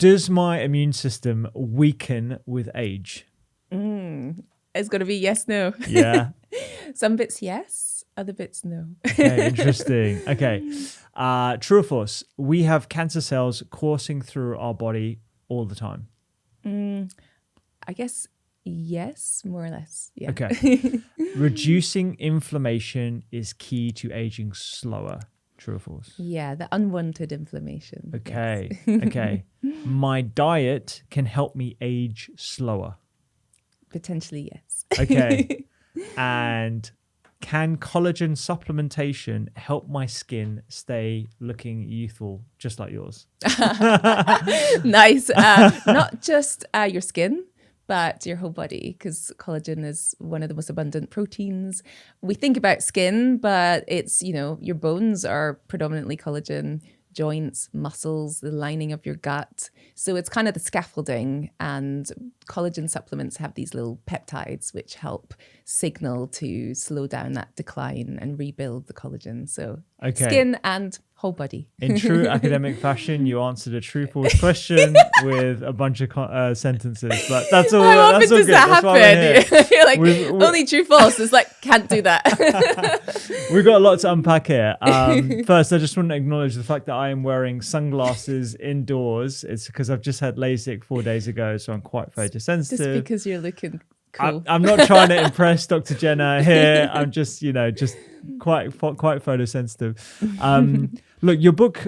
Does my immune system weaken with age? It's got to be yes, no. Yeah. Some bits yes, other bits no. Okay, interesting. Okay. True or false? We have cancer cells coursing through our body all the time. I guess yes, more or less. Yeah. Okay. Reducing inflammation is key to aging slower. True or false? Yeah, the unwanted inflammation. Okay. Yes. Okay. My diet can help me age slower. Potentially yes. Okay. And can collagen supplementation help my skin stay looking youthful, just like yours? Nice. Not just your skin, but your whole body, because collagen is one of the most abundant proteins. We think about skin, but it's, your bones are predominantly collagen, joints, muscles, the lining of your gut. So it's kind of the scaffolding, and collagen supplements have these little peptides which help signal to slow down that decline and rebuild the collagen. So skin and whole body. In true academic fashion, you answered a true false question with a bunch of sentences, but that's all. How often that's all does good. that That's happen? You're like, We've- only true false. It's like, can't do that. We've got a lot to unpack here. First, I just want to acknowledge the fact that I am wearing sunglasses indoors. It's because I've just had LASIK 4 days ago, so I'm quite photosensitive. Just because you're looking cool. I'm not trying to impress Dr. Jenna here. I'm just, just quite photosensitive. Look, your book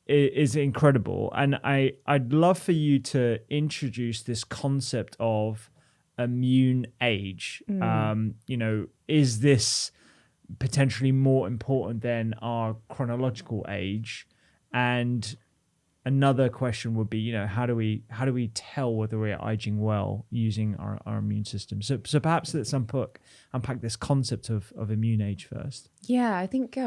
is incredible, and I'd love for you to introduce this concept of immune age. Is this potentially more important than our chronological age? And another question would be, how do we tell whether we're aging well using our immune system? So perhaps let's unpack this concept of immune age first. Yeah, I think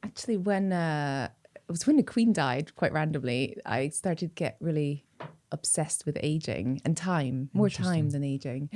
actually when it was when the Queen died, quite randomly, I started to get really obsessed with aging and time, more time than aging.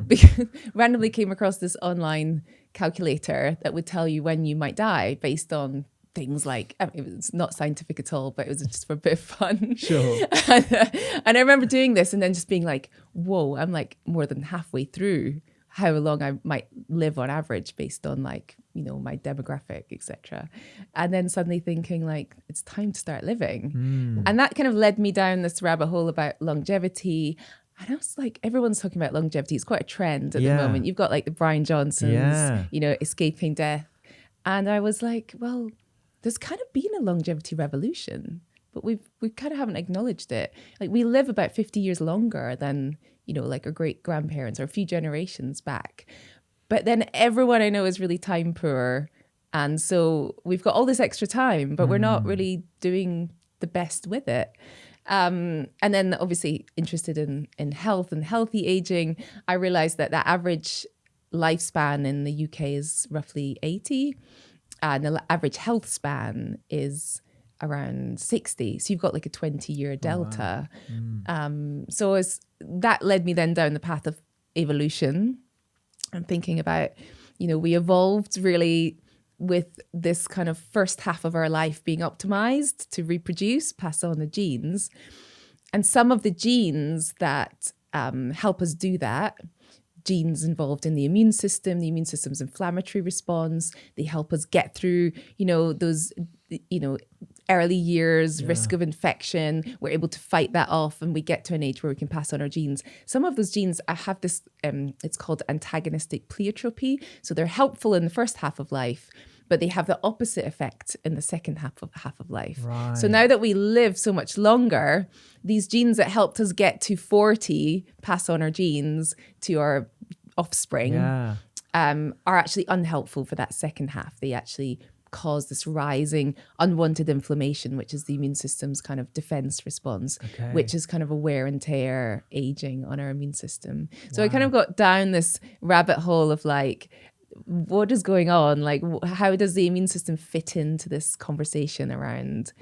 Because randomly came across this online calculator that would tell you when you might die based on things like, it was not scientific at all, but it was just for a bit of fun. Sure. And I remember doing this and then just being like, whoa, I'm like more than halfway through how long I might live on average based on my demographic, etc. And then suddenly thinking like, it's time to start living. And that kind of led me down this rabbit hole about longevity. And I was like, everyone's talking about longevity. It's quite a trend at the moment. You've got like the Brian Johnsons, escaping death. And I was like, well, there's kind of been a longevity revolution, but we kind of haven't acknowledged it. Like we live about 50 years longer than, like our great grandparents or a few generations back. But then everyone I know is really time poor. And so we've got all this extra time, but we're not really doing the best with it. And then obviously interested in health and healthy aging, I realized that average lifespan in the UK is roughly 80. And the average health span is around 60. So you've got like a 20-year delta. So that led me then down the path of evolution and thinking about, we evolved really with this kind of first half of our life being optimized to reproduce, pass on the genes. And some of the genes that help us do that, genes involved in the immune system's inflammatory response, they help us get through, those, early years, risk of infection. We're able to fight that off and we get to an age where we can pass on our genes. Some of those genes have this, it's called antagonistic pleiotropy. So they're helpful in the first half of life, but they have the opposite effect in the second half of life. Right. So now that we live so much longer, these genes that helped us get to 40, pass on our genes to our offspring, are actually unhelpful for that second half. They actually cause this rising unwanted inflammation, which is the immune system's kind of defense response, which is kind of a wear and tear aging on our immune system. So I kind of got down this rabbit hole of like, what is going on? Like, how does the immune system fit into this conversation around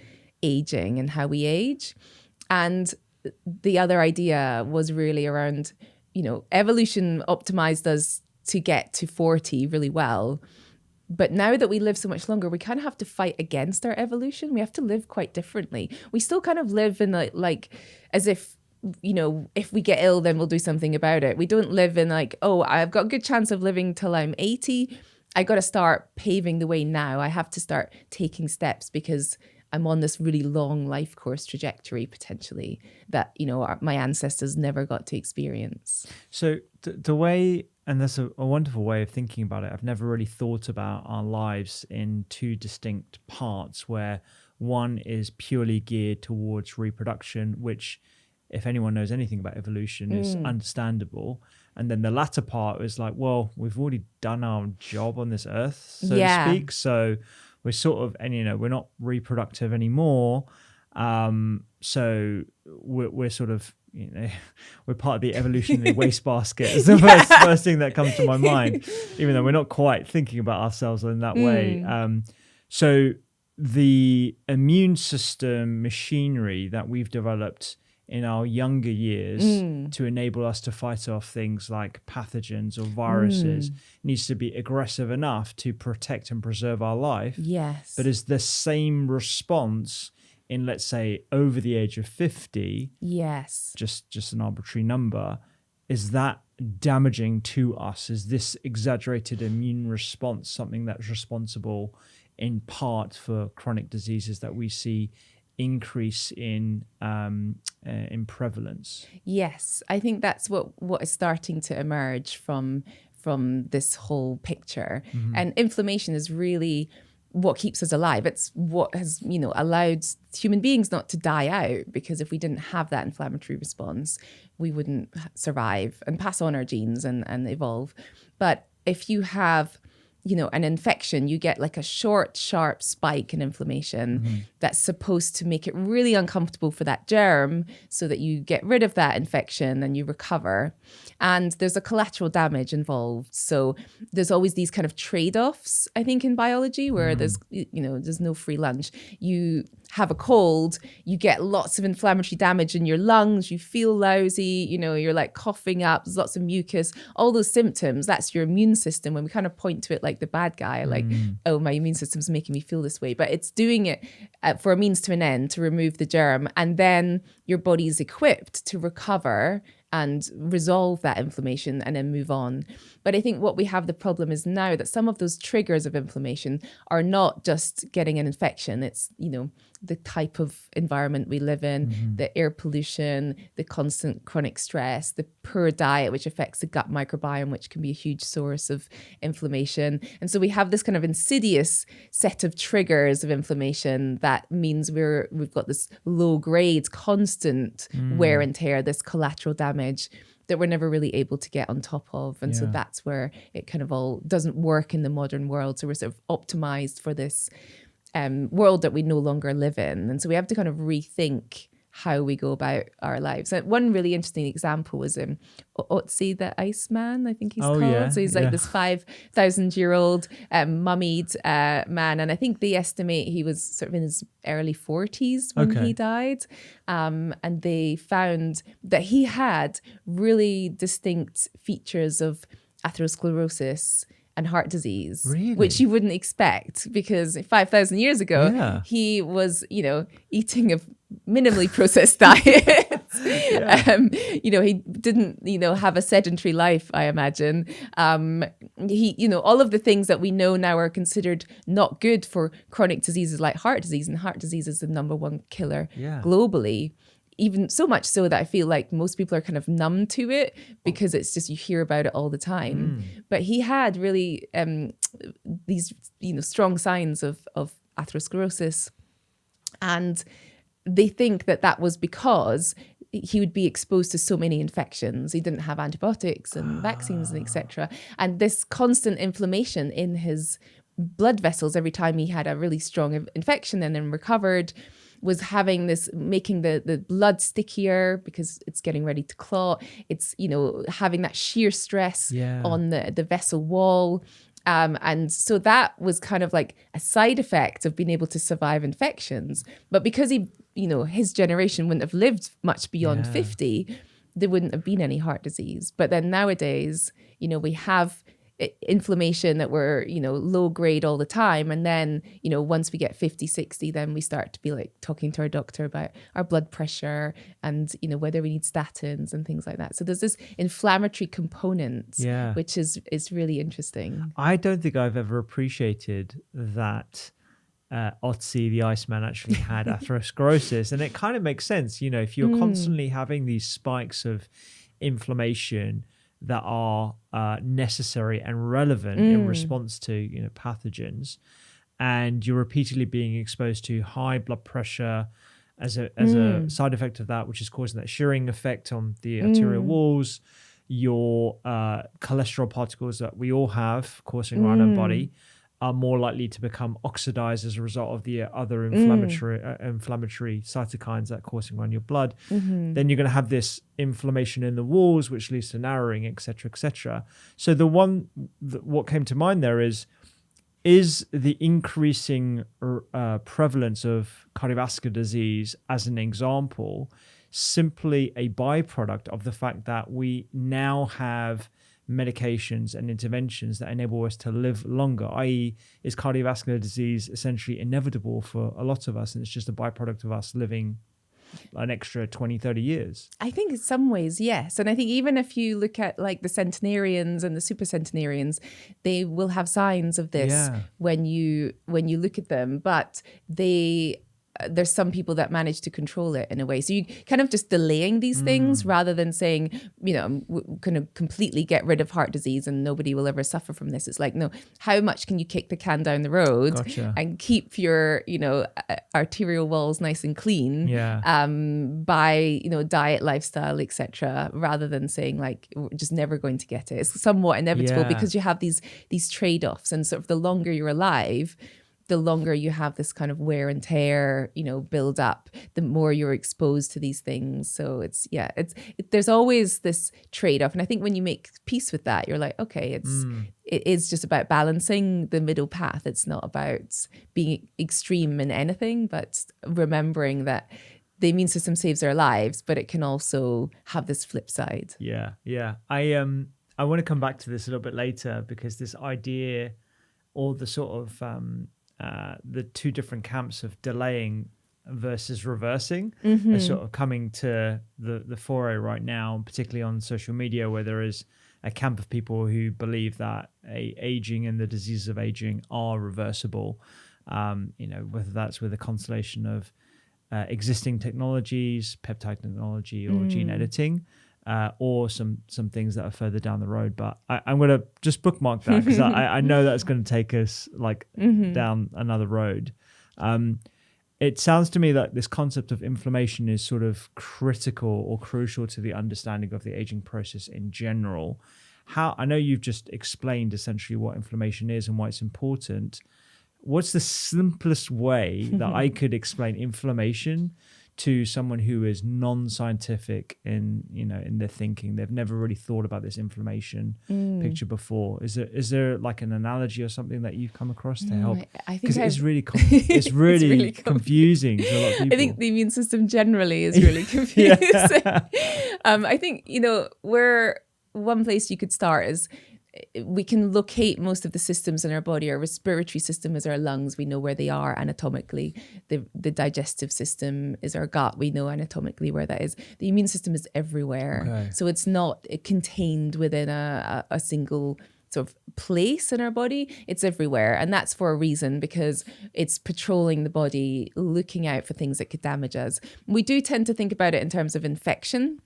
aging and how we age? And the other idea was really around, evolution optimized us to get to 40 really well. But now that we live so much longer, we kind of have to fight against our evolution. We have to live quite differently. We still kind of live in like as if, you know, if we get ill, then we'll do something about it. We don't live in like, oh, I've got a good chance of living till I'm 80. I got to start paving the way now. I have to start taking steps because I'm on this really long life course trajectory potentially that, you know, my ancestors never got to experience. So the way, and that's a wonderful way of thinking about it. I've never really thought about our lives in two distinct parts, where one is purely geared towards reproduction, which, if anyone knows anything about evolution, is understandable. And then the latter part is like, well, we've already done our job on this earth, so to speak. So we're sort of, and you know, we're not reproductive anymore. So we're sort of, you know, we're part of the evolutionary wastebasket is the first thing that comes to my mind, even though we're not quite thinking about ourselves in that way. So the immune system machinery that we've developed in our younger years to enable us to fight off things like pathogens or viruses needs to be aggressive enough to protect and preserve our life. Yes. But is the same response in, let's say, over the age of 50, yes, just an arbitrary number, is that damaging to us? Is this exaggerated immune response something that's responsible in part for chronic diseases that we see increase in prevalence? Yes, I think that's what is starting to emerge from this whole picture. And inflammation is really what keeps us alive. It's what has, you know, allowed human beings not to die out, because if we didn't have that inflammatory response, we wouldn't survive and pass on our genes and evolve. But if you have, you know, an infection, you get like a short, sharp spike in inflammation that's supposed to make it really uncomfortable for that germ so that you get rid of that infection and you recover. And there's a collateral damage involved. So there's always these kind of trade-offs, I think, in biology where there's, you know, there's no free lunch. You have a cold, you get lots of inflammatory damage in your lungs, you feel lousy, you know, you're like coughing up, there's lots of mucus, all those symptoms, that's your immune system. When we kind of point to it like the bad guy, like, oh, my immune system's making me feel this way, but it's doing it for a means to an end to remove the germ, and then your body's equipped to recover and resolve that inflammation and then move on. But I think what we have the problem is now that some of those triggers of inflammation are not just getting an infection. It's, you know, the type of environment we live in, the air pollution, the constant chronic stress, the poor diet, which affects the gut microbiome, which can be a huge source of inflammation. And so we have this kind of insidious set of triggers of inflammation that means we've got this low grade, constant wear and tear, this collateral damage that we're never really able to get on top of. And so that's where it kind of all doesn't work in the modern world. So we're sort of optimized for this world that we no longer live in. And so we have to kind of rethink how we go about our lives. And one really interesting example was Otzi the Iceman, I think he's called. Yeah, so he's like this 5,000-year-old mummied man. And I think they estimate he was sort of in his early 40s when he died. And they found that he had really distinct features of atherosclerosis and heart disease, which you wouldn't expect, because 5,000 years ago, he was, you know, eating a minimally processed diet. You know, he didn't, you know, have a sedentary life, I imagine. He, you know, all of the things that we know now are considered not good for chronic diseases like heart disease, and heart disease is the number one killer globally. Even so much so that I feel like most people are kind of numb to it because it's just, you hear about it all the time. But he had really these, you know, strong signs of atherosclerosis. And they think that was because he would be exposed to so many infections. He didn't have antibiotics and vaccines and etc. And this constant inflammation in his blood vessels every time he had a really strong infection and then recovered was having this, making the blood stickier because it's getting ready to clot. It's, you know, having that shear stress on the vessel wall. And so that was kind of like a side effect of being able to survive infections. But because he, you know, his generation wouldn't have lived much beyond 50, there wouldn't have been any heart disease. But then nowadays, you know, we have inflammation that were, low grade all the time. And then, once we get 50, 60, then we start to be like talking to our doctor about our blood pressure and, whether we need statins and things like that. So there's this inflammatory component, which is really interesting. I don't think I've ever appreciated that Otzi, the Iceman, actually had atherosclerosis. And it kind of makes sense, if you're constantly having these spikes of inflammation that are necessary and relevant in response to pathogens, and you're repeatedly being exposed to high blood pressure as a side effect of that, which is causing that shearing effect on the arterial walls, your cholesterol particles that we all have coursing around our body are more likely to become oxidized as a result of the other inflammatory cytokines that are coursing around your blood. Then you're going to have this inflammation in the walls, which leads to narrowing, etc., etc. So what came to mind there is the increasing prevalence of cardiovascular disease, as an example, simply a byproduct of the fact that we now have medications and interventions that enable us to live longer, i.e. is cardiovascular disease essentially inevitable for a lot of us, and it's just a byproduct of us living an extra 20, 30 years? I think in some ways, yes. And I think even if you look at like the centenarians and the super centenarians, they will have signs of this when you look at them, but there's some people that manage to control it in a way. So you kind of just delaying these things rather than saying, I'm going to completely get rid of heart disease and nobody will ever suffer from this. It's like, no, how much can you kick the can down the road and keep your, arterial walls nice and clean by, diet, lifestyle, etc., rather than saying like, we're just never going to get it. It's somewhat inevitable because you have these trade-offs, and sort of the longer you're alive, the longer you have this kind of wear and tear, build up, the more you're exposed to these things. So there's always this trade-off. And I think when you make peace with that, you're like, okay, it is just about balancing the middle path. It's not about being extreme in anything, but remembering that the immune system saves our lives, but it can also have this flip side. Yeah. I want to come back to this a little bit later, because this idea, or the sort of the two different camps of delaying versus reversing are sort of coming to the fore right now, particularly on social media, where there is a camp of people who believe that aging and the diseases of aging are reversible, whether that's with a constellation of existing technologies, peptide technology, or gene editing, or some things that are further down the road. But I'm going to just bookmark that, because I know that's going to take us down another road. It sounds to me like this concept of inflammation is sort of critical or crucial to the understanding of the aging process in general. I know you've just explained essentially what inflammation is and why it's important. What's the simplest way that I could explain inflammation to someone who is non-scientific in their thinking? They've never really thought about this inflammation picture before. Is there like an analogy or something that you've come across to help? Because it's really it's really confusing to a lot of people. I think the immune system generally is really confusing. I think where one place you could start is, we can locate most of the systems in our body. Our respiratory system is our lungs. We know where they are anatomically. The digestive system is our gut. We know anatomically where that is. The immune system is everywhere. Okay. So it's not contained within a single sort of place in our body. It's everywhere. And that's for a reason, because it's patrolling the body, looking out for things that could damage us. We do tend to think about it in terms of infection,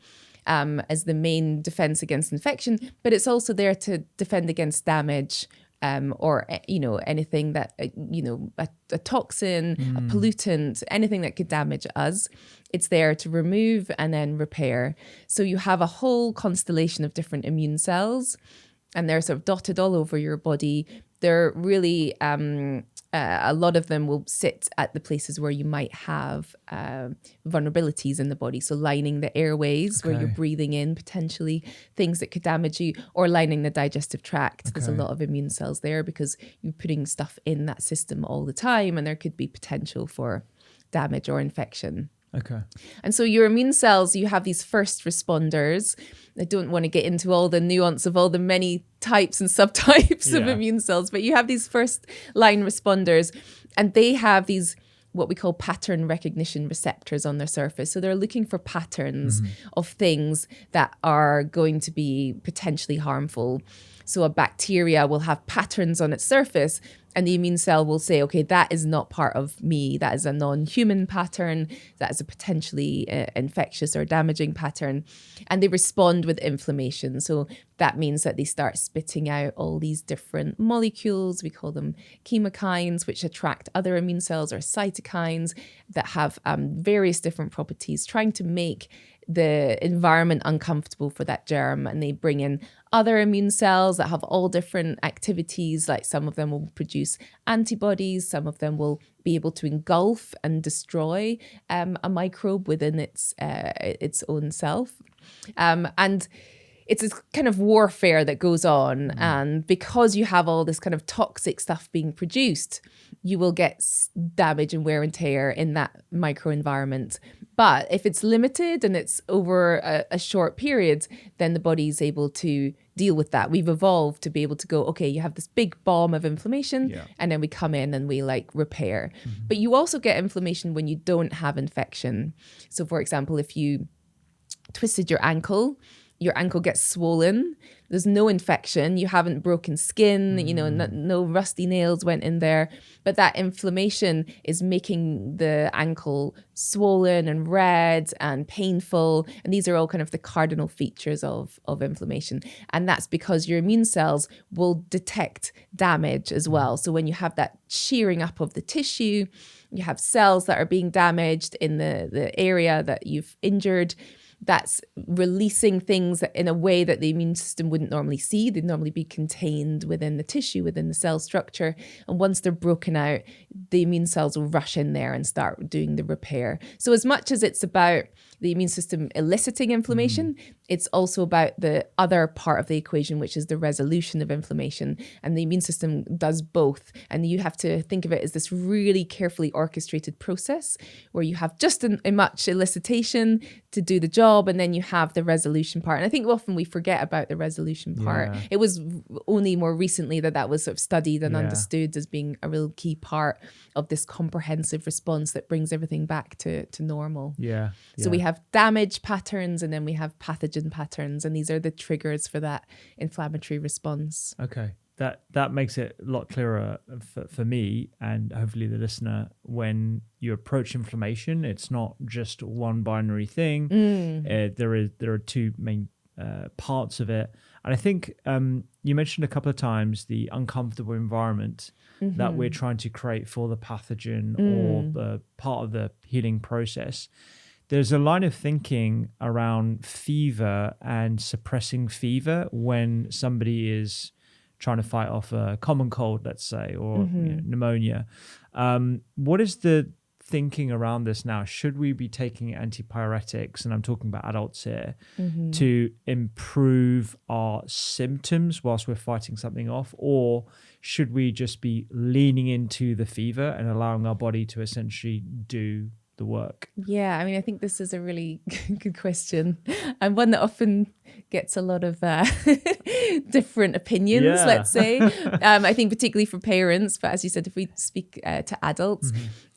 as the main defense against infection, but it's also there to defend against damage, or anything that a toxin, a pollutant, anything that could damage us. It's there to remove and then repair. So you have a whole constellation of different immune cells, and they're sort of dotted all over your body. They're really a lot of them will sit at the places where you might have vulnerabilities in the body. So lining the airways, where you're breathing in potentially things that could damage you, or lining the digestive tract. There's a lot of immune cells there, because you're putting stuff in that system all the time, and there could be potential for damage or infection. Okay. And so your immune cells, you have these first responders, I don't want to get into all the nuance of all the many types and subtypes of immune cells, but you have these first line responders, and they have these what we call pattern recognition receptors on their surface. So they're looking for patterns of things that are going to be potentially harmful. So a bacteria will have patterns on its surface, and the immune cell will say, okay, that is not part of me. That is a non-human pattern. That is a potentially infectious or damaging pattern. And they respond with inflammation. So that means that they start spitting out all these different molecules. We call them chemokines, which attract other immune cells, or cytokines that have various different properties, trying to make the environment uncomfortable for that germ. And they bring in other immune cells that have all different activities. Like some of them will produce antibodies, some of them will be able to engulf and destroy a microbe within its own self. And it's this kind of warfare that goes on. And because you have all this kind of toxic stuff being produced, you will get damage and wear and tear in that microenvironment. But if it's limited and it's over a short period, then the body is able to deal with that. We've evolved to be able to go, okay, you have this big bomb of inflammation, and then we come in and we like repair. But you also get inflammation when you don't have infection. So for example, if you twisted your ankle gets swollen, there's no infection, you haven't broken skin, no rusty nails went in there, but that inflammation is making the ankle swollen and red and painful. And these are all kind of the cardinal features of inflammation. And that's because your immune cells will detect damage as well. So when you have that shearing up of the tissue, you have cells that are being damaged in the area that you've injured, that's releasing things in a way that the immune system wouldn't normally see. They'd normally be contained within the tissue, within the cell structure. And once they're broken out, the immune cells will rush in there and start doing the repair. So as much as it's about the immune system eliciting inflammation, it's also about the other part of the equation, which is the resolution of inflammation. And the immune system does both. And you have to think of it as this really carefully orchestrated process where you have just a much elicitation to do the job, and then you have the resolution part. And I think often we forget about the resolution part. It was only more recently that was sort of studied and understood as being a real key part of this comprehensive response that brings everything back to normal. So we have damage patterns, and then we have pathogen patterns, and these are the triggers for that inflammatory response. Okay. That makes it a lot clearer for me, and hopefully the listener. When you approach inflammation, it's not just one binary thing. There are two main parts of it. And I think you mentioned a couple of times the uncomfortable environment that we're trying to create for the pathogen or the part of the healing process. There's a line of thinking around fever and suppressing fever when somebody is trying to fight off a common cold, let's say, or pneumonia. What is the thinking around this now? Should we be taking antipyretics, and I'm talking about adults here, to improve our symptoms whilst we're fighting something off? Or should we just be leaning into the fever and allowing our body to essentially do the work? Yeah, I mean, I think this is a really good question, and one that often gets a lot of different opinions, let's say. I think particularly for parents, but as you said, if we speak to adults,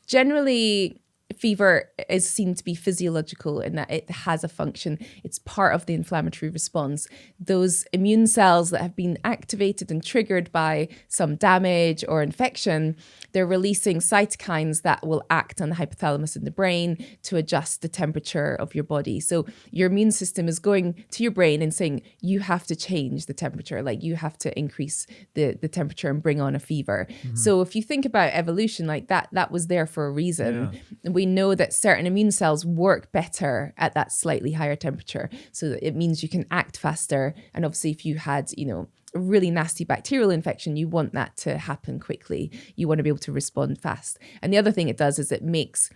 generally fever is seen to be physiological in that it has a function. It's part of the inflammatory response. Those immune cells that have been activated and triggered by some damage or infection, they're releasing cytokines that will act on the hypothalamus in the brain to adjust the temperature of your body. So your immune system is going to your brain and saying, you have to change the temperature, like you have to increase the temperature and bring on a fever. So if you think about evolution, like that was there for a reason. And we know that certain immune cells work better at that slightly higher temperature. So that it means you can act faster. And obviously if you had, a really nasty bacterial infection, you want that to happen quickly. You want to be able to respond fast. And the other thing it does is it makes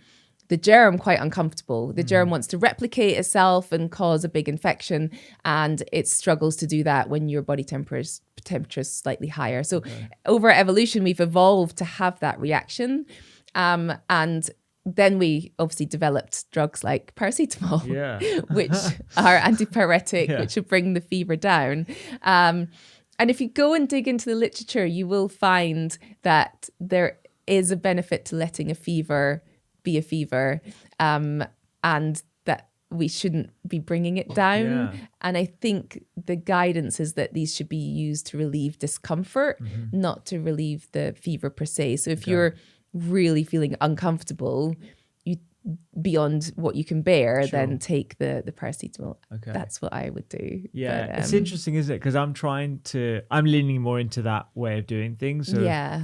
the germ quite uncomfortable. The germ wants to replicate itself and cause a big infection, and it struggles to do that when your body temperature is slightly higher. So over evolution, we've evolved to have that reaction. And then we obviously developed drugs like paracetamol, which Yeah. are antipyretic, Yeah. which will bring the fever down. And if you go and dig into the literature, you will find that there is a benefit to letting a fever be a fever, and that we shouldn't be bringing it down. Yeah. And I think the guidance is that these should be used to relieve discomfort, not to relieve the fever per se. So if you're really feeling uncomfortable, you beyond what you can bear, then take the paracetamol. Okay. That's what I would do. Yeah. But, It's interesting, isn't it? Because I'm leaning more into that way of doing things. So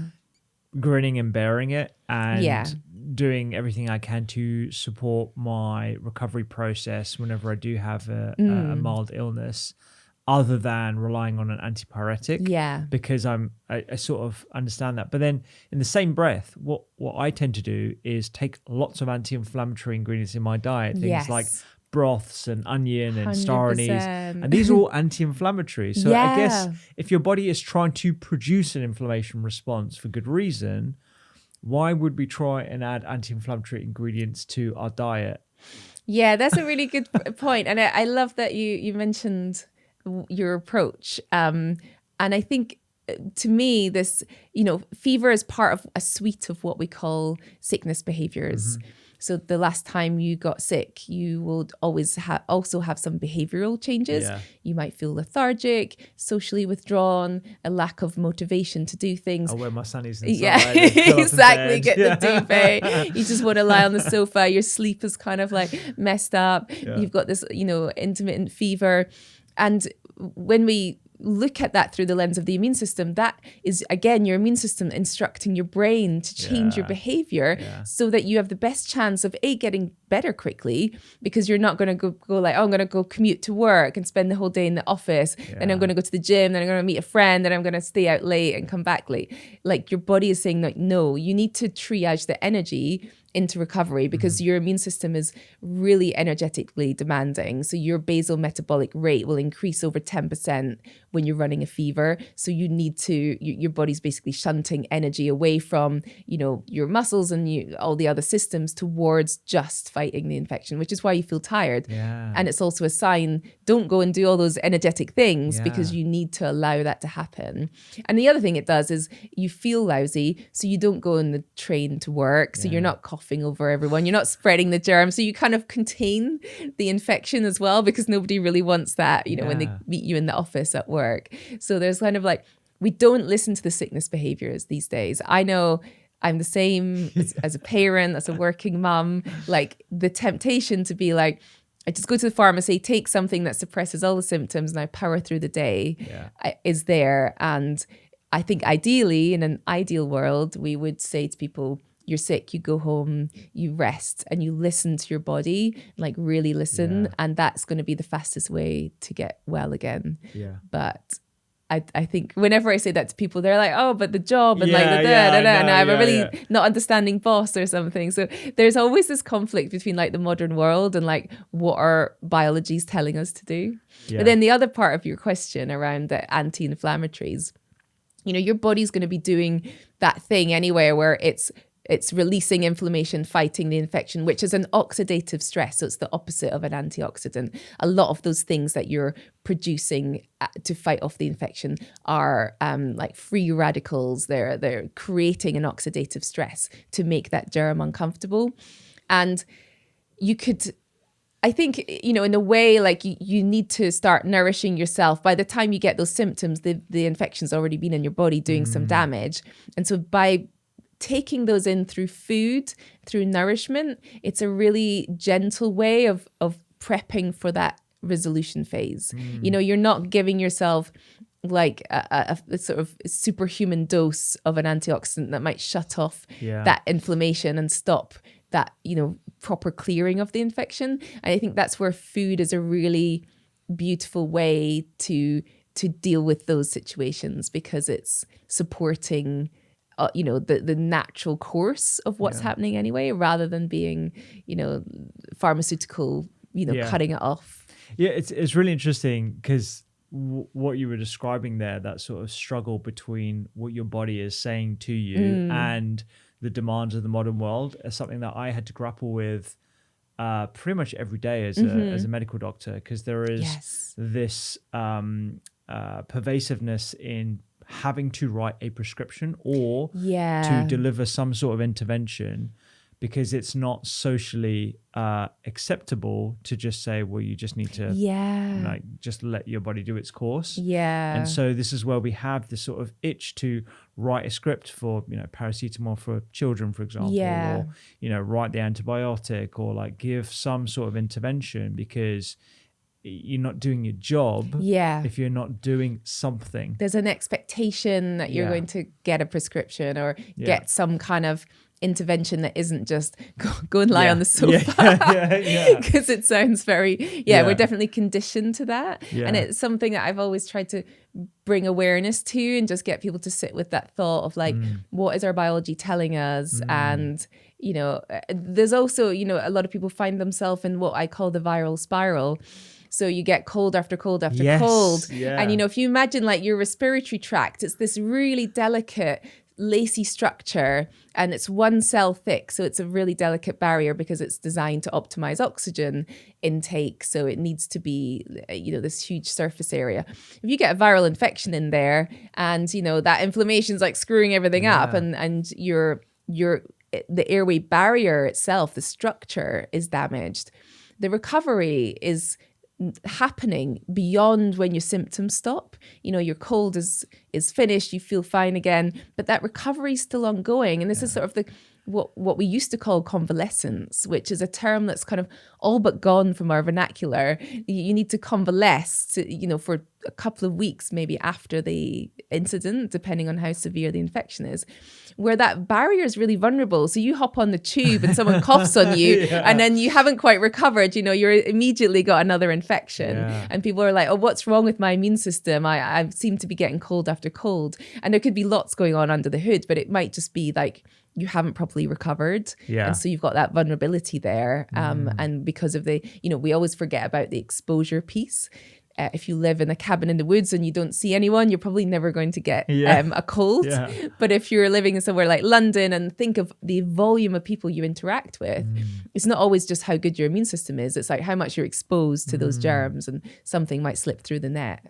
grinning and bearing it and doing everything I can to support my recovery process whenever I do have a mild illness, other than relying on an antipyretic. Yeah. Because I sort of understand that. But then in the same breath, what I tend to do is take lots of anti-inflammatory ingredients in my diet, things like broths and onion and star anise, and these are all anti-inflammatory. So I guess if your body is trying to produce an inflammation response for good reason, why would we try and add anti-inflammatory ingredients to our diet? Yeah, that's a really good point. And I love that you mentioned your approach. And I think to me, this, fever is part of a suite of what we call sickness behaviors. So the last time you got sick, you will always also have some behavioral changes. Yeah. You might feel lethargic, socially withdrawn, a lack of motivation to do things. I'll wear my sunnies inside. Yeah, exactly. Get the duvet. You just want to lie on the sofa. Your sleep is kind of like messed up. Yeah. You've got this, intermittent fever. And when we look at that through the lens of the immune system, that is, again, your immune system instructing your brain to change your behavior so that you have the best chance of getting better quickly, because you're not going to go like, oh, I'm going to go commute to work and spend the whole day in the office, then I'm going to go to the gym, then I'm going to meet a friend, then I'm going to stay out late and come back late. Like, your body is saying, like, no, you need to triage the energy into recovery, because your immune system is really energetically demanding. So your basal metabolic rate will increase over 10% when you're running a fever. So you need to, your body's basically shunting energy away from, your muscles and all the other systems towards just fighting the infection, which is why you feel tired. Yeah. And it's also a sign, don't go and do all those energetic things, because you need to allow that to happen. And the other thing it does is you feel lousy, so you don't go on the train to work. So you're not coughing over everyone, you're not spreading the germ, so you kind of contain the infection as well, because nobody really wants that, when they meet you in the office at work. So there's kind of like, we don't listen to the sickness behaviors these days. I know I'm the same as a parent, as a working mum, like the temptation to be like, I just go to the pharmacy, take something that suppresses all the symptoms, and I power through the day is there. And I think ideally, in an ideal world, we would say to people, you're sick, you go home, you rest, and you listen to your body, like really listen. And that's going to be the fastest way to get well again. Yeah. But I think whenever I say that to people, they're like, oh, but the job and and I'm a really not understanding boss or something. So there's always this conflict between like the modern world and like what our biology is telling us to do. Yeah. But then the other part of your question around the anti-inflammatories, your body's going to be doing that thing anyway where it's releasing inflammation, fighting the infection, which is an oxidative stress. So it's the opposite of an antioxidant. A lot of those things that you're producing to fight off the infection are like free radicals. They're creating an oxidative stress to make that germ uncomfortable. And you could, I think, in a way, like you need to start nourishing yourself. By the time you get those symptoms, the infection's already been in your body doing some damage. And so by taking those in through food, through nourishment, it's a really gentle way of prepping for that resolution phase. You're not giving yourself like a sort of superhuman dose of an antioxidant that might shut off that inflammation and stop that, proper clearing of the infection. And I think that's where food is a really beautiful way to deal with those situations, because it's supporting the natural course of what's happening anyway, rather than being, pharmaceutical, cutting it off. Yeah, it's really interesting, because what you were describing there, that sort of struggle between what your body is saying to you and the demands of the modern world as something that I had to grapple with pretty much every day as a medical doctor, because there is this pervasiveness in having to write a prescription or to deliver some sort of intervention, because it's not socially acceptable to just say, well, you just need to like just let your body do its course. And so this is where we have this sort of itch to write a script for, you know, paracetamol for children, for example, or, you know, write the antibiotic, or like give some sort of intervention, because you're not doing your job if you're not doing something. There's an expectation that you're going to get a prescription or get some kind of intervention that isn't just go and lie on the sofa, because it sounds very we're definitely conditioned to that. And it's something that I've always tried to bring awareness to, and just get people to sit with that thought of like, what is our biology telling us? And you know, there's also, you know, a lot of people find themselves in what I call the viral spiral. So you get cold after cold after cold. And, you know, if you imagine like your respiratory tract, it's this really delicate, lacy structure, and it's one cell thick. So it's a really delicate barrier because it's designed to optimize oxygen intake. So it needs to be, you know, this huge surface area. If you get a viral infection in there, and, you know, that inflammation's like screwing everything up, and the airway barrier itself, the structure is damaged, the recovery is happening beyond when your symptoms stop. You know, your cold is finished, you feel fine again, but that recovery is still ongoing. And this is sort of the what we used to call convalescence, which is a term that's kind of all but gone from our vernacular. You need to convalesce, you know, for a couple of weeks, maybe after the incident, depending on how severe the infection is, where that barrier is really vulnerable. So you hop on the tube and someone coughs on you and then you haven't quite recovered, you know, you're immediately got another infection. And people are like, oh, what's wrong with my immune system? I seem to be getting cold after cold. And there could be lots going on under the hood, but it might just be like, you haven't properly recovered. And so you've got that vulnerability there. And because of the, you know, we always forget about the exposure piece. If you live in a cabin in the woods and you don't see anyone, you're probably never going to get a cold. But if you're living in somewhere like London, and think of the volume of people you interact with, it's not always just how good your immune system is. It's like how much you're exposed to those germs, and something might slip through the net.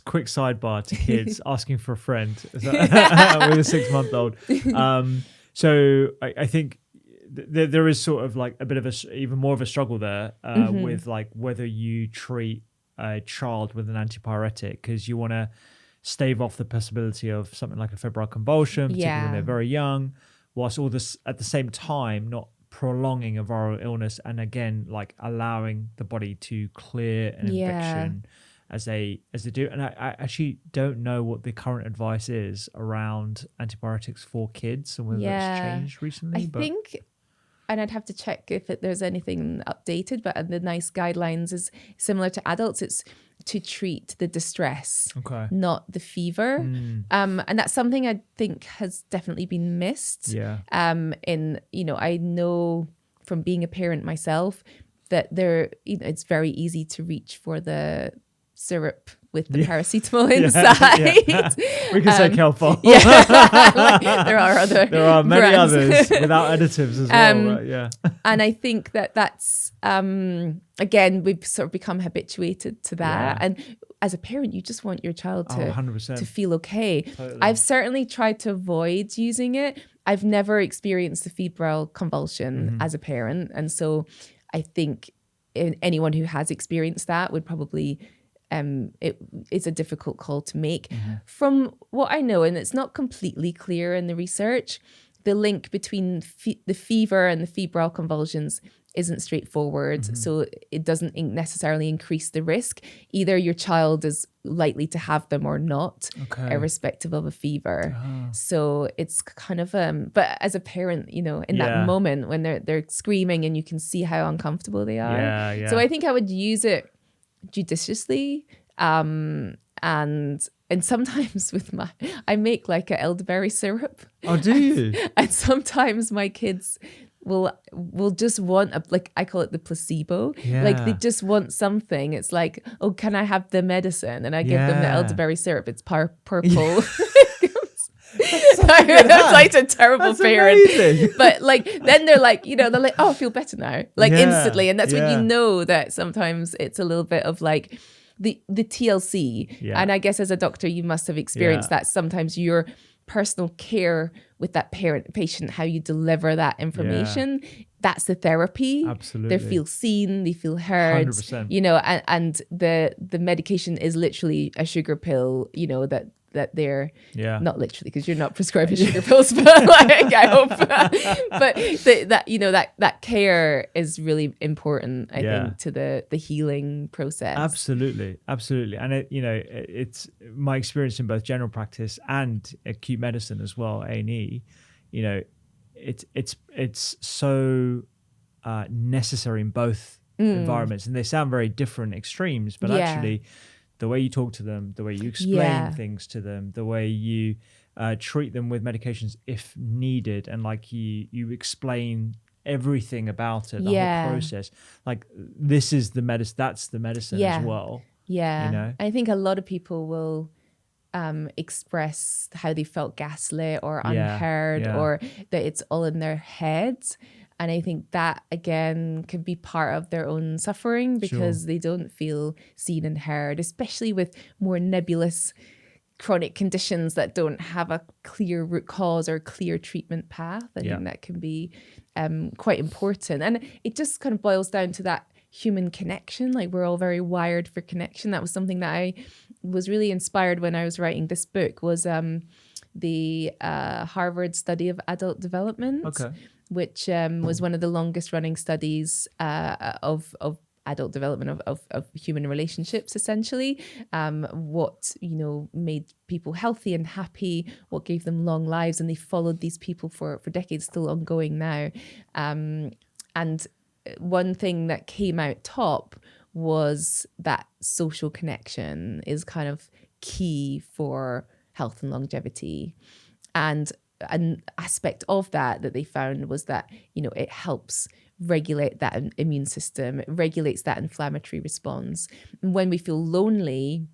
Quick sidebar to kids asking for a friend with a 6-month-old. So I think there is sort of like a bit of even more of a struggle there with like whether you treat a child with an antipyretic, because you want to stave off the possibility of something like a febrile convulsion, particularly when they're very young, whilst all this at the same time not prolonging a viral illness, and again like allowing the body to clear an infection as they do. And I actually don't know what the current advice is around antipyretics for kids and whether it's changed recently. I think, and I'd have to check if there's anything updated, but the NICE guidelines is similar to adults. It's to treat the distress, not the fever. And that's something I think has definitely been missed. In, you know, I know from being a parent myself that it's very easy to reach for the syrup with the paracetamol inside. We can say Kelpol. Like, there are many brands. Others without additives as well. Right? And I think that's again, we've sort of become habituated to that. And as a parent, you just want your child to feel okay. Totally. I've certainly tried to avoid using it. I've never experienced the febrile convulsion as a parent, and so I think anyone who has experienced that would probably it's a difficult call to make. From what I know, and it's not completely clear in the research, the link between the fever and the febrile convulsions isn't straightforward. So it doesn't necessarily increase the risk. Either your child is likely to have them or not, irrespective of a fever. So it's kind of but as a parent, you know, in that moment when they're screaming and you can see how uncomfortable they are. So I think I would use it judiciously, and sometimes I make like an elderberry syrup. Oh, do you? And sometimes my kids will just want like I call it the placebo. Like they just want something. It's like, oh, can I have the medicine? And I give them the elderberry syrup. It's purple. It's like a terrible That's parent. amazing. But like, then they're like, they're like, oh, I feel better now, like instantly. And that's when you know that sometimes it's a little bit of like the TLC. Yeah. And I guess as a doctor, you must have experienced that sometimes your personal care with that patient, how you deliver that information, that's the therapy. Absolutely. They feel seen, they feel heard, 100%. And the medication is literally a sugar pill, that they're not literally, because you're not prescribing sugar pills, but like I hope, but that care is really important, I think, to the healing process. Absolutely, and it's my experience in both general practice and acute medicine as well, A&E. It's so necessary in both environments, and they sound very different extremes, but actually the way you talk to them, the way you explain things to them, the way you treat them with medications if needed, and like you explain everything about it, the whole process. Like, this is the medicine, that's the medicine as well. Yeah. I think a lot of people will express how they felt gaslit or unheard or that it's all in their heads. And I think that, again, can be part of their own suffering because they don't feel seen and heard, especially with more nebulous chronic conditions that don't have a clear root cause or clear treatment path. I think that can be quite important. And it just kind of boils down to that human connection. Like, we're all very wired for connection. That was something that I was really inspired when I was writing this book, was the Harvard study of adult development. Which was one of the longest running studies of adult development of human relationships, essentially. What, made people healthy and happy, what gave them long lives. And they followed these people for decades, still ongoing now. And one thing that came out top was that social connection is kind of key for health and longevity. And an aspect of that they found was that, it helps regulate that immune system. It regulates that inflammatory response. And when we feel lonely,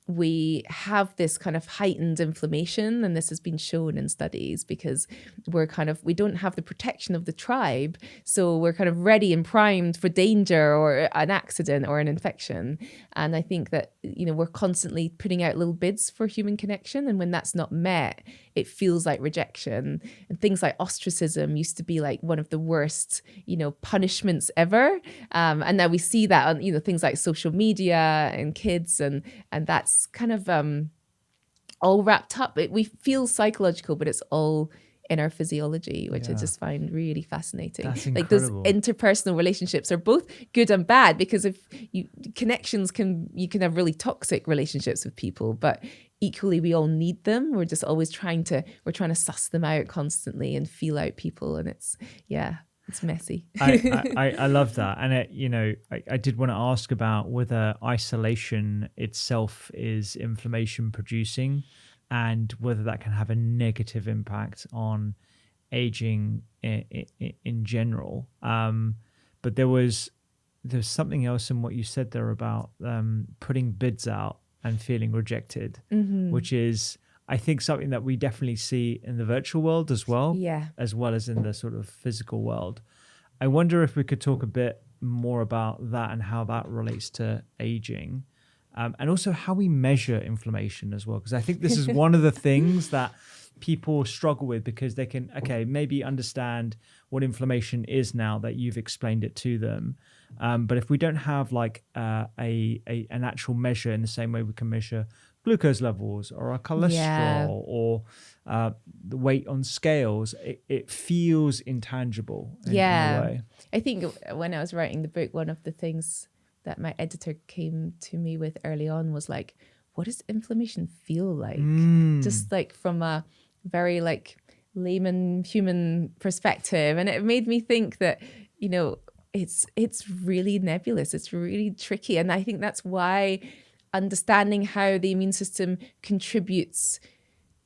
we have this kind of heightened inflammation, and this has been shown in studies because we don't have the protection of the tribe, so we're kind of ready and primed for danger or an accident or an infection. And I think that we're constantly putting out little bids for human connection, and when that's not met, it feels like rejection. And things like ostracism used to be like one of the worst punishments ever, and now we see that on things like social media and kids, and that's kind of all wrapped up. We feel psychological, but it's all in our physiology, which I just find really fascinating. That's like, those interpersonal relationships are both good and bad, because if you can have really toxic relationships with people, but equally we all need them. We're just always trying to suss them out constantly and feel out people, and it's messy. I love that. And I did want to ask about whether isolation itself is inflammation producing, and whether that can have a negative impact on aging in general. But there's something else in what you said there about putting bids out and feeling rejected, which is, I think, something that we definitely see in the virtual world as well, as well as in the sort of physical world. I wonder if we could talk a bit more about that and how that relates to aging, and also how we measure inflammation as well, because I think this is one of the things that people struggle with, because they can maybe understand what inflammation is now that you've explained it to them, but if we don't have like an actual measure in the same way we can measure glucose levels or our cholesterol or the weight on scales, it feels intangible in a way. I think when I was writing the book, one of the things that my editor came to me with early on was like, what does inflammation feel like? Just like from a very like layman human perspective. And it made me think that, it's really nebulous. It's really tricky. And I think that's why understanding how the immune system contributes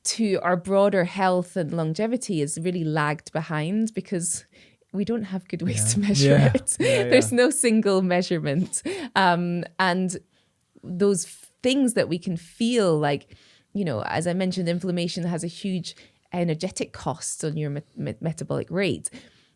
to our broader health and longevity is really lagged behind, because we don't have good ways to measure it. There's no single measurement. And those things that we can feel, like, as I mentioned, inflammation has a huge energetic costs on your metabolic rate.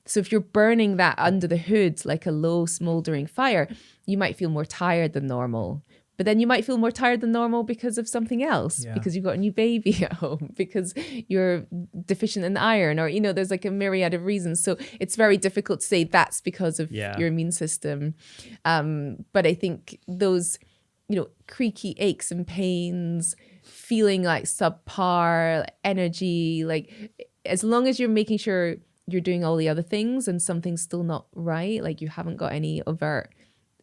So if you're burning that under the hood like a low smoldering fire, you might feel more tired than normal. But then you might feel more tired than normal because of something else, because you've got a new baby at home, because you're deficient in iron, or, there's like a myriad of reasons. So it's very difficult to say that's because of your immune system. But I think those, creaky aches and pains, feeling like subpar, energy, like as long as you're making sure you're doing all the other things and something's still not right, like you haven't got any overt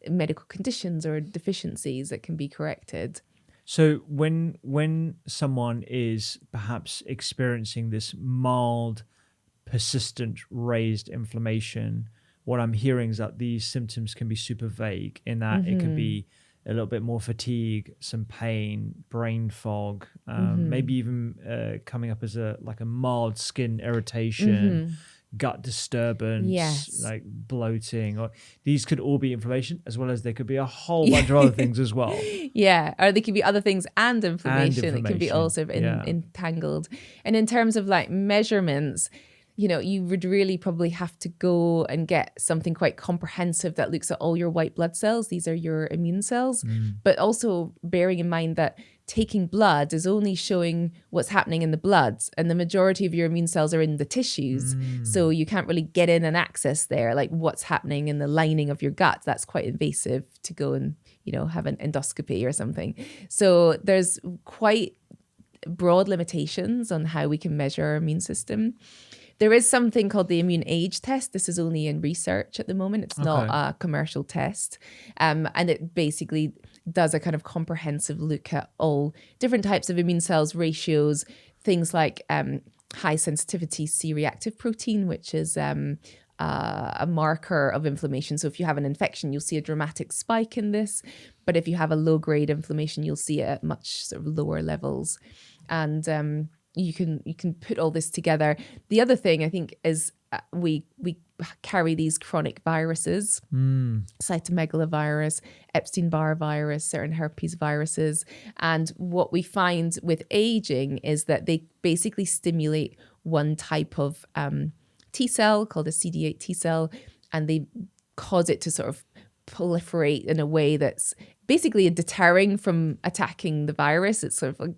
medical conditions or deficiencies that can be corrected. So when someone is perhaps experiencing this mild, persistent raised inflammation, what I'm hearing is that these symptoms can be super vague, in that it could be a little bit more fatigue, some pain, brain fog, maybe even coming up as a mild skin irritation, gut disturbance, like bloating, or these could all be inflammation, as well as there could be a whole bunch of other things as well. Or they could be other things and inflammation. It can be also entangled. And in terms of like measurements, you would really probably have to go and get something quite comprehensive that looks at all your white blood cells. These are your immune cells. But also bearing in mind that taking blood is only showing what's happening in the blood, and the majority of your immune cells are in the tissues. So you can't really get in and access there, like what's happening in the lining of your gut. That's quite invasive to go and, have an endoscopy or something. So there's quite broad limitations on how we can measure our immune system. There is something called the immune age test. This is only in research at the moment. It's not a commercial test. And it basically does a kind of comprehensive look at all different types of immune cells, ratios, things like high sensitivity C-reactive protein, which is a marker of inflammation. So if you have an infection, you'll see a dramatic spike in this. But if you have a low-grade inflammation, you'll see it at much sort of lower levels. And you can put all this together. The other thing I think is we carry these chronic viruses, cytomegalovirus, Epstein-Barr virus, certain herpes viruses. And what we find with aging is that they basically stimulate one type of T cell called a CD8 T cell, and they cause it to sort of proliferate in a way that's basically deterring from attacking the virus. It's sort of like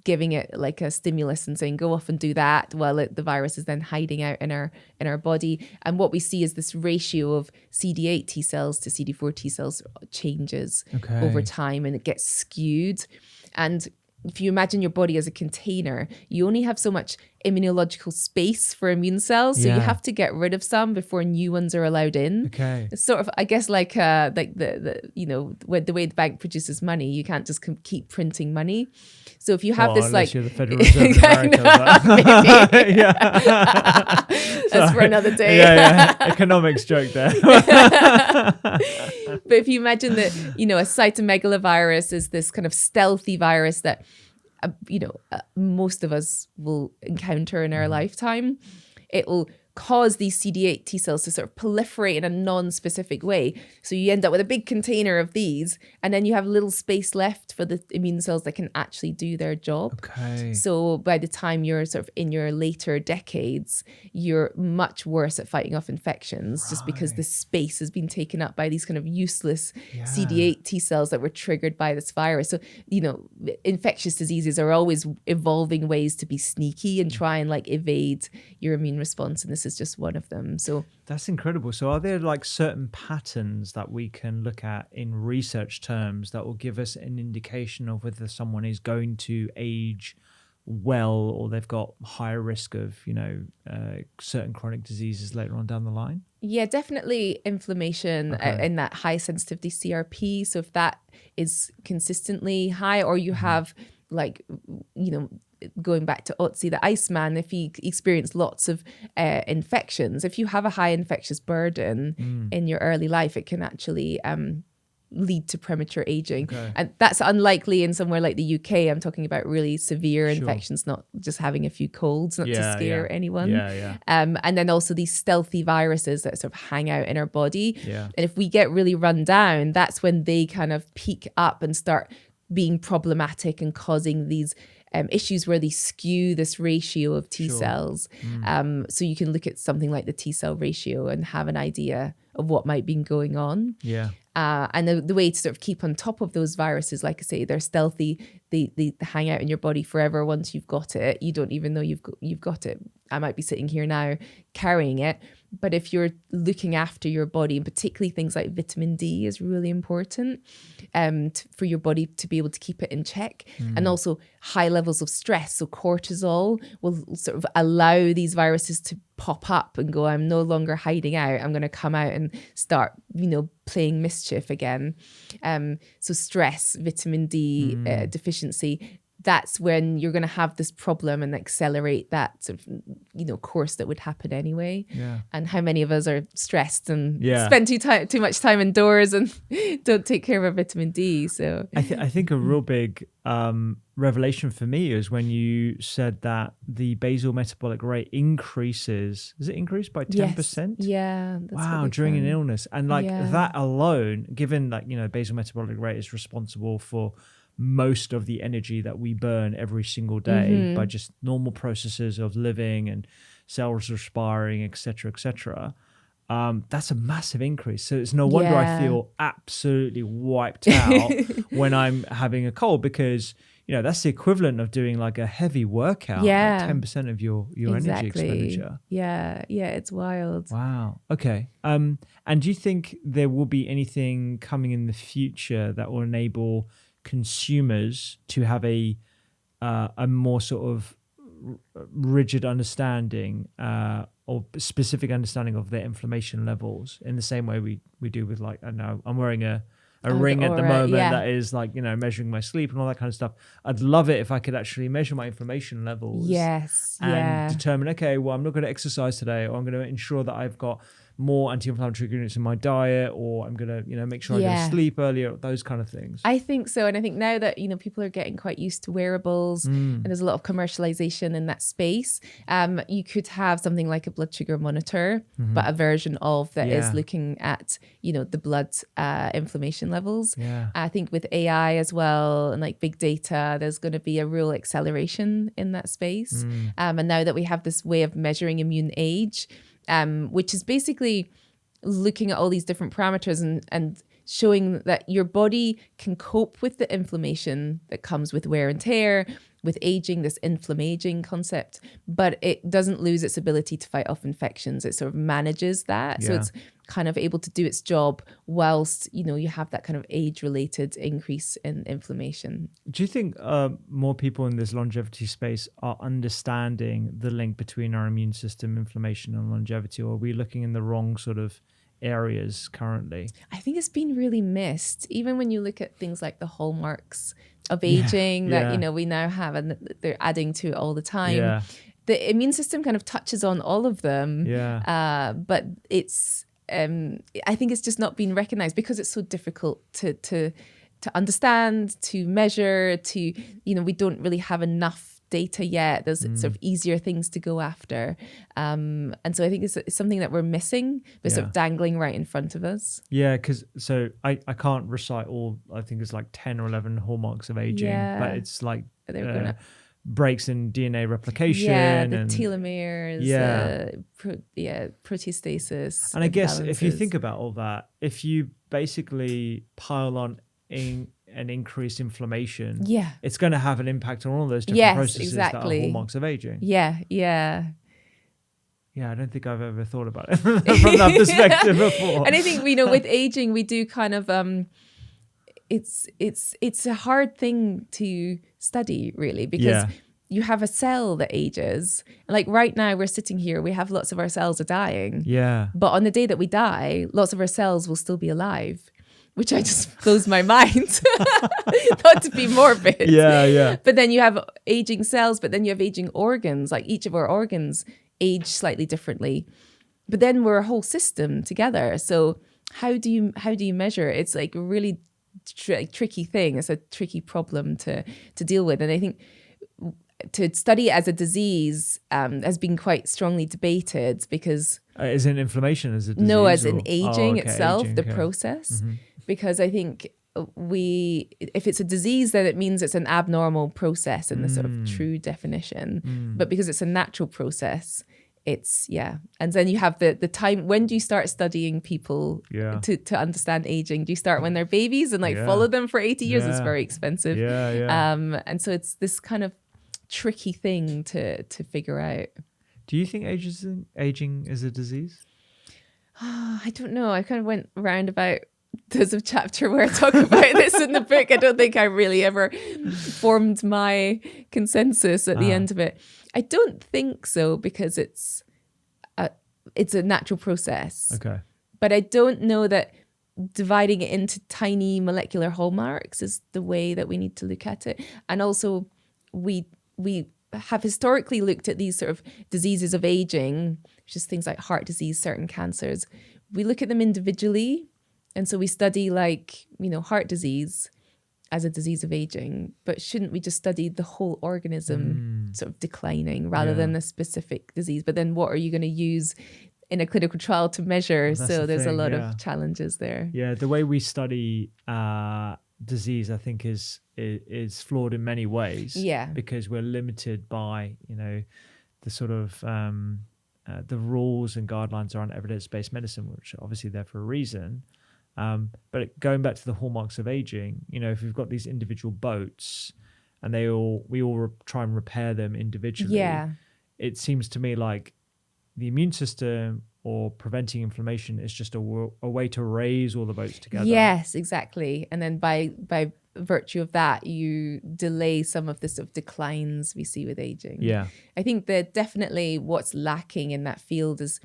giving it like a stimulus and saying, go off and do that, while the virus is then hiding out in our body. And what we see is this ratio of CD8 T cells to CD4 T cells changes over time, and it gets skewed. And if you imagine your body as a container, you only have so much immunological space for immune cells, so you have to get rid of some before new ones are allowed in. It's sort of, I guess, like the the way the bank produces money, you can't just keep printing money. So if you have this, like, you're the Federal Reserve of America, that's for another day. Economics joke there. But if you imagine that, a cytomegalovirus is this kind of stealthy virus that most of us will encounter in our lifetime, it will cause these CD8 T cells to sort of proliferate in a non-specific way. So you end up with a big container of these, and then you have little space left for the immune cells that can actually do their job. So by the time you're sort of in your later decades, you're much worse at fighting off infections, just because the space has been taken up by these kind of useless CD8 T cells that were triggered by this virus. So, infectious diseases are always evolving ways to be sneaky and try and like evade your immune response. And this is just one of them. So that's incredible. So are there like certain patterns that we can look at in research terms that will give us an indication of whether someone is going to age well, or they've got higher risk of certain chronic diseases later on down the line? Yeah, definitely inflammation in that high sensitivity CRP. So if that is consistently high, or you have like, going back to Otzi, the Iceman, if he experienced lots of infections, if you have a high infectious burden in your early life, it can actually lead to premature aging. And that's unlikely in somewhere like the UK. I'm talking about really severe infections, not just having a few colds, not to scare anyone. And then also these stealthy viruses that sort of hang out in our body. And if we get really run down, that's when they kind of peak up and start being problematic and causing these issues where they skew this ratio of T cells. So you can look at something like the T cell ratio and have an idea of what might be going on. Yeah. And the way to sort of keep on top of those viruses, like I say, they're stealthy. They hang out in your body forever. Once you've got it, you don't even know you've got it. I might be sitting here now carrying it, but if you're looking after your body, and particularly things like vitamin D is really important for your body to be able to keep it in check. And also high levels of stress. So cortisol will sort of allow these viruses to pop up and go, I'm no longer hiding out. I'm going to come out and start, playing mischief again. So stress, vitamin D deficiency, that's when you're going to have this problem and accelerate that sort of, course that would happen anyway. Yeah. And how many of us are stressed and spend too much time indoors and don't take care of our vitamin D. So I think a real big revelation for me is when you said that the basal metabolic rate increases. Is it increased by 10%? Yes. Yeah. Wow, during an illness. And that alone, given basal metabolic rate is responsible for most of the energy that we burn every single day by just normal processes of living and cells respiring, etc. That's a massive increase. So it's no wonder I feel absolutely wiped out when I'm having a cold, because that's the equivalent of doing like a heavy workout, like 10% of your energy expenditure. Yeah, it's wild. Wow. Okay. And do you think there will be anything coming in the future that will enable consumers to have a more sort of rigid understanding or specific understanding of their inflammation levels in the same way we do with, like, I don't know, I'm wearing a ring at the moment that is like, measuring my sleep and all that kind of stuff. I'd love it if I could actually measure my inflammation levels. Yes. And determine, okay, well, I'm not going to exercise today, or I'm going to ensure that I've got more anti-inflammatory ingredients in my diet, or I'm going to, make sure I go to sleep earlier, those kind of things. I think so. And I think now that, people are getting quite used to wearables and there's a lot of commercialization in that space, you could have something like a blood sugar monitor, but a version of that is looking at, the blood inflammation levels. Yeah. I think with AI as well and like big data, there's going to be a real acceleration in that space. And now that we have this way of measuring immune age, which is basically looking at all these different parameters and showing that your body can cope with the inflammation that comes with wear and tear, with aging, this inflammaging concept, but it doesn't lose its ability to fight off infections. It sort of manages that. Yeah. So it's kind of able to do its job whilst, you have that kind of age-related increase in inflammation. Do you think more people in this longevity space are understanding the link between our immune system, inflammation, and longevity, or are we looking in the wrong sort of areas currently? I think it's been really missed. Even when you look at things like the hallmarks of aging that we now have, and they're adding to it all the time. Yeah. The immune system kind of touches on all of them. Yeah. But it's I think it's just not been recognized because it's so difficult to understand, to measure, to we don't really have enough data yet. There's sort of easier things to go after. And so I think it's something that we're missing, but sort of dangling right in front of us. Yeah, because I can't recite all, I think it's like 10 or 11 hallmarks of aging, but it's like breaks in DNA replication. Yeah, the telomeres, proteostasis. And I guess if you think about all that, if you basically pile on an increased inflammation, it's going to have an impact on all those different processes that are hallmarks of aging. Yeah, I don't think I've ever thought about it from that perspective before. And I think with aging, we do kind of it's a hard thing to study, really, because you have a cell that ages. Like right now, we're sitting here, we have lots of our cells are dying. Yeah. But on the day that we die, lots of our cells will still be alive, which I just blows my mind. Not to be morbid. Yeah. But then you have aging cells, but then you have aging organs. Like each of our organs age slightly differently. But then we're a whole system together. So how do you measure? It's like a really tricky thing. It's a tricky problem to deal with. And I think to study it as a disease has been quite strongly debated because... As in inflammation as a disease? No, as in aging itself, the process. Mm-hmm. Because I think if it's a disease, then it means it's an abnormal process in the sort of true definition. But because it's a natural process, it's and then you have the time. When do you start studying people to understand aging? Do you start when they're babies and follow them for 80 years? It's very expensive. And so it's this kind of tricky thing to figure out. Do you think aging is a disease? I don't know. I kind of went roundabout. There's a chapter where I talk about this in the book. I don't think I really ever formed my consensus at the end of it. I don't think so, because it's a natural process. Okay. But I don't know that dividing it into tiny molecular hallmarks is the way that we need to look at it. And also, we have historically looked at these sort of diseases of aging, which is things like heart disease, certain cancers. We look at them individually. And so we study heart disease as a disease of aging, but shouldn't we just study the whole organism sort of declining rather than a specific disease? But then what are you going to use in a clinical trial to measure? So there's a lot of challenges there. Yeah, the way we study disease, I think, is flawed in many ways. Yeah. Because we're limited by, the sort of the rules and guidelines around evidence-based medicine, which are obviously there for a reason. But going back to the hallmarks of aging, if we've got these individual boats and we all try and repair them individually, it seems to me like the immune system or preventing inflammation is just a way to raise all the boats together. Yes, exactly. And then by virtue of that, you delay some of the sort of declines we see with aging. Yeah. I think that definitely what's lacking in that field is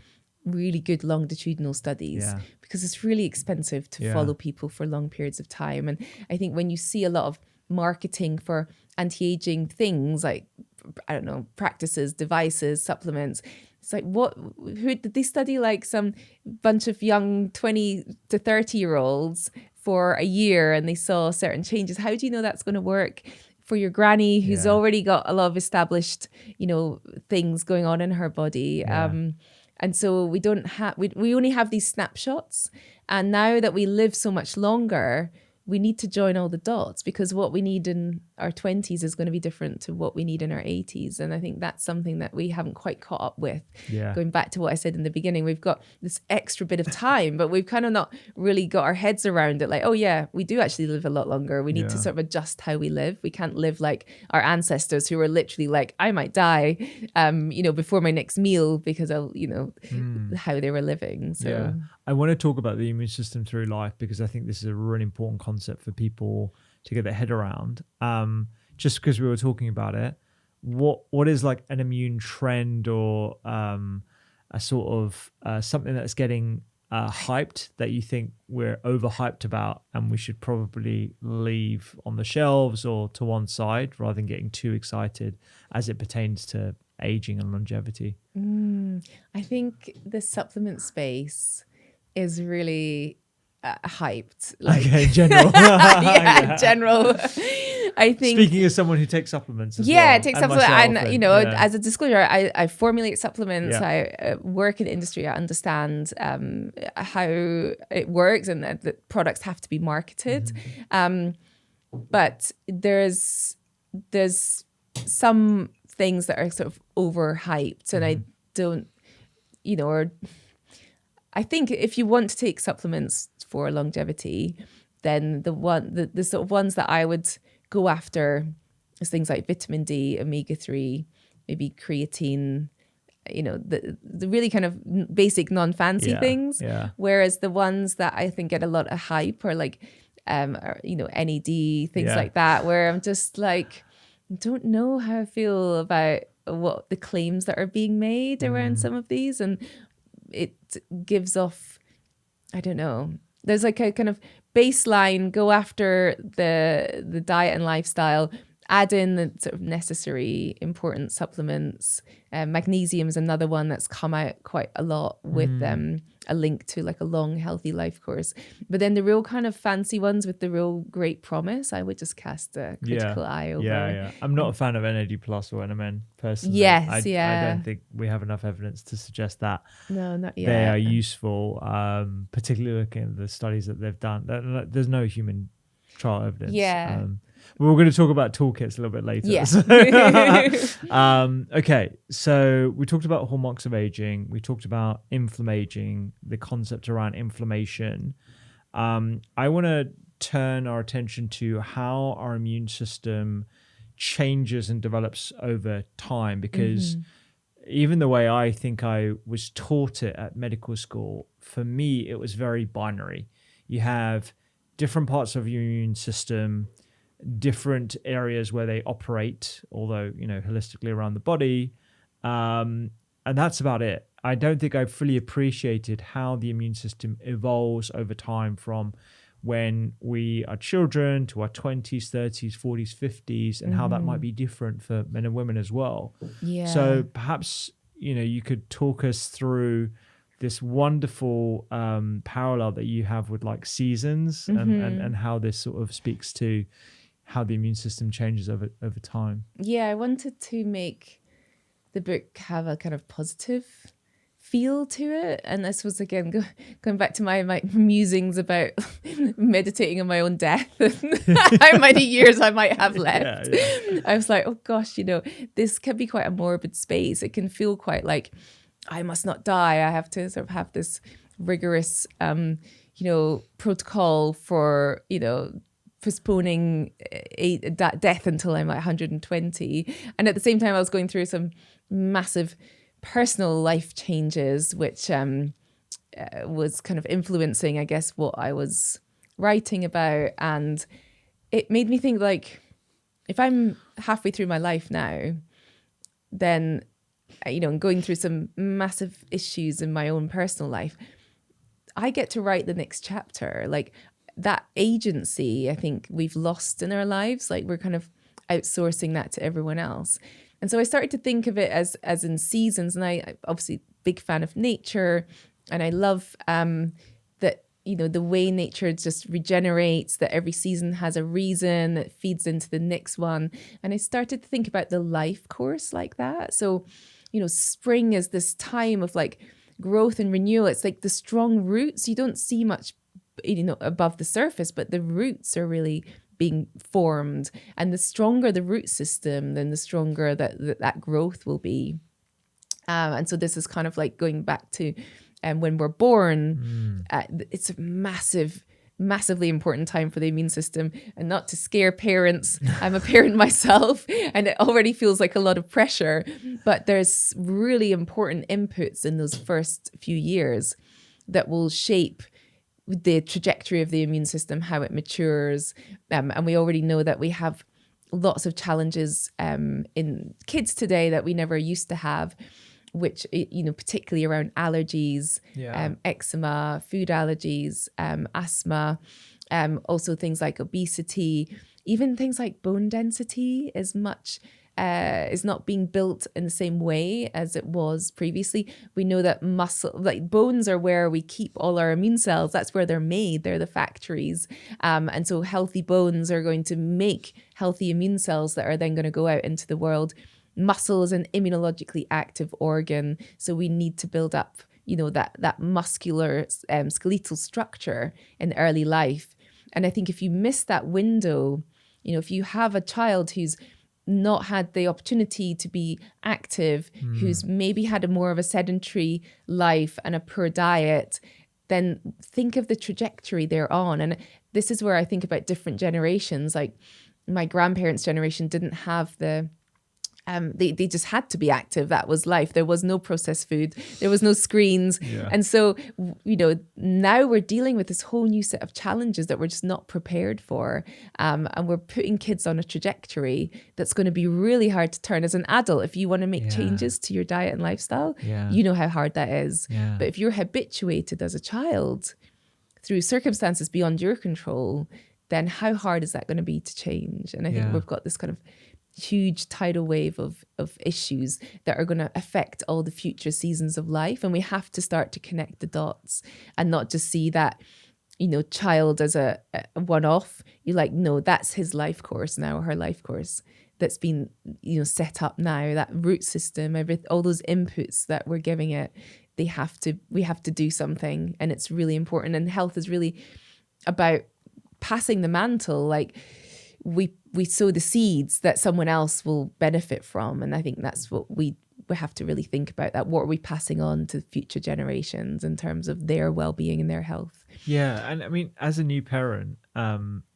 really good longitudinal studies, because it's really expensive to follow people for long periods of time. And I think when you see a lot of marketing for anti-aging things like, I don't know, practices, devices, supplements, it's like, who did they study? Like some bunch of young 20 to 30-year-olds for a year and they saw certain changes. How do you know that's going to work for your granny who's already got a lot of established, things going on in her body? And so we don't have, we only have these snapshots. And now that we live so much longer, we need to join all the dots, because what we need in our 20s is going to be different to what we need in our 80s. And I think that's something that we haven't quite caught up with. Going back to what I said in the beginning, we've got this extra bit of time, but we've kind of not really got our heads around it. Like, oh yeah, we do actually live a lot longer. We need to sort of adjust how we live. We can't live like our ancestors who were literally like, I might die, before my next meal because of, how they were living. So I want to talk about the immune system through life, because I think this is a really important concept for people to get their head around. Just because we were talking about it, what is like an immune trend or a sort of something that's getting hyped that you think we're overhyped about and we should probably leave on the shelves or to one side rather than getting too excited as it pertains to aging and longevity? I think the supplement space is really hyped. General. General. I think. Speaking as someone who takes supplements as well. I take supplements. And, as a disclosure, I formulate supplements. I work in the industry. I understand how it works and that the products have to be marketed. But there's some things that are sort of overhyped, and I don't, I think if you want to take supplements for longevity, then the sort of ones that I would go after is things like vitamin D, omega-3, maybe creatine, the really kind of basic non-fancy things. Whereas the ones that I think get a lot of hype are like, NAD, things like that, where I'm just like, don't know how I feel about what the claims that are being made around some of these. And it gives off, I don't know, there's like a kind of baseline, go after the diet and lifestyle, add in the sort of necessary important supplements. Magnesium is another one that's come out quite a lot with a link to like a long healthy life course. But then the real kind of fancy ones with the real great promise, I would just cast a critical eye over. I'm not a fan of NAD plus or NMN personally. I don't think we have enough evidence to suggest that no, not yet. They are useful, particularly looking at the studies that they've done. There's no human trial evidence. Yeah. We're going to talk about toolkits a little bit later. Yeah. Okay, so we talked about hallmarks of aging. We talked about inflammaging, the concept around inflammation. I want to turn our attention to how our immune system changes and develops over time, because even the way I think I was taught it at medical school, for me, it was very binary. You have different parts of your immune system, different areas where they operate, although, holistically around the body. And that's about it. I don't think I fully appreciated how the immune system evolves over time from when we are children to our 20s, 30s, 40s, 50s, and how that might be different for men and women as well. Yeah. So perhaps, you could talk us through this wonderful parallel that you have with like seasons and how this sort of speaks to how the immune system changes over time. Yeah, I wanted to make the book have a kind of positive feel to it. And this was, again, going back to my musings about meditating on my own death and how many years I might have left. Yeah. I was like, oh gosh, this can be quite a morbid space. It can feel quite like, I must not die. I have to sort of have this rigorous, protocol for, postponing death until I'm like 120. And at the same time, I was going through some massive personal life changes, which was kind of influencing, I guess, what I was writing about. And it made me think, like, if I'm halfway through my life now, then, going through some massive issues in my own personal life, I get to write the next chapter. Like, that agency, I think we've lost in our lives. Like, we're kind of outsourcing that to everyone else. And so I started to think of it as in seasons. And I obviously big fan of nature, and I love that, the way nature just regenerates, that every season has a reason that feeds into the next one. And I started to think about the life course like that. So, spring is this time of like growth and renewal. It's like the strong roots. You don't see much, above the surface, but the roots are really being formed. And the stronger the root system, then the stronger that growth will be. And so this is kind of like going back to when we're born. It's a massively important time for the immune system, and not to scare parents. I'm a parent myself, and it already feels like a lot of pressure, but there's really important inputs in those first few years that will shape the trajectory of the immune system, how it matures. And we already know that we have lots of challenges in kids today that we never used to have, which, particularly around allergies, eczema, food allergies, asthma, also things like obesity, even things like bone density is not being built in the same way as it was previously. We know that bones are where we keep all our immune cells. That's where they're made. They're the factories. And so healthy bones are going to make healthy immune cells that are then going to go out into the world. Muscle is an immunologically active organ. So we need to build up, that muscular skeletal structure in early life. And I think if you miss that window, if you have a child who's not had the opportunity to be active, who's maybe had a more of a sedentary life and a poor diet, then think of the trajectory they're on. And this is where I think about different generations. Like, my grandparents' generation didn't have they just had to be active. That was life. There was no processed food. There was no screens. Yeah. And so, now we're dealing with this whole new set of challenges that we're just not prepared for. And we're putting kids on a trajectory that's going to be really hard to turn as an adult. If you want to make changes to your diet and lifestyle, you know how hard that is. Yeah. But if you're habituated as a child through circumstances beyond your control, then how hard is that going to be to change? And I think we've got this kind of huge tidal wave of issues that are going to affect all the future seasons of life. And we have to start to connect the dots and not just see that, child as a one-off. You're like, no, that's his life course now, or her life course that's been, set up now. That root system, all those inputs that we're giving it, we have to do something. And it's really important. And health is really about passing the mantle, like we sow the seeds that someone else will benefit from. And I think that's what we have to really think about, that what are we passing on to future generations in terms of their well-being and their health. Yeah. And I mean, as a new parent,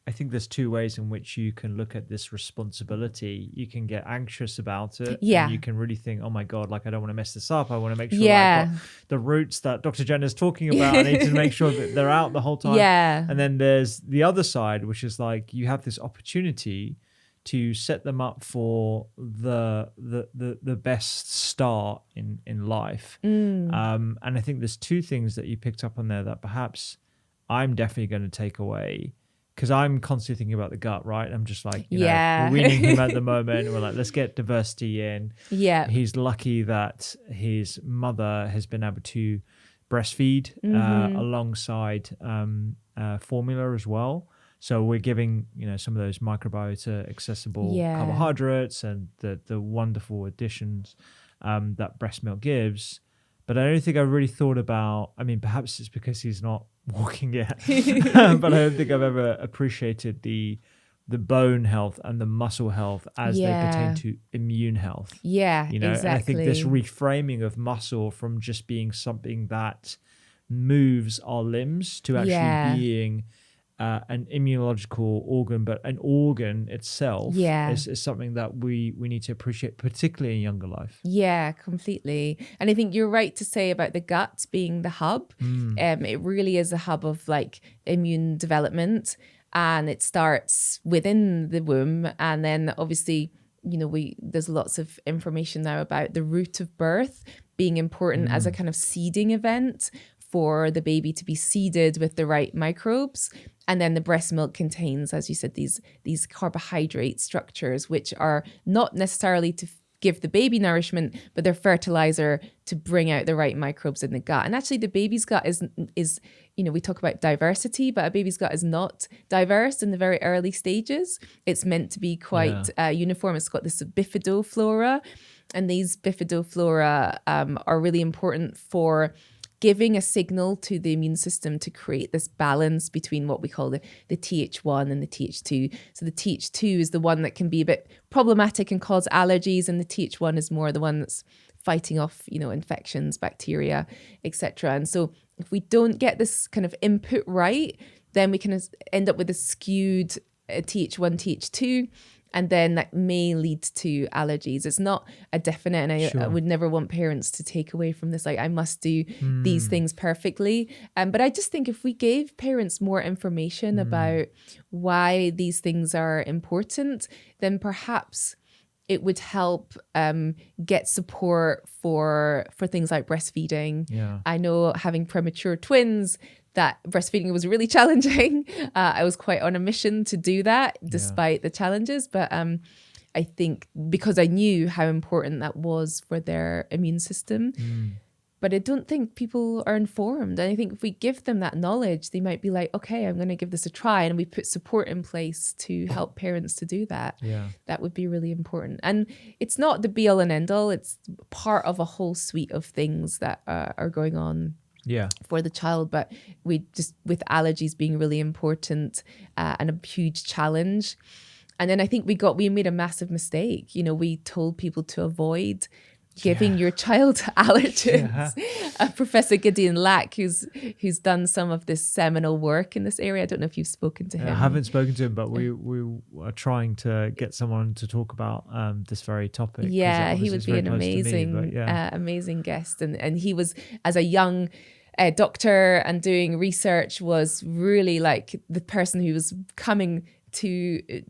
I think there's two ways in which you can look at this responsibility. You can get anxious about it. Yeah. And you can really think, oh my God, like I don't want to mess this up. I want to make sure that I've got the roots that Dr. Jenna's talking about. I need to make sure that they're out the whole time. Yeah. And then there's the other side, which is like you have this opportunity to set them up for the best start in life. And I think there's two things that you picked up on there that perhaps I'm definitely going to take away, because I'm constantly thinking about the gut, right? I'm just like, you know, we're weaning him at the moment. We're like, let's get diversity in. Yeah. He's lucky that his mother has been able to breastfeed alongside formula as well. So we're giving, you know, some of those microbiota accessible carbohydrates and the wonderful additions that breast milk gives. But I don't think I really thought about, I mean, perhaps it's because he's not walking yet, but I don't think I've ever appreciated the bone health and the muscle health as they pertain to immune health. Yeah, you know, exactly. And I think this reframing of muscle from just being something that moves our limbs to actually being an immunological organ, but an organ itself is something that we need to appreciate, particularly in younger life. Yeah, completely. And I think you're right to say about the gut being the hub. It really is a hub of like immune development, and it starts within the womb. And then obviously, you know, there's lots of information now about the root of birth being important as a kind of seeding event for the baby to be seeded with the right microbes. And then the breast milk contains, as you said, these carbohydrate structures, which are not necessarily to give the baby nourishment, but they're fertilizer to bring out the right microbes in the gut. And actually the baby's gut is, you know, we talk about diversity, but a baby's gut is not diverse in the very early stages. It's meant to be quite uniform. It's got this bifidoflora, and these bifidoflora are really important for giving a signal to the immune system to create this balance between what we call the Th1 and the Th2. So the Th2 is the one that can be a bit problematic and cause allergies, and the Th1 is more the one that's fighting off, you know, infections, bacteria, etc. And so if we don't get this kind of input right, then we can end up with a skewed Th1, Th2, and then that may lead to allergies. It's not a definite, and I would never want parents to take away from this, like, I must do these things perfectly. But I just think if we gave parents more information about why these things are important, then perhaps it would help get support for things like breastfeeding. Yeah. I know having premature twins, that breastfeeding was really challenging. I was quite on a mission to do that despite the challenges. But I think because I knew how important that was for their immune system. But I don't think people are informed. And I think if we give them that knowledge, they might be like, okay, I'm going to give this a try. And we put support in place to help parents to do that. Yeah. That would be really important. And it's not the be all and end all. It's part of a whole suite of things that are going on for the child. But we just, with allergies being really important and a huge challenge. And then I think we made a massive mistake. You know, we told people to avoid giving your child allergens. Professor Gideon Lack, who's done some of this seminal work in this area. I don't know if you've spoken to him. I haven't spoken to him, but we are trying to get someone to talk about this very topic. Yeah, he would be an amazing, amazing guest. And he was, as a young doctor and doing research, was really like the person who was coming to,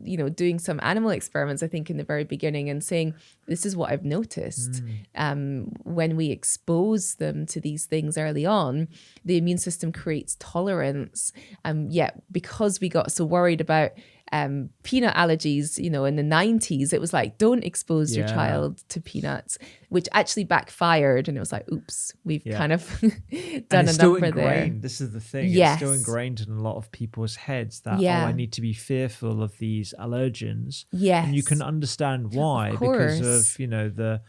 you know, doing some animal experiments, I think, in the very beginning, and saying, this is what I've noticed. When we expose them to these things early on, the immune system creates tolerance. Yet because we got so worried about peanut allergies, you know, in the 90s, it was like, don't expose your child to peanuts, which actually backfired. And it was like, oops, we've kind of done a number there. This is the thing. It's still ingrained in a lot of people's heads that, I need to be fearful of these allergens. Yes. And you can understand why, because of, you know, the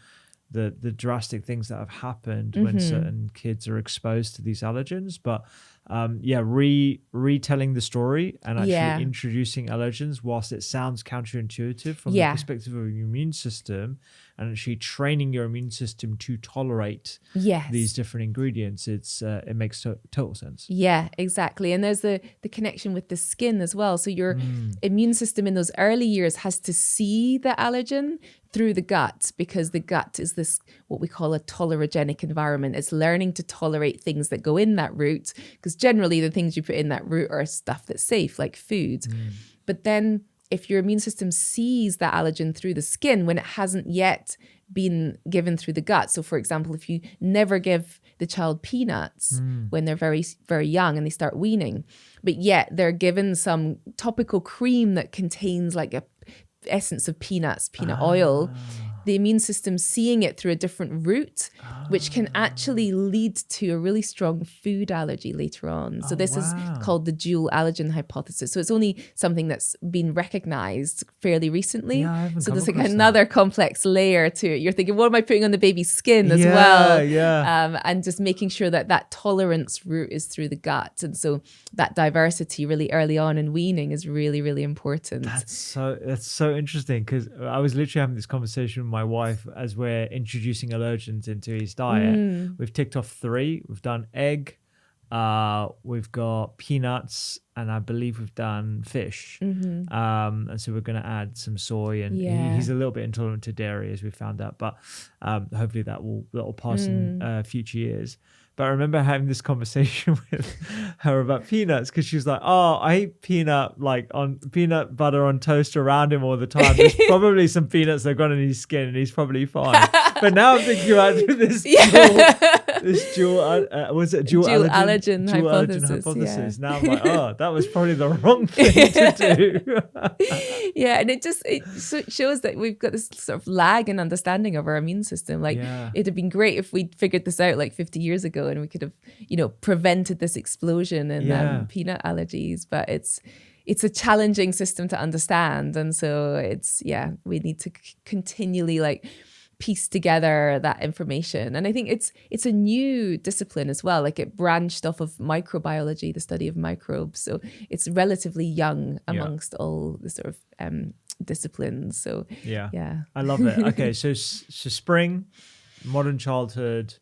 drastic things that have happened when certain kids are exposed to these allergens. But retelling the story and actually Yeah. introducing allergens, whilst it sounds counterintuitive from the Yeah. perspective of your immune system, and actually training your immune system to tolerate Yes. these different ingredients, it makes total sense. Yeah, exactly. And there's the connection with the skin as well. So your immune system in those early years has to see the allergen through the gut, because the gut is this, what we call a tolerogenic environment. It's learning to tolerate things that go in that route, because generally the things you put in that route are stuff that's safe, like food. But then if your immune system sees that allergen through the skin when it hasn't yet been given through the gut. So for example, if you never give the child peanuts when they're very, very young and they start weaning, but yet they're given some topical cream that contains like a essence of peanuts, peanut oil, the immune system seeing it through a different route, which can actually lead to a really strong food allergy later on. So this is called the dual allergen hypothesis. So it's only something that's been recognized fairly recently. So there's like another complex layer to it. You're thinking, what am I putting on the baby's skin as well? And just making sure that that tolerance route is through the gut. And so that diversity really early on in weaning is really, really important. That's so interesting, because I was literally having this conversation with my wife as we're introducing allergens into his diet. We've ticked off 3. We've done egg, we've got peanuts, and I believe we've done fish. And so we're going to add some soy, and he's a little bit intolerant to dairy, as we found out, but hopefully that will pass in future years. But I remember having this conversation with her about peanuts, because she was like, "Oh, I eat peanut butter on toast around him all the time. There's probably some peanuts that have gone in his skin, and he's probably fine." But now I'm thinking about this dual allergen hypothesis. Now I'm like, oh, that was probably the wrong thing to do. And it shows that we've got this sort of lag in understanding of our immune system. Like it'd have been great if we'd figured this out like 50 years ago, and we could have, prevented this explosion in peanut allergies. But it's a challenging system to understand, and so we need to continually piece together that information. And I think it's a new discipline as well. Like it branched off of microbiology, the study of microbes. So it's relatively young amongst all the sort of disciplines. So I love it. Okay, so spring, modern childhood,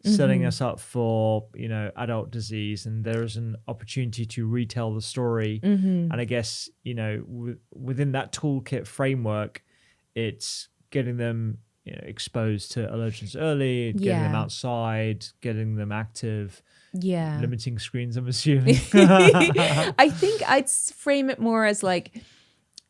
setting us up for adult disease, and there is an opportunity to retell the story. And I guess within that toolkit framework, it's getting them exposed to allergens early, getting them outside, getting them active, limiting screens, I'm assuming. I think I'd frame it more as like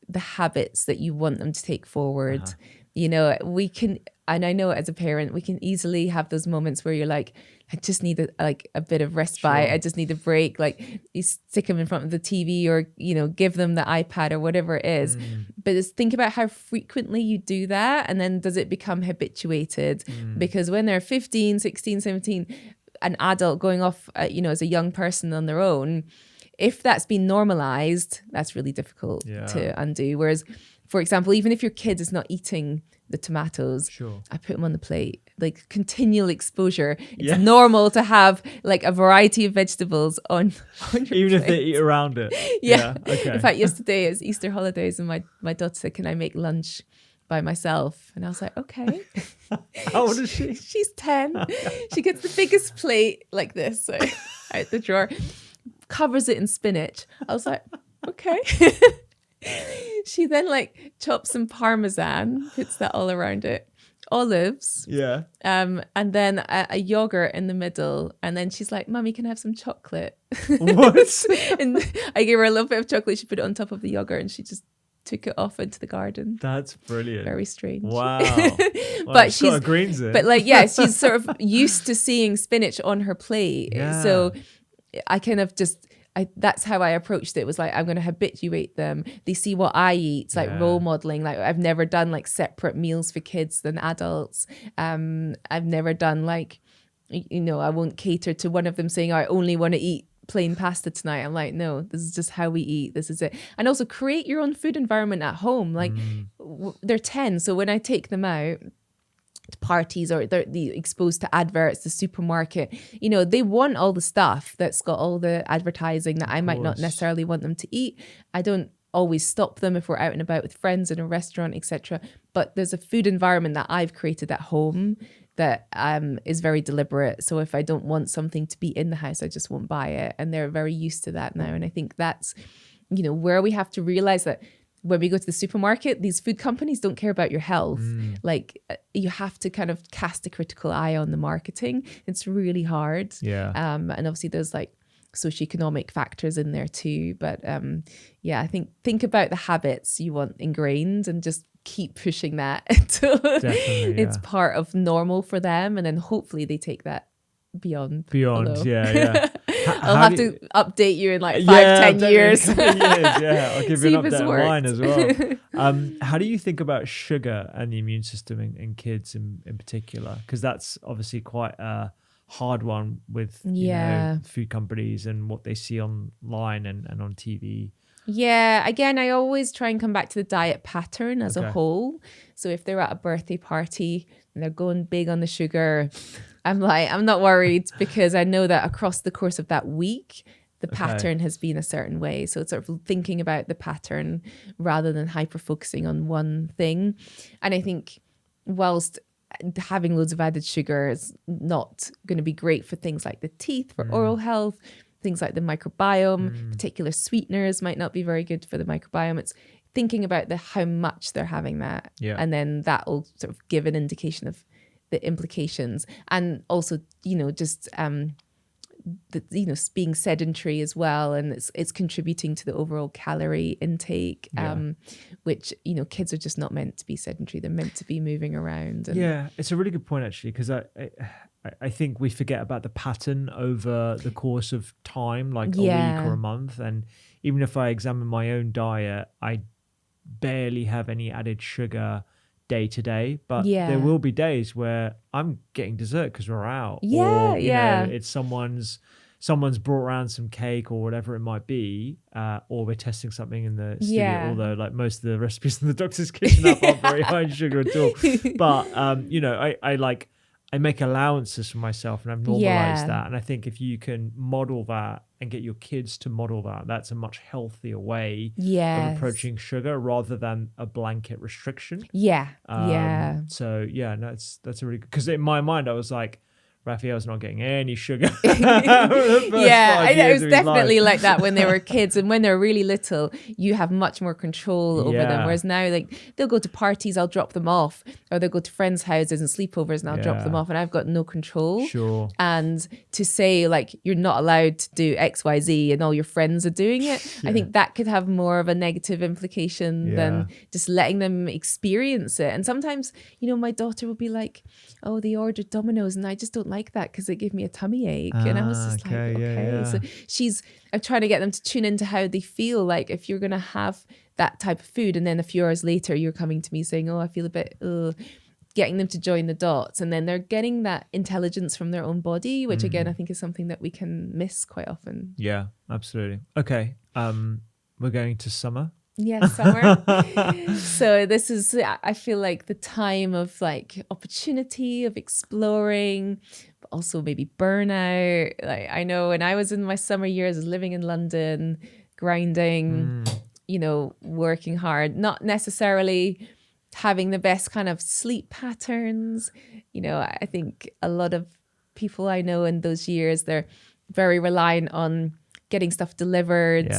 the habits that you want them to take forward. We can, and I know as a parent, we can easily have those moments where you're like, I just need a bit of respite. I just need a break. Like you stick them in front of the TV, or, give them the iPad or whatever it is. But just think about how frequently you do that. And then does it become habituated? Because when they're 15, 16, 17, an adult going off, as a young person on their own, if that's been normalized, that's really difficult to undo. Whereas, for example, even if your kid is not eating the tomatoes, I put them on the plate. Like continual exposure. It's normal to have like a variety of vegetables on your even plate. if they eat around it. Okay. In fact, yesterday it was Easter holidays, and my daughter said, "Can I make lunch by myself?" And I was like, "Okay." How old is she? She's 10. She gets the biggest plate like this, so out the drawer, covers it in spinach. I was like, "Okay." She then chops some Parmesan, puts that all around it, olives, and then a yogurt in the middle, and then she's like, "Mummy, can I have some chocolate?" What? And I gave her a little bit of chocolate. She put it on top of the yogurt, and she just took it off into the garden. That's brilliant. Very strange. Wow. But she's got a greens in. But she's sort of used to seeing spinach on her plate. So I kind of that's how I approached it. It was like, I'm going to habituate them. They see what I eat. It's like role modeling. Like I've never done separate meals for kids than adults. I've never done I won't cater to one of them saying, I only want to eat plain pasta tonight. I'm like, no, this is just how we eat. This is it. And also create your own food environment at home. They're 10. So when I take them out, parties, or they're exposed to adverts, the supermarket, they want all the stuff that's got all the advertising that I might not necessarily want them to eat. I don't always stop them if we're out and about with friends in a restaurant, etc. But there's a food environment that I've created at home that is very deliberate. So if I don't want something to be in the house, I just won't buy it. And they're very used to that now. And I think that's, where we have to realize that when we go to the supermarket, these food companies don't care about your health. Like, you have to kind of cast a critical eye on the marketing. It's really hard. Yeah. And obviously there's like socioeconomic factors in there too. But I think about the habits you want ingrained and just keep pushing that until it's part of normal for them. And then hopefully they take that beyond. Yeah. I'll have to update you in like 5-10 years. I'll give you an update on mine as well. How do you think about sugar and the immune system in kids in particular? Because that's obviously quite a hard one with food companies and what they see online and on TV. Yeah, again, I always try and come back to the diet pattern as a whole. So if they're at a birthday party and they're going big on the sugar, I'm not worried, because I know that across the course of that week, the pattern has been a certain way. So it's sort of thinking about the pattern rather than hyper-focusing on one thing. And I think whilst having loads of added sugar is not going to be great for things like the teeth, for oral health, things like the microbiome, particular sweeteners might not be very good for the microbiome. It's thinking about how much they're having that. Yeah. And then that will sort of give an indication of the implications. And also, just being sedentary as well, and it's contributing to the overall calorie intake, which kids are just not meant to be sedentary. They're meant to be moving around. And it's a really good point actually, because I think we forget about the pattern over the course of time, like a week or a month. And even if I examine my own diet, I barely have any added sugar day to day, but there will be days where I'm getting dessert because we're out. Or, it's someone's brought around some cake or whatever it might be, or we're testing something in the studio, although like most of the recipes in the doctor's kitchen aren't very high in sugar at all. But I make allowances for myself, and I've normalized that. And I think if you can model that and get your kids to model that, that's a much healthier way of approaching sugar rather than a blanket restriction. That's a really good, because in my mind I was like, Raphael's not getting any sugar. It was definitely like that when they were kids, and when they're really little, you have much more control over them. Whereas now, like, they'll go to parties, I'll drop them off, or they'll go to friends' houses and sleepovers, and I'll drop them off, and I've got no control. Sure. And to say like you're not allowed to do X, Y, Z, and all your friends are doing it, I think that could have more of a negative implication than just letting them experience it. And sometimes, my daughter will be like, "Oh, they ordered Domino's, and I just don't like that because it gave me a tummy ache." And I was just so I'm trying to get them to tune into how they feel. Like, if you're going to have that type of food and then a few hours later you're coming to me saying, "Oh, I feel a bit," getting them to join the dots, and then they're getting that intelligence from their own body, which again I think is something that we can miss quite often. Yeah, absolutely. Okay, we're going to summer. Yeah, summer. So this is, I feel like, the time of like opportunity, of exploring, but also maybe burnout. Like, I know when I was in my summer years, I was living in London, grinding, working hard, not necessarily having the best kind of sleep patterns. I think a lot of people I know in those years, they're very reliant on getting stuff delivered.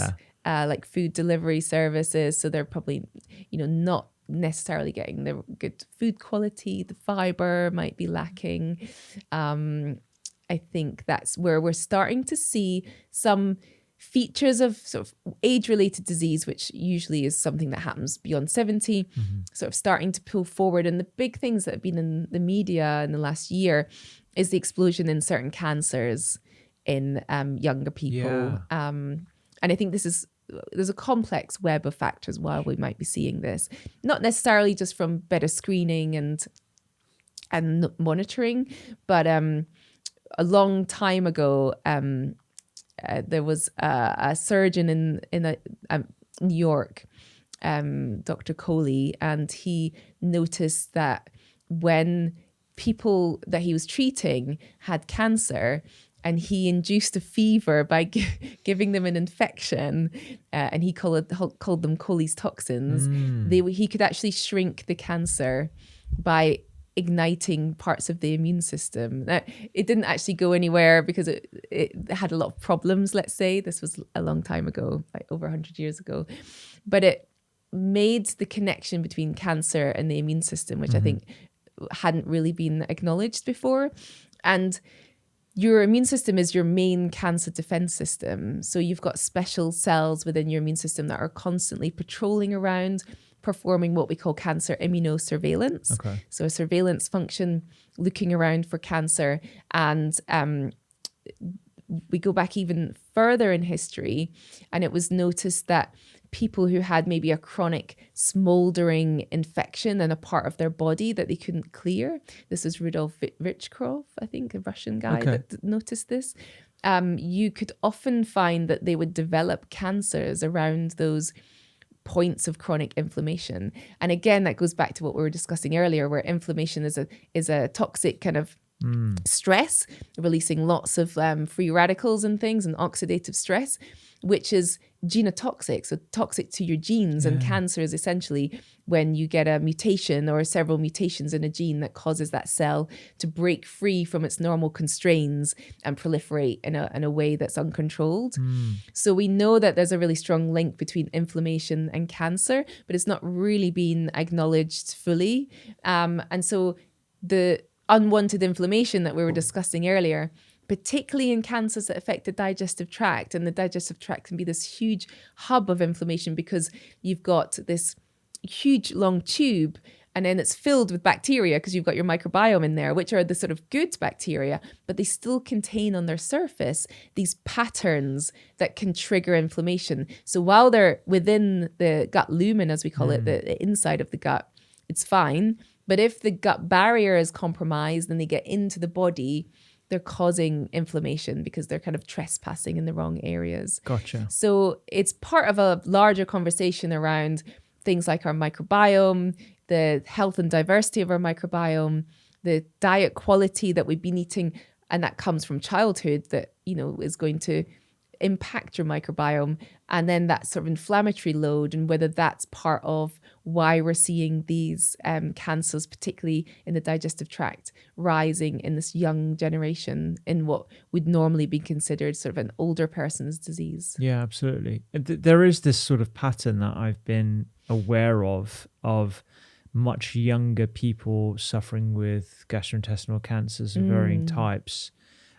Like food delivery services, so they're probably not necessarily getting the good food quality. The fiber might be lacking. I think that's where we're starting to see some features of sort of age-related disease, which usually is something that happens beyond 70, sort of starting to pull forward. And the big things that have been in the media in the last year is the explosion in certain cancers in younger people. And I think there's a complex web of factors why we might be seeing this, not necessarily just from better screening and monitoring, but a long time ago, there was a surgeon in New York, Dr. Coley, and he noticed that when people that he was treating had cancer, and he induced a fever by giving them an infection, and he called them Coley's toxins. He could actually shrink the cancer by igniting parts of the immune system. Now, it didn't actually go anywhere because it had a lot of problems, let's say. This was a long time ago, like over 100 years ago. But it made the connection between cancer and the immune system, which I think hadn't really been acknowledged before. And your immune system is your main cancer defense system. So you've got special cells within your immune system that are constantly patrolling around, performing what we call cancer immunosurveillance. Okay. So a surveillance function looking around for cancer. And we go back even further in history, and it was noticed that people who had maybe a chronic smoldering infection in a part of their body that they couldn't clear. This is Rudolf Virchow, I think, a Russian guy that noticed this. You could often find that they would develop cancers around those points of chronic inflammation. And again, that goes back to what we were discussing earlier, where inflammation is a toxic kind of stress, releasing lots of free radicals and things, and oxidative stress, which is genotoxic, so toxic to your genes. And cancer is essentially when you get a mutation or several mutations in a gene that causes that cell to break free from its normal constraints and proliferate in a way that's uncontrolled. So we know that there's a really strong link between inflammation and cancer, but it's not really been acknowledged fully. And so the unwanted inflammation that we were discussing earlier, particularly in cancers that affect the digestive tract. And the digestive tract can be this huge hub of inflammation because you've got this huge long tube, and then it's filled with bacteria because you've got your microbiome in there, which are the sort of good bacteria, but they still contain on their surface these patterns that can trigger inflammation. So while they're within the gut lumen, as we call it, the inside of the gut, it's fine. But if the gut barrier is compromised and they get into the body, they're causing inflammation because they're kind of trespassing in the wrong areas. Gotcha. So it's part of a larger conversation around things like our microbiome, the health and diversity of our microbiome, the diet quality that we've been eating, and that comes from childhood that, you know, is going to impact your microbiome, and then that sort of inflammatory load, and whether that's part of why we're seeing these cancers, particularly in the digestive tract, rising in this young generation in what would normally be considered sort of an older person's disease. Yeah, absolutely. There is this sort of pattern that I've been aware of much younger people suffering with gastrointestinal cancers of varying types.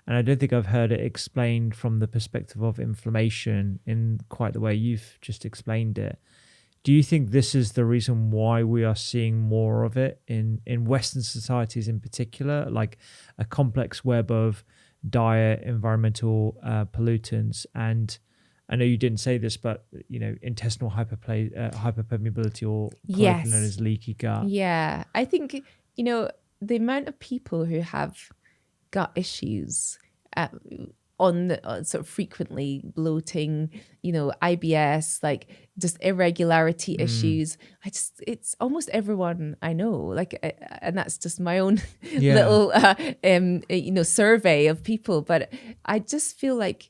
And I don't think I've heard it explained from the perspective of inflammation in quite the way you've just explained it. Do you think this is the reason why we are seeing more of it in Western societies in particular, like a complex web of diet, environmental pollutants, and I know you didn't say this, but, you know, intestinal hyperpermeability, or colloquially known as leaky gut? Yeah, I think, you know, the amount of people who have gut issues sort of frequently, bloating, you know, IBS, like just irregularity issues. It's almost everyone I know, like, and that's just my own little, you know, survey of people. But I just feel like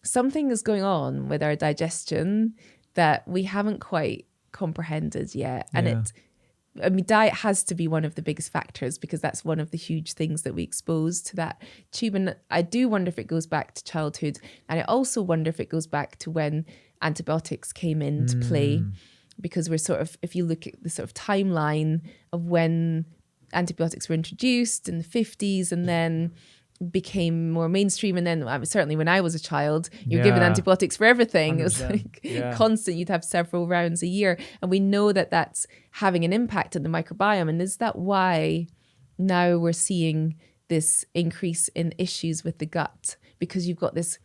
something is going on with our digestion that we haven't quite comprehended yet. And diet has to be one of the biggest factors, because that's one of the huge things that we expose to that tube. And I do wonder if it goes back to childhood. And I also wonder if it goes back to when antibiotics came into play, because we're sort of, if you look at the sort of timeline of when antibiotics were introduced in the 50s and then became more mainstream, and then certainly when I was a child, you're given antibiotics for everything. 100%. It was like constant. You'd have several rounds a year, and we know that that's having an impact on the microbiome. And is that why now we're seeing this increase in issues with the gut? Because you've got this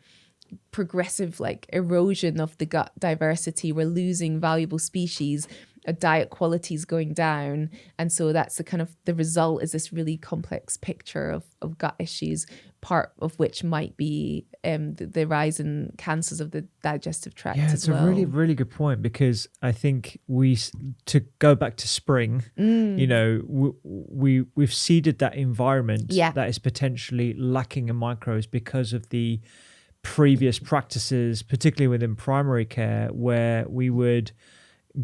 progressive like erosion of the gut diversity. We're losing valuable species, diet quality is going down. And so that's the kind of the result is this really complex picture of gut issues, part of which might be the rise in cancers of the digestive tract as well. It's a really, really good point, because I think to go back to spring, we've seeded that environment that is potentially lacking in microbes because of the previous practices, particularly within primary care, where we would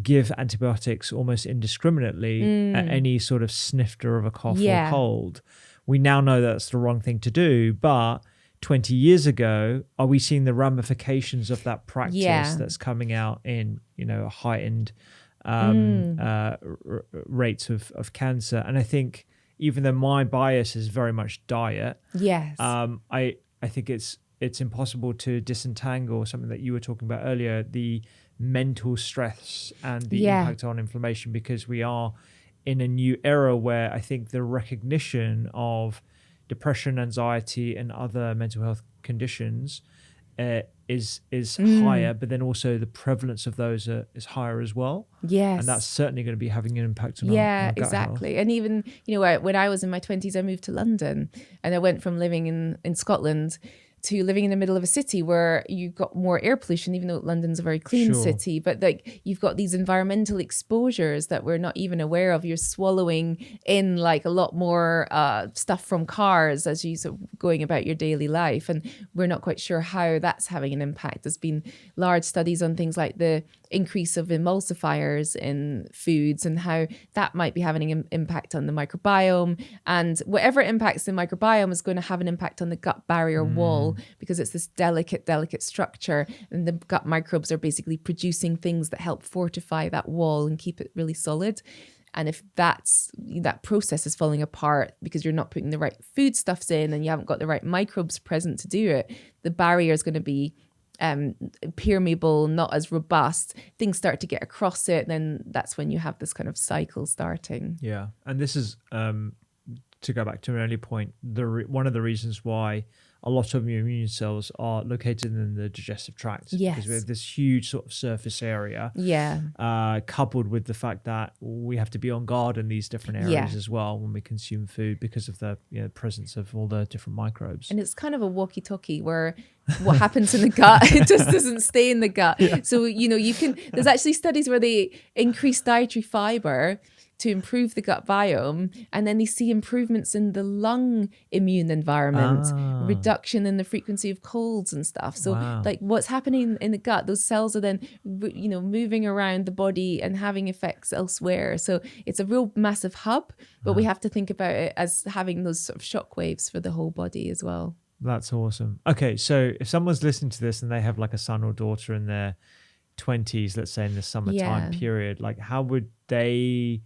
give antibiotics almost indiscriminately at any sort of snifter of a cough or cold. We now know that's the wrong thing to do, but 20 years ago, are we seeing the ramifications of that practice that's coming out in, heightened rates of cancer? And I think, even though my bias is very much diet, I think it's impossible to disentangle something that you were talking about earlier, the mental stress and the impact on inflammation, because we are in a new era where I think the recognition of depression, anxiety, and other mental health conditions is higher, but then also the prevalence of those is higher as well. Yes. And that's certainly going to be having an impact on our gut exactly. health. And even, when I was in my 20s, I moved to London, and I went from living in Scotland to living in the middle of a city where you've got more air pollution, even though London's a very clean city, but like you've got these environmental exposures that we're not even aware of. You're swallowing in like a lot more stuff from cars as you sort of going about your daily life. And we're not quite sure how that's having an impact. There's been large studies on things like the increase of emulsifiers in foods and how that might be having an impact on the microbiome. And whatever impacts the microbiome is going to have an impact on the gut barrier wall, because it's this delicate structure, and the gut microbes are basically producing things that help fortify that wall and keep it really solid. And if that process is falling apart because you're not putting the right foodstuffs in and you haven't got the right microbes present to do it, the barrier is going to be permeable, not as robust. Things start to get across it, then that's when you have this kind of cycle starting. Yeah, and this is to go back to an earlier point, one of the reasons why a lot of your immune cells are located in the digestive tract. Yes. Because we have this huge sort of surface area. Yeah. Coupled with the fact that we have to be on guard in these different areas as well when we consume food, because of the presence of all the different microbes. And it's kind of a walkie-talkie where what happens in the gut, it just doesn't stay in the gut. Yeah. So, there's actually studies where they increase dietary fiber to improve the gut biome, and then they see improvements in the lung immune environment, reduction in the frequency of colds and stuff. So like what's happening in the gut, those cells are then moving around the body and having effects elsewhere. So it's a real massive hub, but we have to think about it as having those sort of shock waves for the whole body as well. That's awesome. Okay, so if someone's listening to this and they have like a son or daughter in their 20s, let's say in the summertime period, like how would they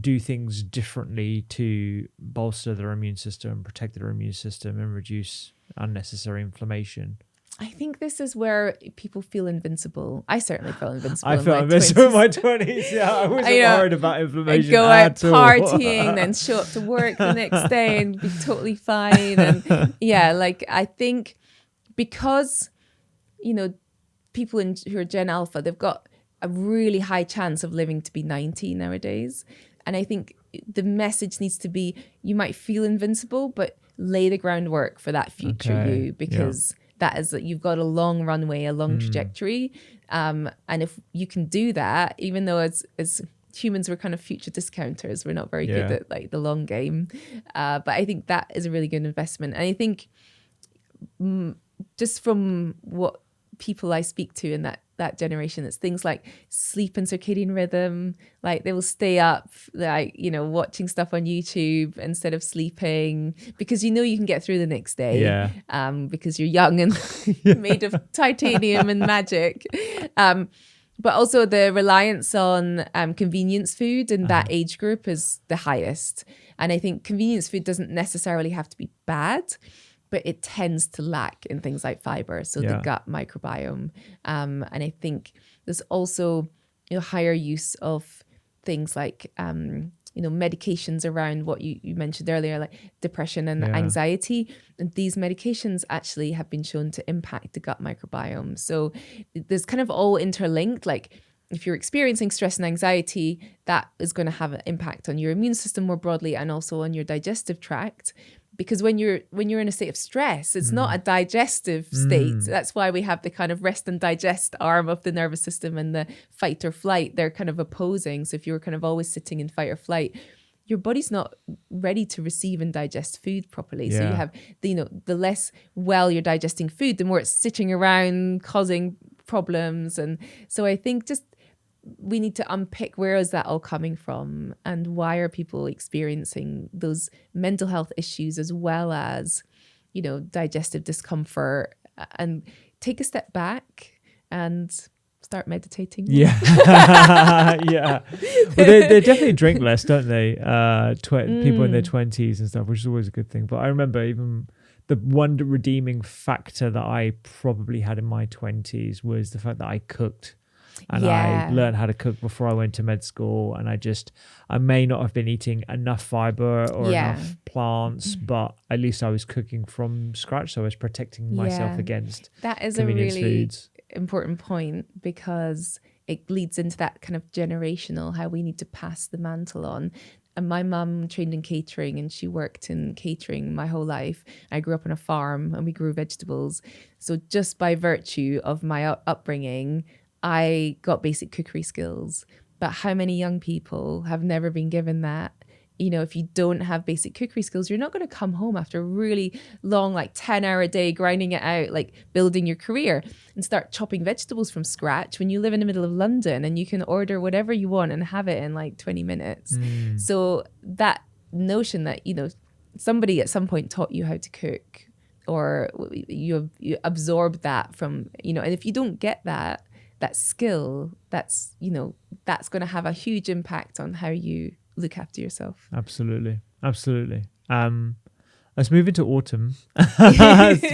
do things differently to bolster their immune system, protect their immune system, and reduce unnecessary inflammation? I think this is where people feel invincible. I certainly felt invincible. I felt invincible in my 20s. Yeah, I wasn't worried about inflammation. I'd go out partying, then show up to work the next day and be totally fine. And I think because people who are Gen Alpha, they've got a really high chance of living to be 90 nowadays. And I think the message needs to be, you might feel invincible, but lay the groundwork for that future you, because that is that you've got a long runway, a long trajectory. And if you can do that, even though as humans, we're kind of future discounters, we're not very good at like the long game. But I think that is a really good investment. And I think just from what people I speak to in that generation, it's things like sleep and circadian rhythm. Like they will stay up, like, watching stuff on YouTube instead of sleeping, because you can get through the next day. Because you're young and made of titanium and magic. But also the reliance on convenience food in that age group is the highest. And I think convenience food doesn't necessarily have to be bad, but it tends to lack in things like fiber, so the gut microbiome. And I think there's also higher use of things like medications around what you mentioned earlier, like depression and anxiety. And these medications actually have been shown to impact the gut microbiome. So there's kind of all interlinked. Like if you're experiencing stress and anxiety, that is going to have an impact on your immune system more broadly and also on your digestive tract. Because when you're in a state of stress, it's not a digestive state. That's why we have the kind of rest and digest arm of the nervous system and the fight or flight. They're kind of opposing. So if you're kind of always sitting in fight or flight, your body's not ready to receive and digest food properly. Yeah. So you have, the less well you're digesting food, the more it's sitting around causing problems. And so I think just we need to unpick where is that all coming from and why are people experiencing those mental health issues as well as, digestive discomfort, and take a step back and start meditating. Yeah. Yeah. Well, they definitely drink less, don't they? People in their 20s and stuff, which is always a good thing. But I remember even the one redeeming factor that I probably had in my 20s was the fact that I cooked. And I learned how to cook before I went to med school. And I may not have been eating enough fiber or enough plants, but at least I was cooking from scratch. So I was protecting myself against that is convenience a really foods. Important point, because it leads into that kind of generational, how we need to pass the mantle on. And my mum trained in catering and she worked in catering my whole life. I grew up on a farm and we grew vegetables. So just by virtue of my upbringing, I got basic cookery skills. But how many young people have never been given that? If you don't have basic cookery skills, you're not going to come home after a really long, 10-hour day, grinding it out, building your career, and start chopping vegetables from scratch when you live in the middle of London and you can order whatever you want and have it in 20 minutes. So that notion that, somebody at some point taught you how to cook, or you absorbed that from, and if you don't get that skill, that's going to have a huge impact on how you look after yourself. Absolutely. Let's move into autumn,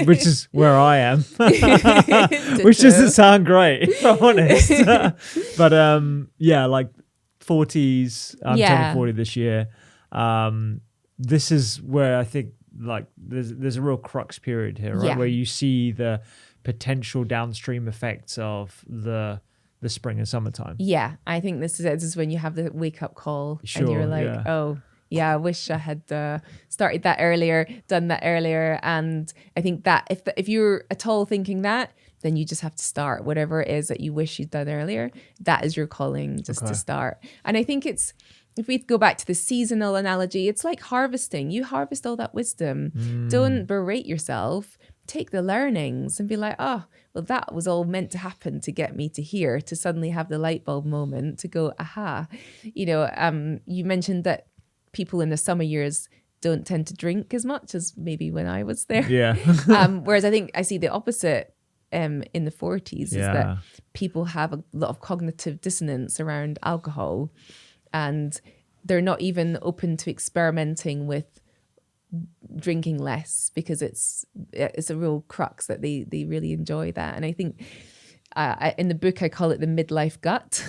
which is where I am, which doesn't sound great, if I'm honest. But 40s, I'm turning 40 this year. This is where I think there's a real crux period here, right? Where you see the potential downstream effects of the spring and summertime. Yeah, I think this is when you have the wake up call, and you're like, oh yeah, I wish I had started that earlier, done that earlier. And I think that if you're at all thinking that, then you just have to start whatever it is that you wish you'd done earlier. That is your calling, just to start. And I think if we go back to the seasonal analogy, it's like harvesting. You harvest all that wisdom. Don't berate yourself. Take the learnings and be like, oh, well, that was all meant to happen to get me to here, to suddenly have the light bulb moment to go, aha. You mentioned that people in the summer years don't tend to drink as much as maybe when I was there. Yeah. Whereas I think I see the opposite in the 40s is that people have a lot of cognitive dissonance around alcohol, and they're not even open to experimenting with drinking less, because it's a real crux that they really enjoy that. And I think in the book I call it the midlife gut.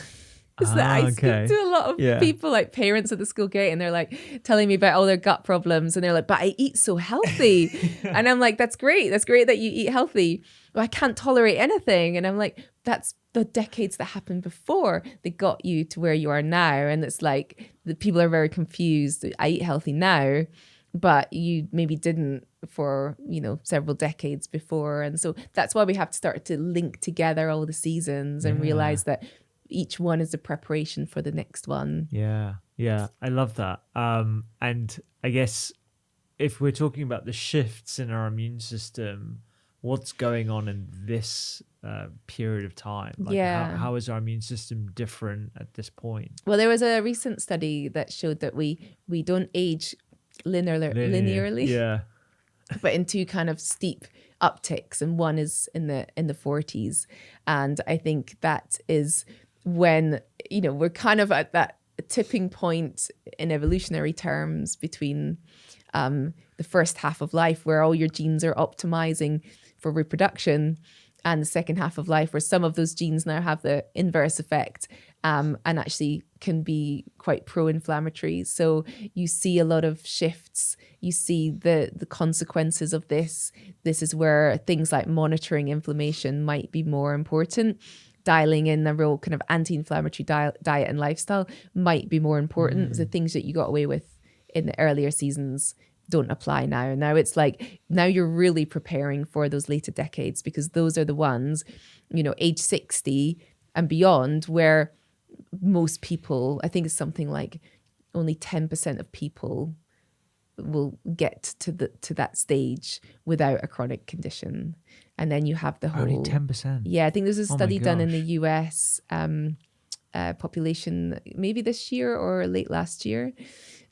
Is that I speak to a lot of people, like parents at the school gate, and they're like telling me about all their gut problems, and they're like, but I eat so healthy. And I'm like, that's great that you eat healthy, but I can't tolerate anything. And I'm like, that's the decades that happened before they got you to where you are now. And it's like the people are very confused. I eat healthy now, but you maybe didn't for, several decades before. And so that's why we have to start to link together all the seasons and realize that each one is a preparation for the next one. Yeah. I love that. And I guess if we're talking about the shifts in our immune system, what's going on in this period of time? How is our immune system different at this point? Well, there was a recent study that showed that we don't age linearly, but in two kind of steep upticks, and one is in the 40s. And I think that is when we're kind of at that tipping point in evolutionary terms between the first half of life, where all your genes are optimizing for reproduction, and the second half of life, where some of those genes now have the inverse effect, and actually can be quite pro-inflammatory. So you see a lot of shifts. You see the consequences of this. This is where things like monitoring inflammation might be more important. dialing in a real kind of anti-inflammatory diet and lifestyle might be more important. The things that you got away with in the earlier seasons don't apply now. Now it's like, now you're really preparing for those later decades, because those are the ones, you know, age 60 and beyond, where most people, I think it's something like only 10% of people will get to that stage without a chronic condition. And then you have the whole... Only 10%? Yeah, I think there's a study done in the gosh. US population, maybe this year or late last year.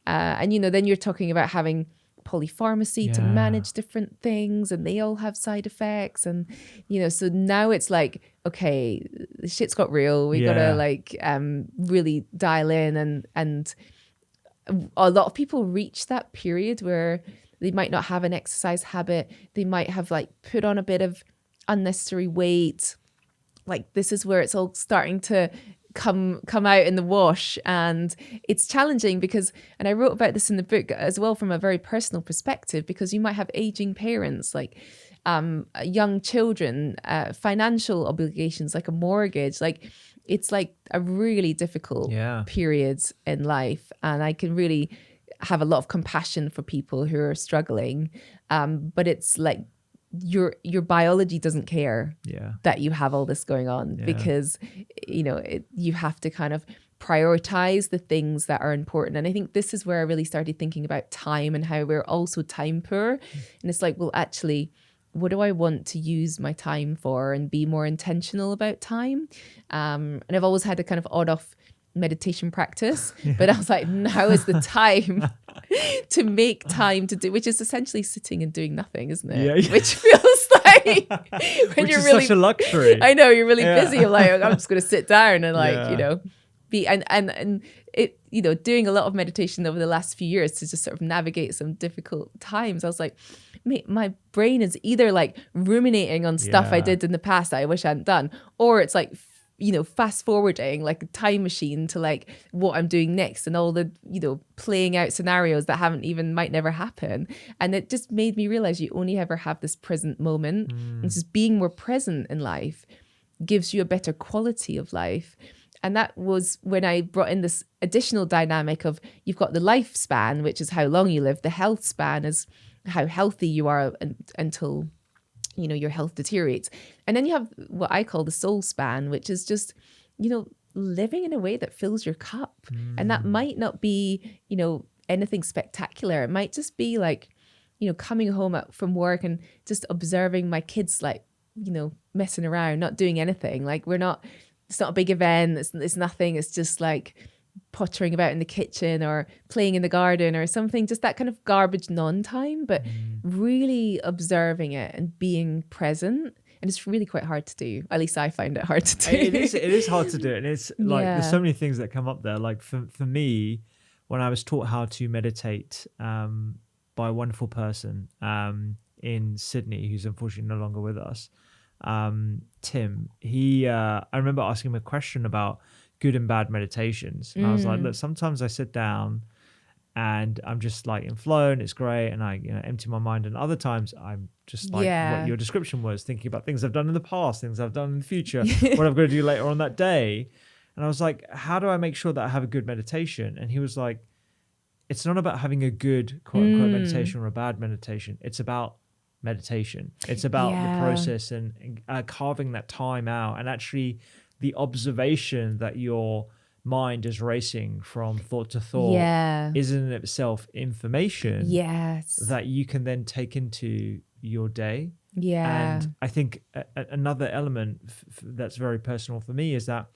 And, you know, then you're talking about having polypharmacy to manage different things, and they all have side effects. And, you know, so now it's like, okay, the shit's got real. We gotta like really dial in, and a lot of people reach that period where they might not have an exercise habit. They might have like put on a bit of unnecessary weight. Like, this is where it's all starting to come out in the wash. And it's challenging because, and I wrote about this in the book as well from a very personal perspective, because you might have aging parents, like young children, financial obligations like a mortgage. Like, it's like a really difficult period in life. And I can really have a lot of compassion for people who are struggling. But it's like, your biology doesn't care that you have all this going on, because, you know, you have to kind of prioritize the things that are important. And I think this is where I really started thinking about time and how we're also time poor. And it's like, well, actually, what do I want to use my time for, and be more intentional about time? And I've always had a kind of odd-off meditation practice, but I was like, now is the time to make time to do, which is essentially sitting and doing nothing, isn't it? Which feels like when you're really such a luxury. I know, you're really busy. I'm like, I'm just going to sit down and like, you know, be and it, you know, doing a lot of meditation over the last few years to just sort of navigate some difficult times. I was like, mate, my brain is either like ruminating on stuff I did in the past that I wish I hadn't done, or it's like, you know, fast forwarding like a time machine to like what I'm doing next, and all the, you know, playing out scenarios that might never happen. And it just made me realize you only ever have this present moment. And just being more present in life gives you a better quality of life. And that was when I brought in this additional dynamic of, you've got the lifespan, which is how long you live. The health span is how healthy you are until, you know, your health deteriorates. And then you have what I call the soul span, which is just, you know, living in a way that fills your cup. And that might not be, you know, anything spectacular. It might just be like, you know, coming home from work and just observing my kids, like, you know, messing around, not doing anything. Like, it's not a big event. It's nothing. It's just like pottering about in the kitchen or playing in the garden or something, just that kind of garbage non-time, but really observing it and being present. And it's really quite hard to do. At least I find it hard to do. It is hard to do. And it's like, there's so many things that come up there. Like for me, when I was taught how to meditate by a wonderful person in Sydney, who's unfortunately no longer with us, Tim, I remember asking him a question about good and bad meditations. And I was like, look, sometimes I sit down and I'm just like in flow and it's great, and I, you know, empty my mind. And other times I'm just like what your description was, thinking about things I've done in the past, things I've done in the future, what I'm going to do later on that day. And I was like, how do I make sure that I have a good meditation? And he was like, it's not about having a good quote unquote meditation or a bad meditation. It's about meditation. It's about the process and carving that time out, and actually the observation that your mind is racing from thought to thought is in itself information that you can then take into your day. And I think another element that's very personal for me is that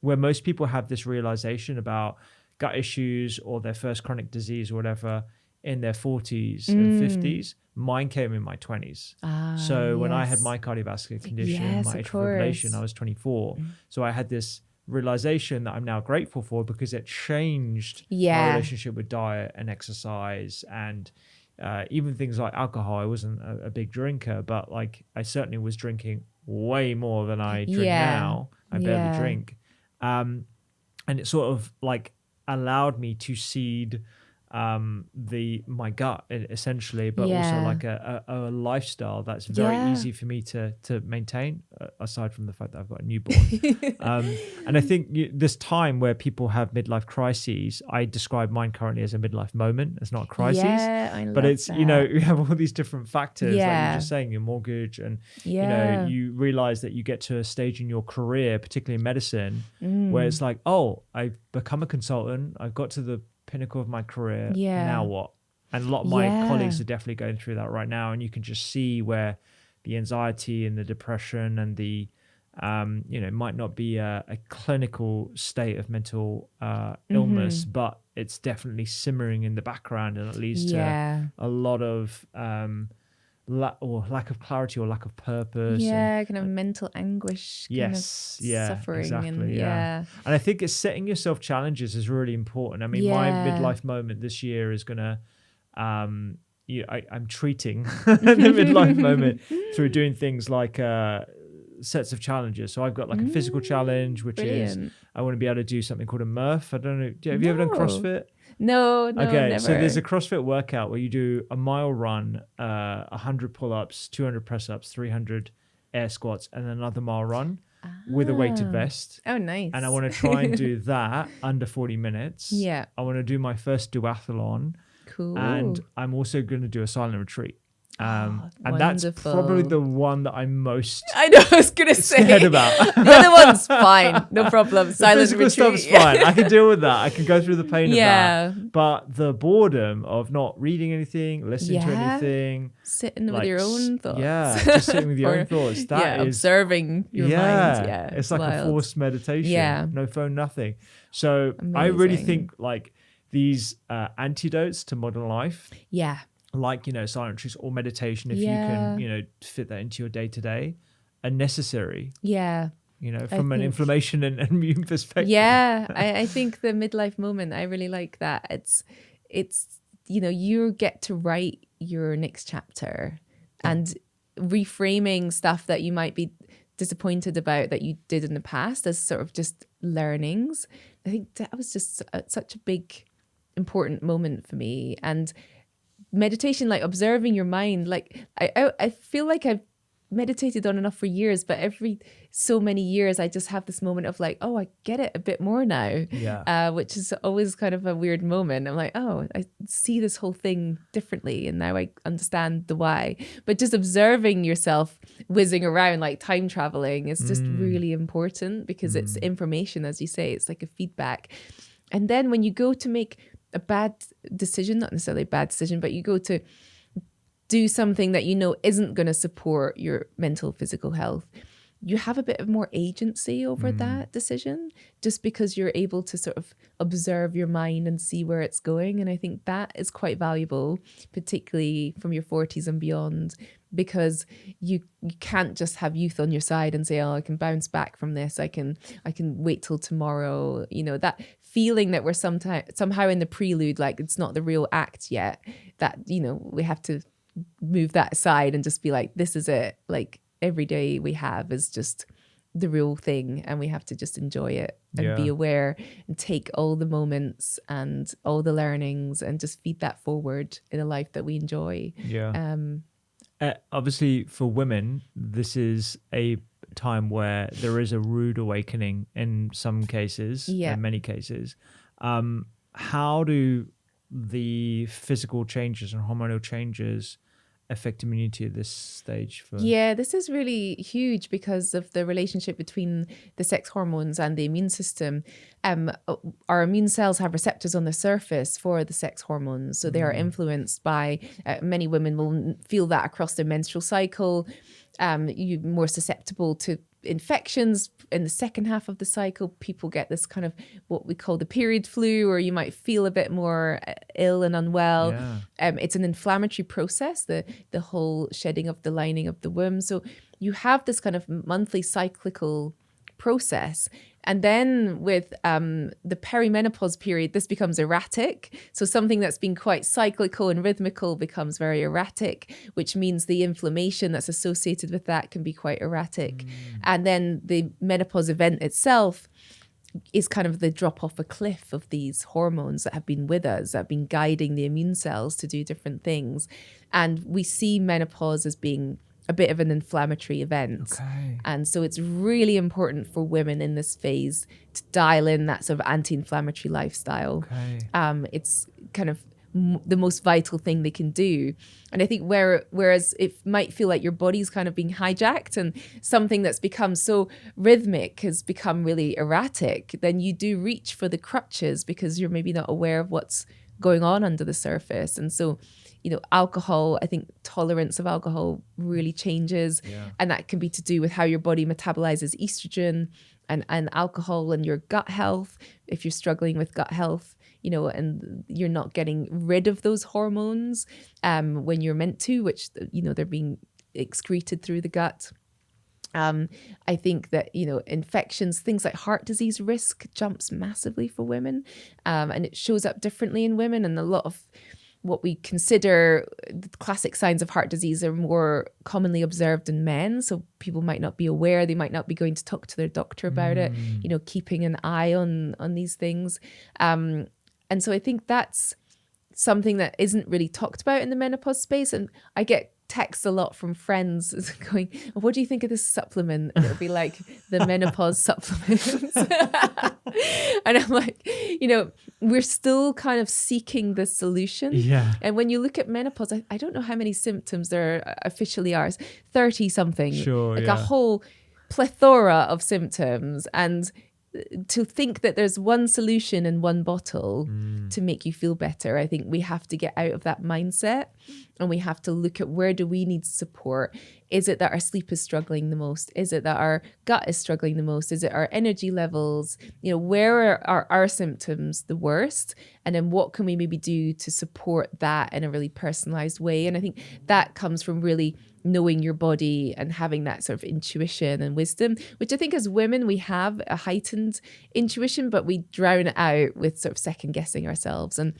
where most people have this realization about gut issues or their first chronic disease or whatever in their 40s and 50s, mine came in my 20s. So when I had my cardiovascular condition, my atrial fibrillation, I was 24. So I had this realization that I'm now grateful for, because it changed my relationship with diet and exercise, and even things like alcohol. I wasn't a big drinker, but like I certainly was drinking way more than I drink now. I barely drink. And it sort of like allowed me to seed my gut essentially, but also like a lifestyle that's very easy for me to maintain, aside from the fact that I've got a newborn. And I think this time where people have midlife crises, I describe mine currently as a midlife moment. It's not a crisis, but it's that. You have all these different factors, like you're just saying, your mortgage, and you realize that you get to a stage in your career, particularly in medicine, where it's like, oh, I've become a consultant, I've got to the pinnacle of my career, now what? And a lot of my colleagues are definitely going through that right now, and you can just see where the anxiety and the depression and the it might not be a clinical state of mental illness, but it's definitely simmering in the background, and it leads to a lot of lack of clarity or lack of purpose. Kind of mental anguish. Suffering. Exactly. And I think it's setting yourself challenges is really important. I mean, my midlife moment this year is gonna. I'm treating the midlife moment through doing things like sets of challenges. So I've got like a physical challenge, which is I want to be able to do something called a Murph. I don't know. Have you ever done CrossFit? No, okay, never. So there's a CrossFit workout where you do a mile run, 100 pull-ups, 200 press-ups, 300 air squats, and another mile run with a weighted vest. Oh, nice. And I want to try and do that under 40 minutes. Yeah. I want to do my first duathlon. Cool. And I'm also going to do a silent retreat. And wonderful. That's probably the one that I'm most I know, I was going to say scared about. The other one's fine, no problem. Silent retreat. Stuff's fine. I can deal with that. I can go through the pain of that. But the boredom of not reading anything, listening to anything, sitting with your own thoughts. Yeah, just sitting with your own thoughts. That is observing your mind. Yeah, it's like wild. A forced meditation. Yeah, no phone, nothing. So amazing. I really think like these antidotes to modern life. Yeah. Like, silent retreats or meditation, if you can, fit that into your day to day, are necessary. Yeah. From an inflammation and immune perspective. Yeah. I think the midlife moment, I really like that. It's you get to write your next chapter and reframing stuff that you might be disappointed about that you did in the past as sort of just learnings. I think that was just such a big, important moment for me. And meditation, like observing your mind, like I feel like I've meditated on and off for years, but every so many years I just have this moment of like, oh, I get it a bit more now. Yeah. Which is always kind of a weird moment. I'm like, oh, I see this whole thing differently, and now I understand the why. But just observing yourself whizzing around, like time traveling, is just really important, because it's information, as you say. It's like a feedback. And then when you go to make a bad decision, not necessarily a bad decision, but you go to do something that isn't going to support your mental, physical health, you have a bit of more agency over that decision, just because you're able to sort of observe your mind and see where it's going. And I think that is quite valuable, particularly from your 40s and beyond, because you can't just have youth on your side and say, oh, I can bounce back from this. I can wait till tomorrow. That feeling that we're somehow in the prelude, like it's not the real act yet, that, we have to move that aside and just be like, this is it. Like every day we have is just the real thing, and we have to just enjoy it and be aware and take all the moments and all the learnings and just feed that forward in a life that we enjoy. Yeah. Obviously for women, this is a time where there is a rude awakening in some cases, in many cases. How do the physical changes and hormonal changes affect immunity at this stage? This is really huge because of the relationship between the sex hormones and the immune system. Our immune cells have receptors on the surface for the sex hormones, so they are influenced by many women will feel that across their menstrual cycle. You're more susceptible to infections in the second half of the cycle. People get this kind of what we call the period flu, or you might feel a bit more ill and unwell. It's an inflammatory process, the whole shedding of the lining of the womb. So you have this kind of monthly cyclical process. And then with the perimenopause period, this becomes erratic. So something that's been quite cyclical and rhythmical becomes very erratic, which means the inflammation that's associated with that can be quite erratic. And then the menopause event itself is kind of the drop off a cliff of these hormones that have been with us, that have been guiding the immune cells to do different things. And we see menopause as being a bit of an inflammatory event. Okay. And so it's really important for women in this phase to dial in that sort of anti-inflammatory lifestyle. Okay. It's kind of the most vital thing they can do. And I think whereas it might feel like your body's kind of being hijacked and something that's become so rhythmic has become really erratic, then you do reach for the crutches because you're maybe not aware of what's going on under the surface. And so, alcohol, I think tolerance of alcohol really changes. Yeah. And that can be to do with how your body metabolizes estrogen and alcohol and your gut health. If you're struggling with gut health, and you're not getting rid of those hormones when you're meant to, which, they're being excreted through the gut. I think that, infections, things like heart disease risk jumps massively for women. And it shows up differently in women. And a lot of what we consider the classic signs of heart disease are more commonly observed in men. So people might not be aware. They might not be going to talk to their doctor about it, keeping an eye on these things. And so I think that's something that isn't really talked about in the menopause space. And I get texts a lot from friends going, what do you think of this supplement? And it'll be like the menopause supplement. And I'm like, we're still kind of seeking the solution. Yeah. And when you look at menopause, I don't know how many symptoms there officially are. 30 something. Sure. Like a whole plethora of symptoms. And to think that there's one solution in one bottle to make you feel better, I think we have to get out of that mindset and we have to look at where do we need support. Is it that our sleep is struggling the most? Is it that our gut is struggling the most? Is it our energy levels? Where are our symptoms the worst? And then what can we maybe do to support that in a really personalized way? And I think that comes from really knowing your body and having that sort of intuition and wisdom, which I think as women, we have a heightened intuition, but we drown it out with sort of second guessing ourselves. And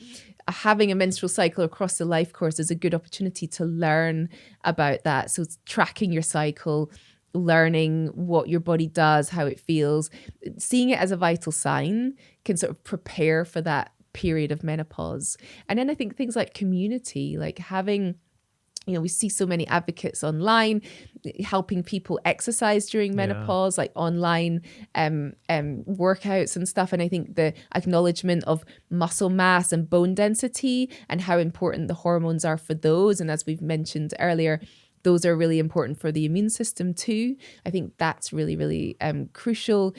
having a menstrual cycle across the life course is a good opportunity to learn about that. So it's tracking your cycle, learning what your body does, how it feels, seeing it as a vital sign can sort of prepare for that period of menopause. And then I think things like community, like having, we see so many advocates online helping people exercise during menopause, like online workouts and stuff. And I think the acknowledgement of muscle mass and bone density and how important the hormones are for those. And as we've mentioned earlier, those are really important for the immune system too. I think that's really, really crucial.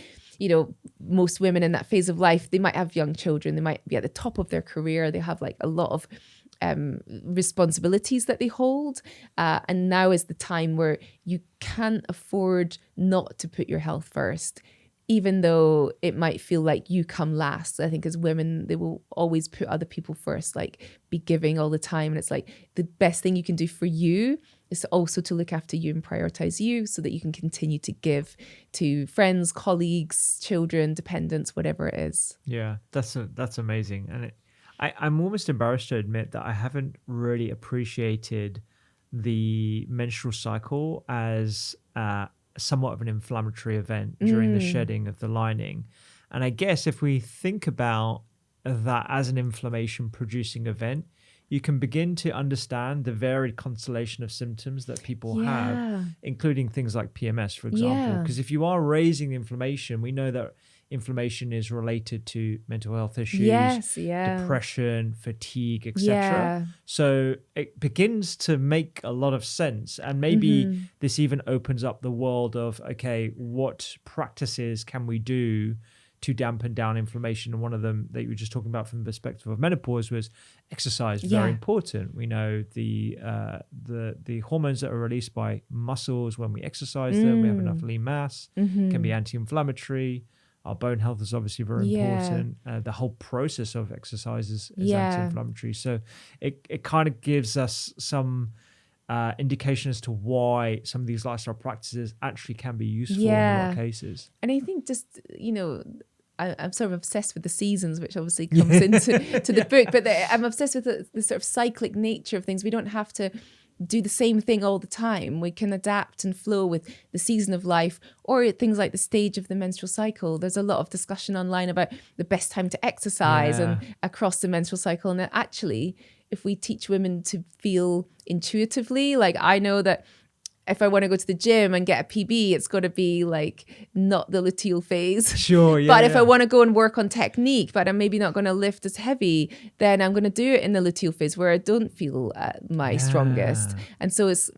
Most women in that phase of life, they might have young children, they might be at the top of their career, they have like a lot of responsibilities that they hold. And now is the time where you can't afford not to put your health first, even though it might feel like you come last. I think as women, they will always put other people first, like be giving all the time. And it's like the best thing you can do for you is also to look after you and prioritize you so that you can continue to give to friends, colleagues, children, dependents, whatever it is. Yeah, that's amazing. And I'm almost embarrassed to admit that I haven't really appreciated the menstrual cycle as somewhat of an inflammatory event during the shedding of the lining. And I guess if we think about that as an inflammation producing event, you can begin to understand the varied constellation of symptoms that people have, including things like PMS, for example. Because if you are raising the inflammation, we know that inflammation is related to mental health issues, depression, fatigue, etc. So it begins to make a lot of sense. And maybe this even opens up the world of, okay, what practices can we do to dampen down inflammation? And one of them that you were just talking about from the perspective of menopause was exercise. Very important. We know the hormones that are released by muscles when we exercise them, we have enough lean mass, can be anti-inflammatory. Our bone health is obviously very important. The whole process of exercise is anti-inflammatory. So it kind of gives us some indication as to why some of these lifestyle practices actually can be useful in a lot of cases. And I think just, I'm sort of obsessed with the seasons, which obviously comes into the book, but I'm obsessed with the sort of cyclic nature of things. We don't have to do the same thing all the time. We can adapt and flow with the season of life or things like the stage of the menstrual cycle. There's a lot of discussion online about the best time to exercise and across the menstrual cycle. And actually, if we teach women to feel intuitively, like I know that if I want to go to the gym and get a PB, it's got to be like not the luteal phase. Sure, yeah. But if I want to go and work on technique, but I'm maybe not going to lift as heavy, then I'm going to do it in the luteal phase where I don't feel my strongest. And so it's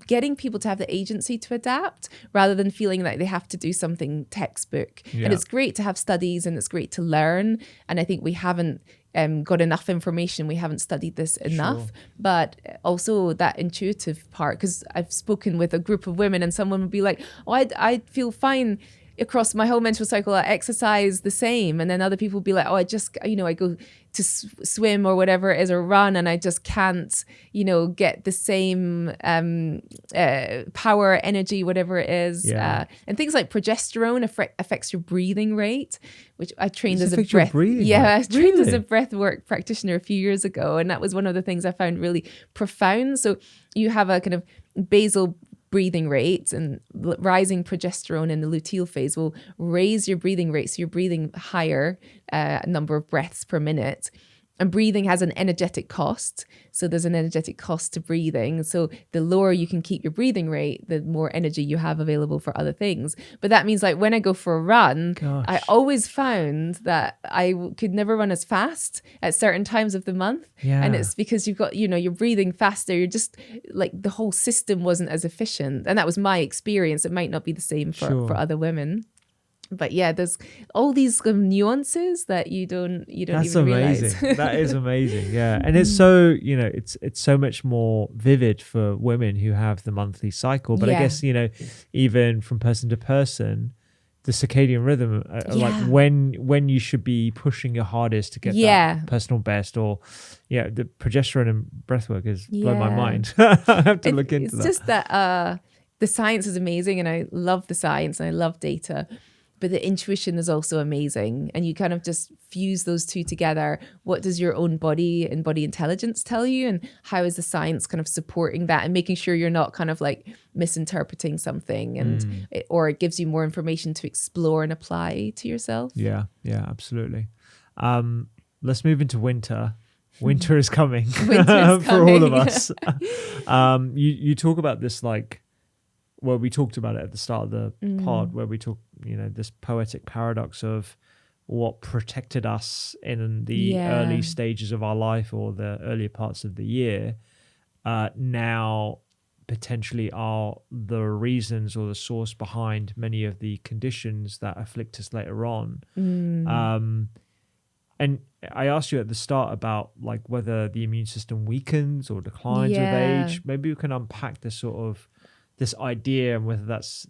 getting people to have the agency to adapt rather than feeling like they have to do something textbook. And it's great to have studies and it's great to learn. And I think we haven't got enough information. We haven't studied this enough, but also that intuitive part, because I've spoken with a group of women and someone would be like, oh, I feel fine across my whole menstrual cycle. I exercise the same. And then other people would be like, oh, I just, I go to swim or whatever it is or run and I just can't, get the same power, energy, whatever it is. And things like progesterone affects your breathing rate, which I trained as a breath. I trained as a breathwork practitioner a few years ago. And that was one of the things I found really profound. So you have a kind of basal breathing rate, and rising progesterone in the luteal phase will raise your breathing rate. So you're breathing higher number of breaths per minute. And breathing has an energetic cost. So there's an energetic cost to breathing. So the lower you can keep your breathing rate, the more energy you have available for other things. But that means like when I go for a run, I always found that I could never run as fast at certain times of the month. And it's because you've got, you're breathing faster. You're just like the whole system wasn't as efficient. And that was my experience. It might not be the same for other women. But there's all these nuances that you don't That's even amazing. realize. That is amazing. Yeah. And it's so, it's so much more vivid for women who have the monthly cycle. But I guess, even from person to person, the circadian rhythm, like when you should be pushing your hardest to get that personal best, or the progesterone and breathwork is blown my mind. I have to look into that. It's just that the science is amazing and I love the science and I love data. But the intuition is also amazing. And you kind of just fuse those two together. What does your own body and body intelligence tell you? And how is the science kind of supporting that and making sure you're not kind of like misinterpreting something or it gives you more information to explore and apply to yourself? Yeah, absolutely. Let's move into winter. Winter is coming for all of us. You talk about this well, we talked about it at the start of the pod where we talk, this poetic paradox of what protected us in the early stages of our life or the earlier parts of the year now potentially are the reasons or the source behind many of the conditions that afflict us later on. And I asked you at the start about whether the immune system weakens or declines with age. Maybe we can unpack this sort of this idea and whether that's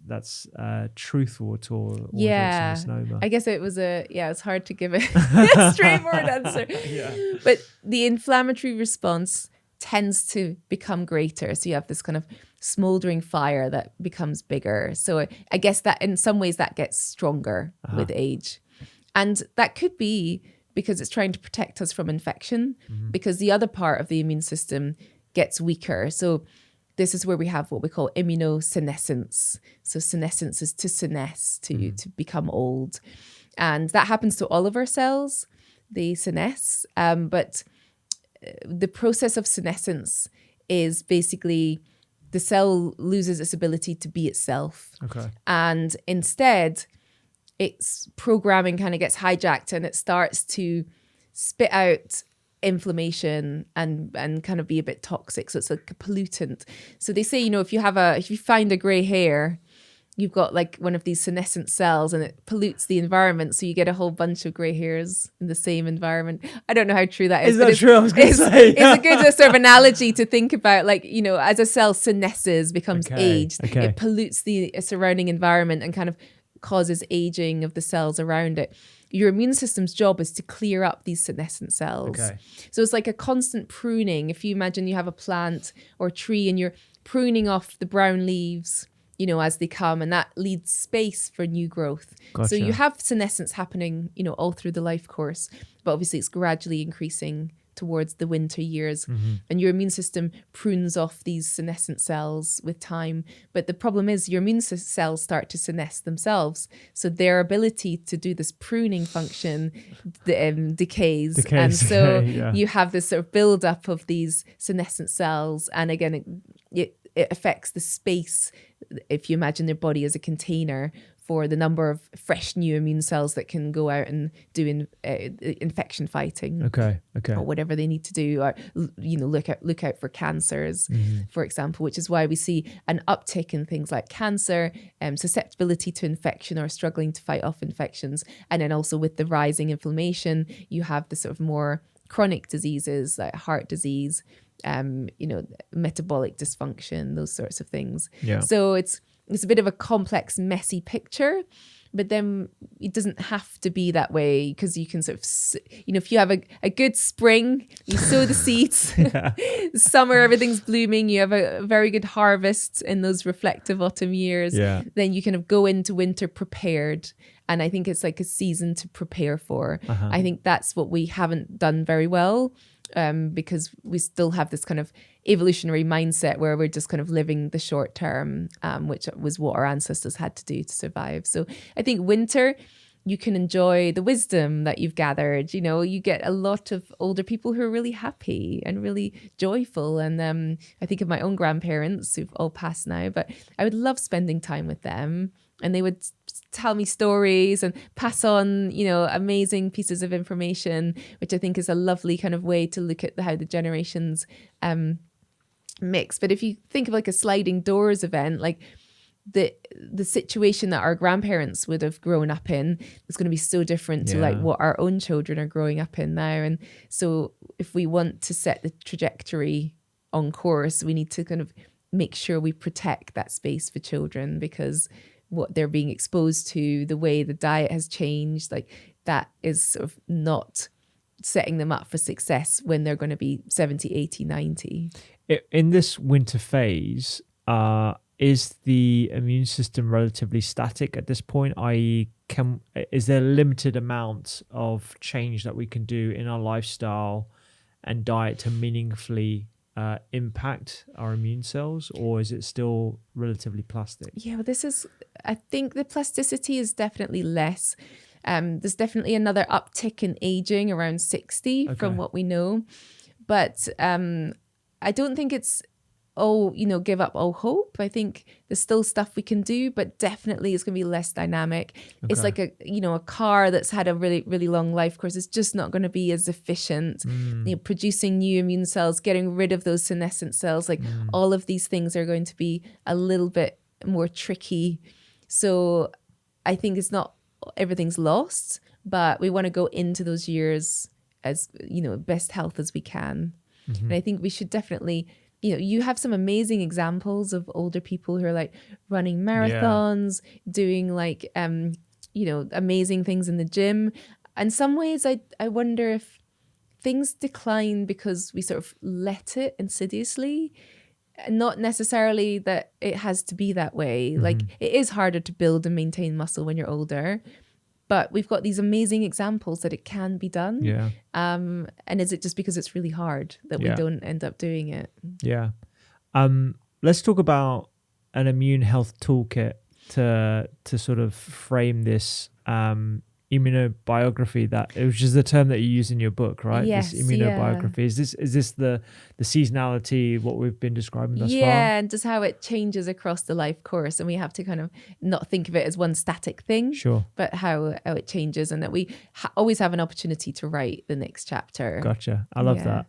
truthful at all, or it's a misnomer. I guess it was it's hard to give a straightforward answer. But the inflammatory response tends to become greater. So you have this kind of smoldering fire that becomes bigger. So I guess that in some ways that gets stronger with age. And that could be because it's trying to protect us from infection, because the other part of the immune system gets weaker. So this is where we have what we call immunosenescence. So senescence is to senesce, to become old. And that happens to all of our cells. They senesce. But the process of senescence is basically the cell loses its ability to be itself. And instead, its programming kind of gets hijacked and it starts to spit out inflammation and kind of be a bit toxic. So it's like a pollutant. So they say, if you find a gray hair, you've got one of these senescent cells and it pollutes the environment. So you get a whole bunch of gray hairs in the same environment. I don't know how true that is. Is that true? I was going to say. It's a good sort of analogy to think about, as a cell senesces, becomes aged, it pollutes the surrounding environment and kind of causes aging of the cells around it. Your immune system's job is to clear up these senescent cells. So it's like a constant pruning. If you imagine you have a plant or tree and you're pruning off the brown leaves, as they come, and that leaves space for new growth. So you have senescence happening, all through the life course, but obviously it's gradually increasing towards the winter years. And your immune system prunes off these senescent cells with time. But the problem is your immune cells start to senesce themselves. So their ability to do this pruning function decays. And so you have this sort of build-up of these senescent cells. And again, it affects the space, if you imagine their body as a container, for the number of fresh new immune cells that can go out and do infection fighting, or whatever they need to do, or look out for cancers, for example. Which is why we see an uptick in things like cancer, susceptibility to infection, or struggling to fight off infections, and then also with the rising inflammation, you have the sort of more chronic diseases like heart disease, metabolic dysfunction, those sorts of things. So it's a bit of a complex, messy picture, but then it doesn't have to be that way, because you can sort of, if you have a good spring, you sow the seeds, summer, everything's blooming, you have a very good harvest in those reflective autumn years, then you kind of go into winter prepared. And I think it's like a season to prepare for. I think that's what we haven't done very well. Because we still have this kind of evolutionary mindset where we're just kind of living the short term, which was what our ancestors had to do to survive. So I think winter, you can enjoy the wisdom that you've gathered. You get a lot of older people who are really happy and really joyful. And I think of my own grandparents who've all passed now, but I would love spending time with them. And they would tell me stories and pass on, amazing pieces of information, which I think is a lovely kind of way to look at how the generations mix. But if you think of like a sliding doors event, like the situation that our grandparents would have grown up in is going to be so different to like what our own children are growing up in now. And so if we want to set the trajectory on course, we need to kind of make sure we protect that space for children, because what they're being exposed to, the way the diet has changed, like that is sort of not setting them up for success when they're going to be 70, 80, 90. In this winter phase, is the immune system relatively static at this point? I.e., is there a limited amount of change that we can do in our lifestyle and diet to meaningfully impact our immune cells, or is it still relatively plastic? Yeah, well, I think the plasticity is definitely less. There's definitely another uptick in aging around 60 from what we know. But I don't think it's give up all hope. I think there's still stuff we can do, but definitely it's going to be less dynamic. It's like a car that's had a really, really long life course. It's just not going to be as efficient. Producing new immune cells, getting rid of those senescent cells, like all of these things are going to be a little bit more tricky. So I think it's not everything's lost, but we want to go into those years as, best health as we can. And I think we should definitely, you have some amazing examples of older people who are like running marathons, doing like, amazing things in the gym. In some ways, I wonder if things decline because we sort of let it insidiously. Not necessarily that it has to be that way. Like it is harder to build and maintain muscle when you're older, but we've got these amazing examples that it can be done. Yeah. And is it just because it's really hard that we don't end up doing it? Yeah. Let's talk about an immune health toolkit to sort of frame this immunobiography, which is the term that you use in your book, right? Yes, this immunobiography. Is this the seasonality, what we've been describing thus far? Yeah, and just how it changes across the life course, and we have to kind of not think of it as one static thing, but how it changes, and that we always have an opportunity to write the next chapter. Gotcha. I love that.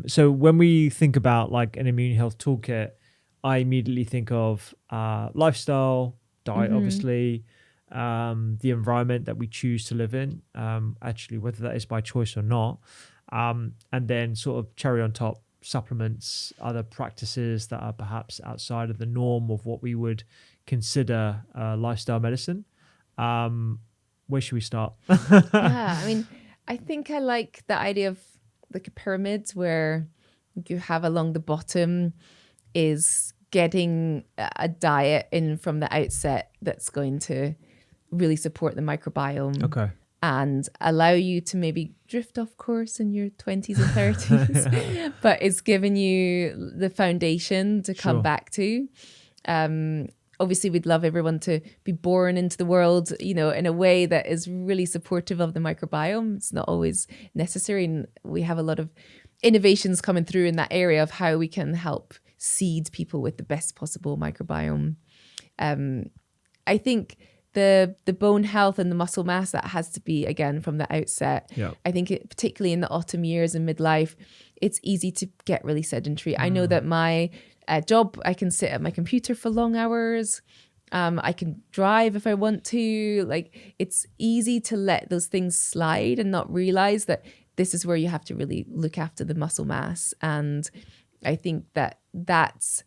So when we think about like an immune health toolkit, I immediately think of lifestyle, diet, obviously, the environment that we choose to live in, actually, whether that is by choice or not, and then sort of cherry on top, supplements, other practices that are perhaps outside of the norm of what we would consider lifestyle medicine. Where should we start? I mean, I think I like the idea of like a pyramid where you have along the bottom is getting a diet in from the outset that's going to really support the microbiome. and allow you to maybe drift off course in your 20s and 30s, but it's given you the foundation to come back to. Obviously, we'd love everyone to be born into the world, in a way that is really supportive of the microbiome. It's not always necessary. And we have a lot of innovations coming through in that area of how we can help seed people with the best possible microbiome. I think the bone health and the muscle mass, that has to be, again, from the outset. Yeah. I think particularly in the autumn years and midlife, it's easy to get really sedentary. I know that my job, I can sit at my computer for long hours. I can drive if I want to. Like, it's easy to let those things slide and not realize that this is where you have to really look after the muscle mass. And I think that's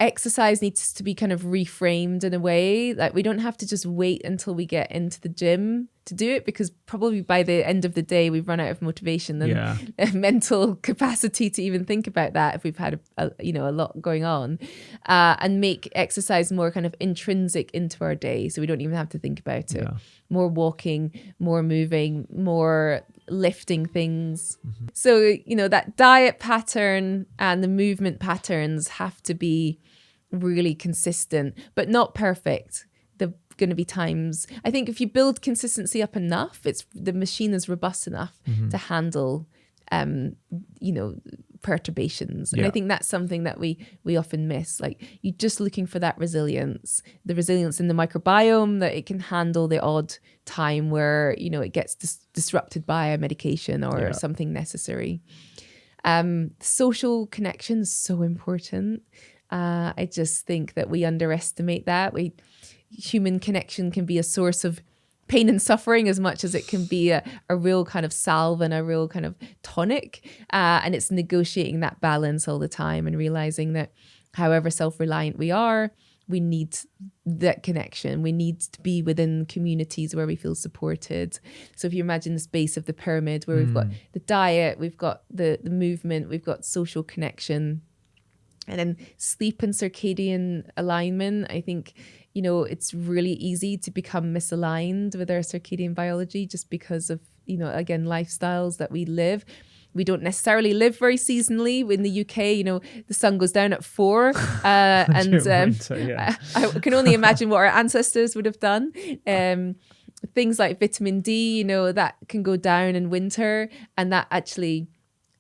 exercise needs to be kind of reframed in a way. Like, we don't have to just wait until we get into the gym to do it, because probably by the end of the day we've run out of motivation and mental capacity to even think about that if we've had a lot going on, and make exercise more kind of intrinsic into our day, so we don't even have to think about it. More walking, more moving, more lifting things. So that diet pattern and the movement patterns have to be really consistent, but not perfect. There are going to be times, I think, if you build consistency up enough, the machine is robust enough to handle perturbations. And I think that's something that we often miss. Like, you're just looking for that resilience, the resilience in the microbiome, that it can handle the odd time where it gets disrupted by a medication or something necessary. Social connection is so important. I just think that we underestimate that. Human connection can be a source of pain and suffering as much as it can be a real kind of salve and a real kind of tonic. And it's negotiating that balance all the time and realizing that however self-reliant we are, we need that connection. We need to be within communities where we feel supported. So if you imagine the base of the pyramid, where we've got the diet, we've got the movement, we've got social connection, and then sleep and circadian alignment. I think, it's really easy to become misaligned with our circadian biology just because of, again, lifestyles that we live. We don't necessarily live very seasonally. In the UK, the sun goes down at 4. And winter, I can only imagine what our ancestors would have done. Things like vitamin D, that can go down in winter, and that actually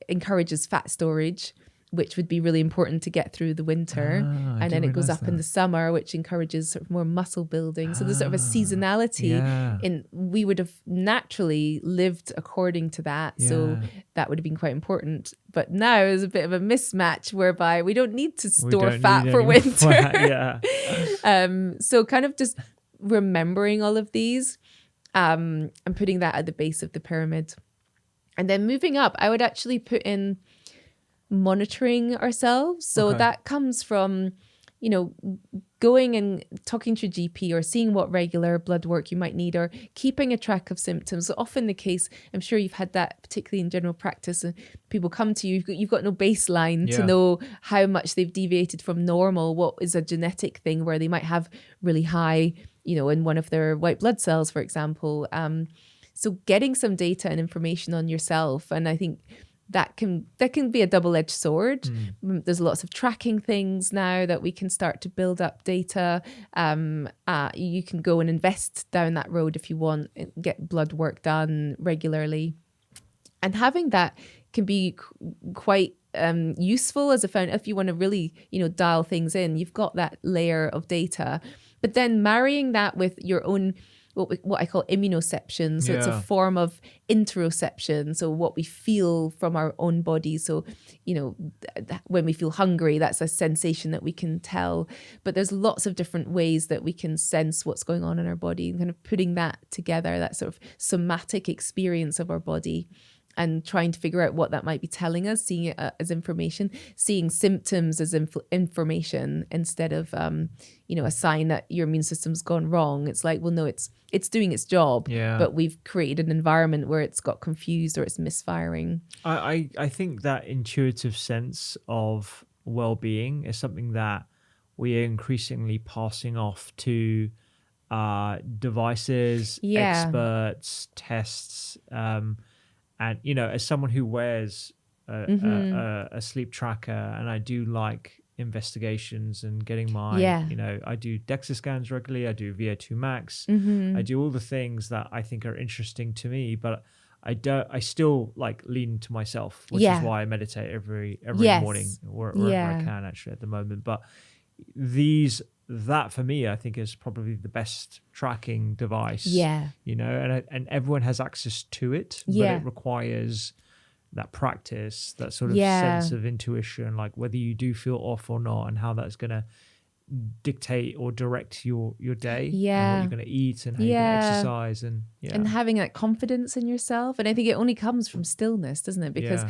encourages fat storage, which would be really important to get through the winter. And then it goes up in the summer, which encourages sort of more muscle building. So there's sort of a seasonality in, we would have naturally lived according to that. So that would have been quite important. But now there's a bit of a mismatch whereby we don't need to store fat for winter. So kind of just remembering all of these and putting that at the base of the pyramid. And then moving up, I would actually put in monitoring ourselves. So that comes from, going and talking to your GP or seeing what regular blood work you might need, or keeping a track of symptoms. So often the case, I'm sure you've had that, particularly in general practice, and people come to you, you've got no baseline to know how much they've deviated from normal. What is a genetic thing where they might have really high, in one of their white blood cells, for example. So getting some data and information on yourself, and I think that can be a double-edged sword. There's lots of tracking things now that we can start to build up data. You can go and invest down that road if you want, get blood work done regularly. And having that can be quite useful as a found if you want to really, dial things in. You've got that layer of data, but then marrying that with your own what I call immunoception. So it's a form of interoception. So what we feel from our own body. So, when we feel hungry, that's a sensation that we can tell. But there's lots of different ways that we can sense what's going on in our body, and kind of putting that together, that sort of somatic experience of our body, and trying to figure out what that might be telling us, seeing it as information, seeing symptoms as information instead of, a sign that your immune system's gone wrong. It's like, well, no, it's doing its job, but we've created an environment where it's got confused or it's misfiring. I think that intuitive sense of well-being is something that we are increasingly passing off to devices, Yeah. experts, tests, and as someone who wears a sleep tracker, and I do like investigations and getting my, I do DEXA scans regularly, I do VO2 max, I do all the things that I think are interesting to me, but I still like lean to myself, which is why I meditate every morning wherever I can actually at the moment. But that for me, I think is probably the best tracking device. And everyone has access to it, but it requires that practice, that sort of sense of intuition, like whether you do feel off or not, and how that's going to dictate or direct your day, and what you're going to eat, and how you're going to exercise, and having that confidence in yourself. And I think it only comes from stillness, doesn't it? Because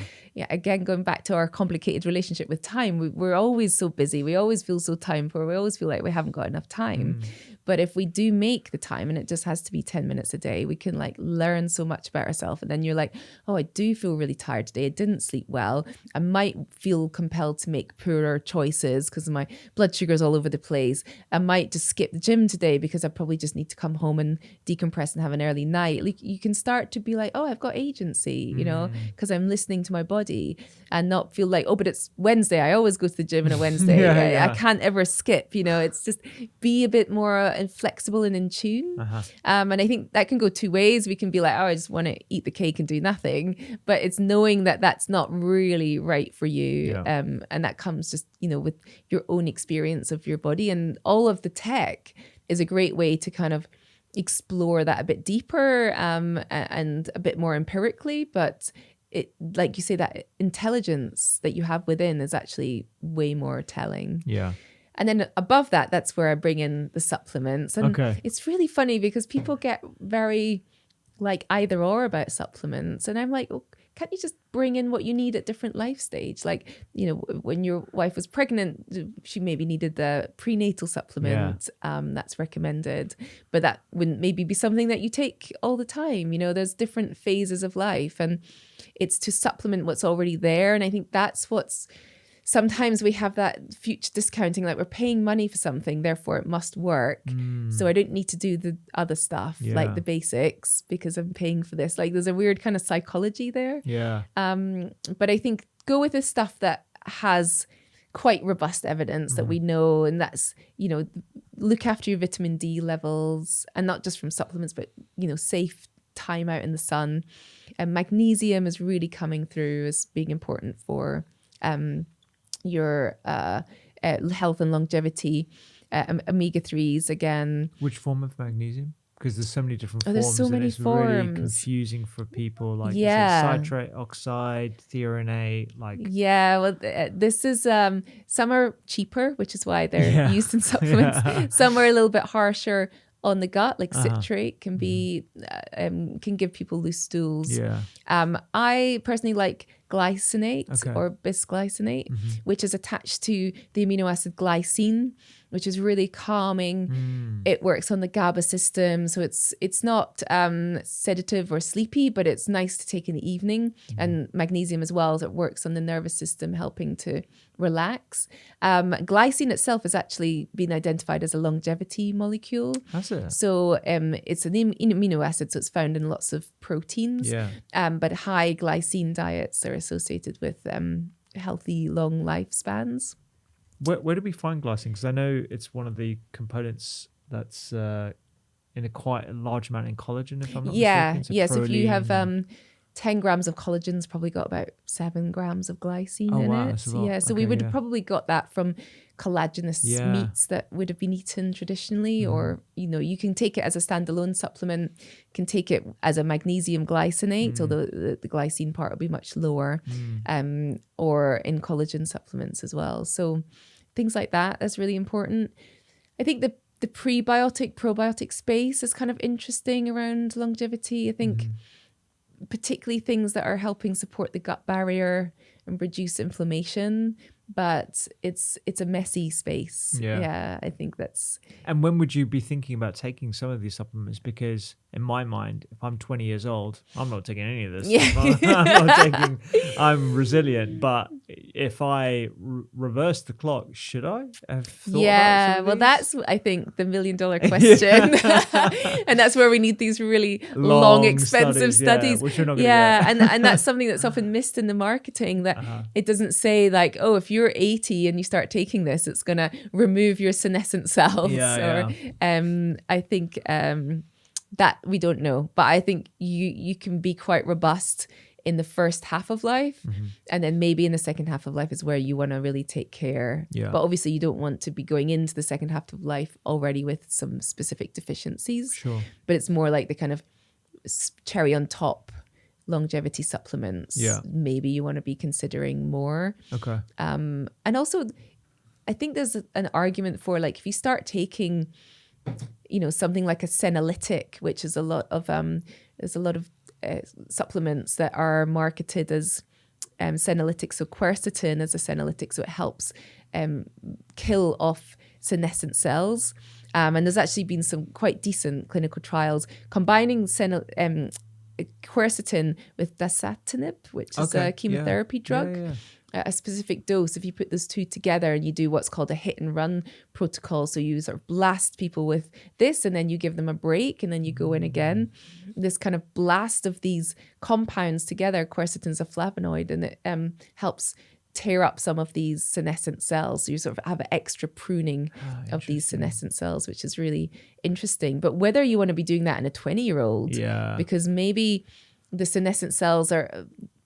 again, going back to our complicated relationship with time, we're always so busy, we always feel so time poor, we always feel like we haven't got enough time. But if we do make the time, and it just has to be 10 minutes a day, we can like learn so much about ourselves. And then you're like, oh, I do feel really tired today, I didn't sleep well, I might feel compelled to make poorer choices because my blood sugar's all over the place, I might just skip the gym today because I probably just need to come home and decompress and have an early night. Like, you can start to be like, oh, I've got agency, because I'm listening to my body, and not feel like, oh, but it's Wednesday, I always go to the gym on a Wednesday. I can't ever skip. It's just be a bit more flexible and in tune. And I think that can go two ways. We can be like, oh, I just want to eat the cake and do nothing, but it's knowing that that's not really right for you. And that comes just with your own experience of your body, and all of the tech is a great way to kind of explore that a bit deeper, and a bit more empirically. But it, like you say, that intelligence that you have within is actually way more telling. And then above that, that's where I bring in the supplements. And it's really funny because people get very like either or about supplements. And I'm like, oh, can't you just bring in what you need at different life stage? Like, when your wife was pregnant, she maybe needed the prenatal supplement that's recommended, but that wouldn't maybe be something that you take all the time. There's different phases of life, and it's to supplement what's already there. And I think that's what's, sometimes we have that future discounting, like we're paying money for something, therefore it must work. So I don't need to do the other stuff, like the basics, because I'm paying for this. Like, there's a weird kind of psychology there. But I think go with the stuff that has quite robust evidence that we know, and that's, look after your vitamin D levels, and not just from supplements, but, safe time out in the sun. And magnesium is really coming through as being important for your health and longevity. Omega-3s again. Which form of magnesium? Because there's so many different forms. There's so many it's forms. Really confusing for people. Like citrate, oxide, threonate. This is some are cheaper, which is why they're used in supplements. Some are a little bit harsher on the gut, like citrate can be can give people loose stools. I personally like glycinate or bisglycinate, which is attached to the amino acid glycine, which is really calming. It works on the GABA system, so it's not sedative or sleepy, but it's nice to take in the evening. And magnesium as well, that works on the nervous system, helping to relax. Glycine itself has actually been identified as a longevity molecule. Has it? So it's an amino acid, so it's found in lots of proteins. But high glycine diets are associated with healthy long lifespans. Where do we find glycine? Because I know it's one of the components that's in a quite a large amount in collagen, if I'm not mistaken. So if you have 10 grams of collagen's probably got about 7 grams of glycine in it. So we would have probably got that from collagenous meats that would have been eaten traditionally, or you can take it as a standalone supplement, can take it as a magnesium glycinate, although the glycine part will be much lower, or in collagen supplements as well. So things like that's really important. I think the prebiotic probiotic space is kind of interesting around longevity. I think particularly things that are helping support the gut barrier and reduce inflammation, but it's a messy space. I think that's. And when would you be thinking about taking some of these supplements? Because in my mind, if I'm 20 years old, I'm not taking any of this. I'm resilient, but if I reverse the clock, should I have thought Yeah, about some of well, these? that's, I think, the $1 million question. And that's where we need these really long expensive studies. which we're not going to get. and that's something that's often missed in the marketing, that it doesn't say like, oh, if you're 80 and you start taking this, it's going to remove your senescent cells. I think that we don't know. But I think you can be quite robust in the first half of life, and then maybe in the second half of life is where you want to really take care. But obviously you don't want to be going into the second half of life already with some specific deficiencies. Sure. But it's more like the kind of cherry on top longevity supplements. Maybe you want to be considering more. Okay. And also I think there's an argument for, like, if you start taking, you know, something like a senolytic, which is there's a lot of supplements that are marketed as senolytic. So quercetin is a senolytic, so it helps kill off senescent cells. And there's actually been some quite decent clinical trials combining quercetin with dasatinib, which is a chemotherapy drug. A specific dose. If you put those two together and you do what's called a hit and run protocol, so you sort of blast people with this and then you give them a break and then you go in again, this kind of blast of these compounds together, quercetin's a flavonoid, and it helps tear up some of these senescent cells. So you sort of have an extra pruning of these senescent cells, which is really interesting. But whether you want to be doing that in a 20-year-old, because maybe the senescent cells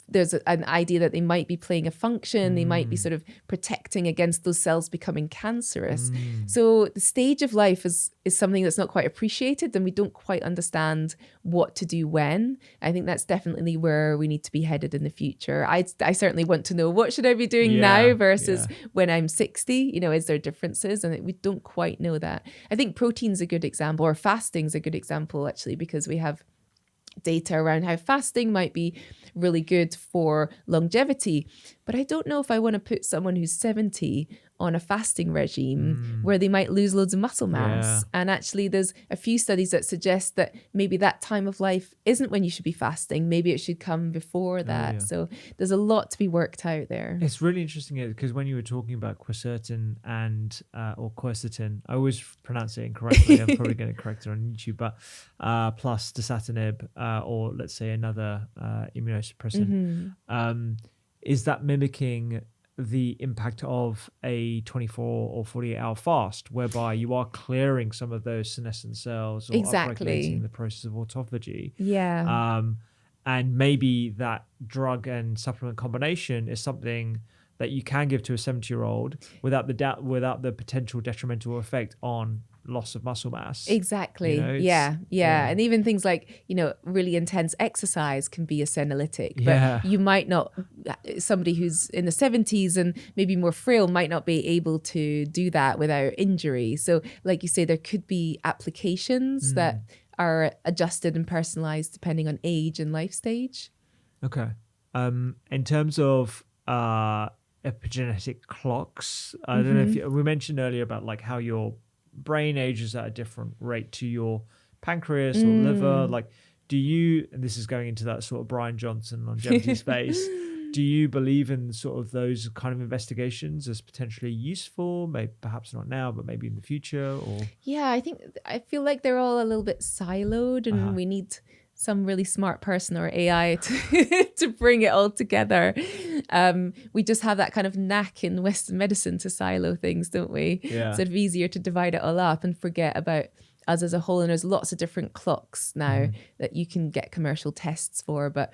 there's an idea that they might be playing a function. They might be sort of protecting against those cells becoming cancerous. So the stage of life is something that's not quite appreciated, and we don't quite understand what to do when. I think that's definitely where we need to be headed in the future. I certainly want to know, what should I be doing now versus when I'm 60? You know, is there differences? And we don't quite know that. I think protein's a good example, or fasting's a good example, actually, because we have data around how fasting might be really good for longevity. But I don't know if I want to put someone who's 70 on a fasting regime where they might lose loads of muscle mass. And actually there's a few studies that suggest that maybe that time of life isn't when you should be fasting. Maybe it should come before that. So there's a lot to be worked out there. It's really interesting because when you were talking about quercetin or quercetin, I always pronounce it incorrectly. I'm probably going to correct it on YouTube, but plus dasatinib or let's say another immunosuppressant, is that mimicking the impact of a 24 or 48 hour fast, whereby you are clearing some of those senescent cells or upregulating the process of autophagy. And maybe that drug and supplement combination is something that you can give to a 70-year-old without the potential detrimental effect on loss of muscle mass. Exactly. You know, And even things like, you know, really intense exercise can be a senolytic, but you might not, somebody who's in the 70s and maybe more frail might not be able to do that without injury. So like you say, there could be applications that are adjusted and personalized depending on age and life stage. Okay. In terms of epigenetic clocks, I don't know if we mentioned earlier about like how your brain ages at a different rate to your pancreas or liver. Like, do you, and this is going into that sort of Brian Johnson longevity space, do you believe in sort of those kind of investigations as potentially useful? Maybe perhaps not now, but maybe in the future? Or I feel like they're all a little bit siloed, and we need some really smart person or AI to bring it all together. We just have that kind of knack in Western medicine to silo things, don't we? It's sort of easier to divide it all up and forget about us as a whole. And there's lots of different clocks now that you can get commercial tests for. But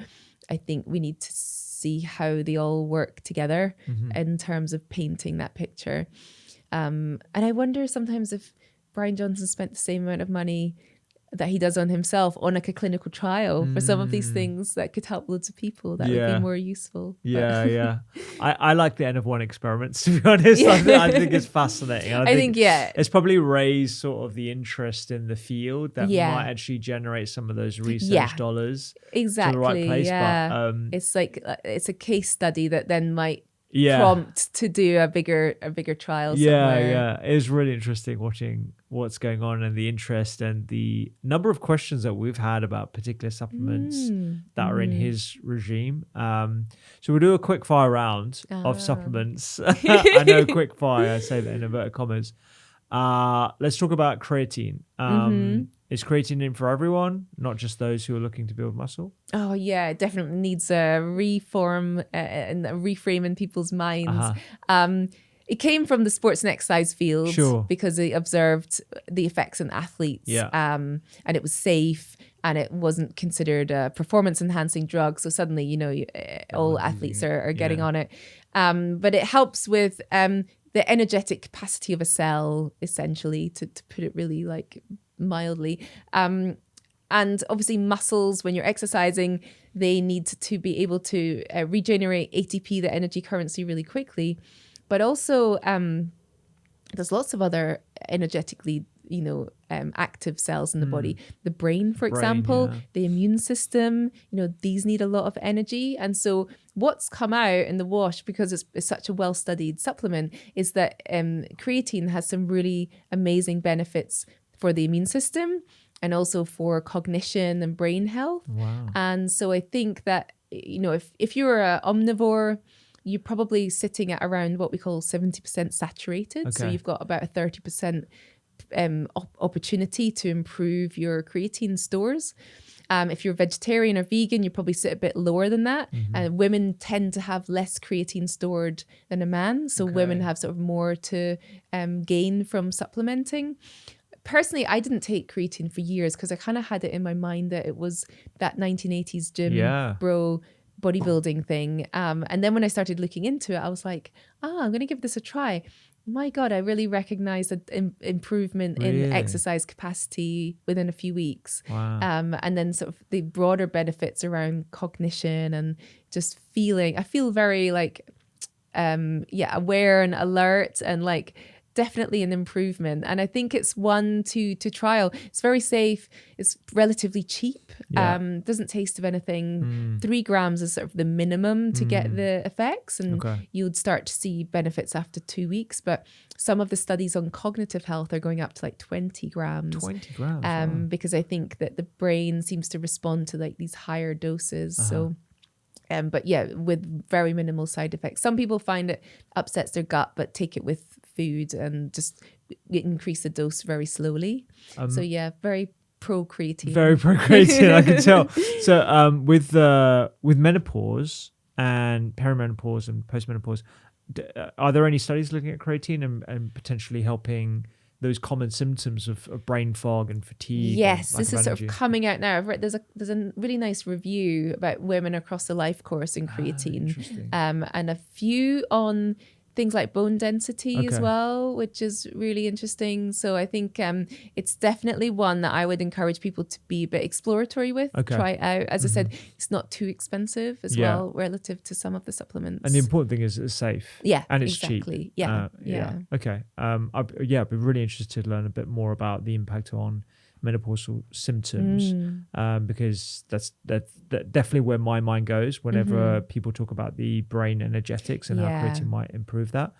I think we need to see how they all work together in terms of painting that picture. And I wonder sometimes if Brian Johnson spent the same amount of money that he does on himself on like a clinical trial for some of these things that could help loads of people, that would be more useful. I like the N of 1 experiments, to be honest. I think it's fascinating. I think it's probably raised sort of the interest in the field that might actually generate some of those research dollars to the right place. But it's like it's a case study that then might prompt to do a bigger trial somewhere. Yeah. It was really interesting watching what's going on and the interest and the number of questions that we've had about particular supplements that are in his regime. So we'll do a quick fire round of supplements. I know quick fire, I say that in inverted commas. Let's talk about creatine. Is creatine in for everyone, not just those who are looking to build muscle? Oh yeah, it definitely needs a reform and a reframe in people's minds. It came from the sports and exercise field because it observed the effects on athletes, and it was safe and it wasn't considered a performance enhancing drug. So suddenly, you know, all athletes are getting on it. But it helps with the energetic capacity of a cell, essentially, to put it really like mildly. And obviously muscles, when you're exercising, they need to be able to regenerate ATP, the energy currency, really quickly. But also there's lots of other energetically, you know, active cells in the body. The brain, for example, the immune system, you know, these need a lot of energy. And so what's come out in the wash, because it's such a well-studied supplement, is that creatine has some really amazing benefits for the immune system and also for cognition and brain health. Wow. And so I think that, you know, if you're an omnivore, you're probably sitting at around what we call 70% saturated. Okay. So you've got about a 30% opportunity to improve your creatine stores. If you're vegetarian or vegan, you probably sit a bit lower than that. And women tend to have less creatine stored than a man. So women have sort of more to gain from supplementing. Personally, I didn't take creatine for years because I kind of had it in my mind that it was that 1980s gym bro bodybuilding thing. And then when I started looking into it, I was like, I'm going to give this a try. My God, I really recognized an improvement in exercise capacity within a few weeks. Wow. And then sort of the broader benefits around cognition and just feeling, I feel very like, aware and alert and like definitely an improvement. And I think it's one to trial. It's very safe. It's relatively cheap. Doesn't taste of anything. 3 grams is sort of the minimum to get the effects. And you'd start to see benefits after 2 weeks. But some of the studies on cognitive health are going up to like 20 grams. 20 grams. Wow. Because I think that the brain seems to respond to like these higher doses. So but yeah, with very minimal side effects. Some people find it upsets their gut, but take it with food and just increase the dose very slowly. So yeah, very pro creatine. Very pro creatine, I can tell. So with menopause and perimenopause and postmenopause, are there any studies looking at creatine and potentially helping those common symptoms of brain fog and fatigue? Yes, this is sort of coming out now. I've read there's a really nice review about women across the life course in creatine, and a few on things like bone density as well, which is really interesting. So I think it's definitely one that I would encourage people to be a bit exploratory with, try it out. As I said, it's not too expensive as well relative to some of the supplements. And the important thing is it's safe. Yeah, and it's exactly. cheap. Yeah. Okay. I'd be really interested to learn a bit more about the impact on menopausal symptoms, because that's definitely where my mind goes whenever people talk about the brain energetics and how creatine might improve that.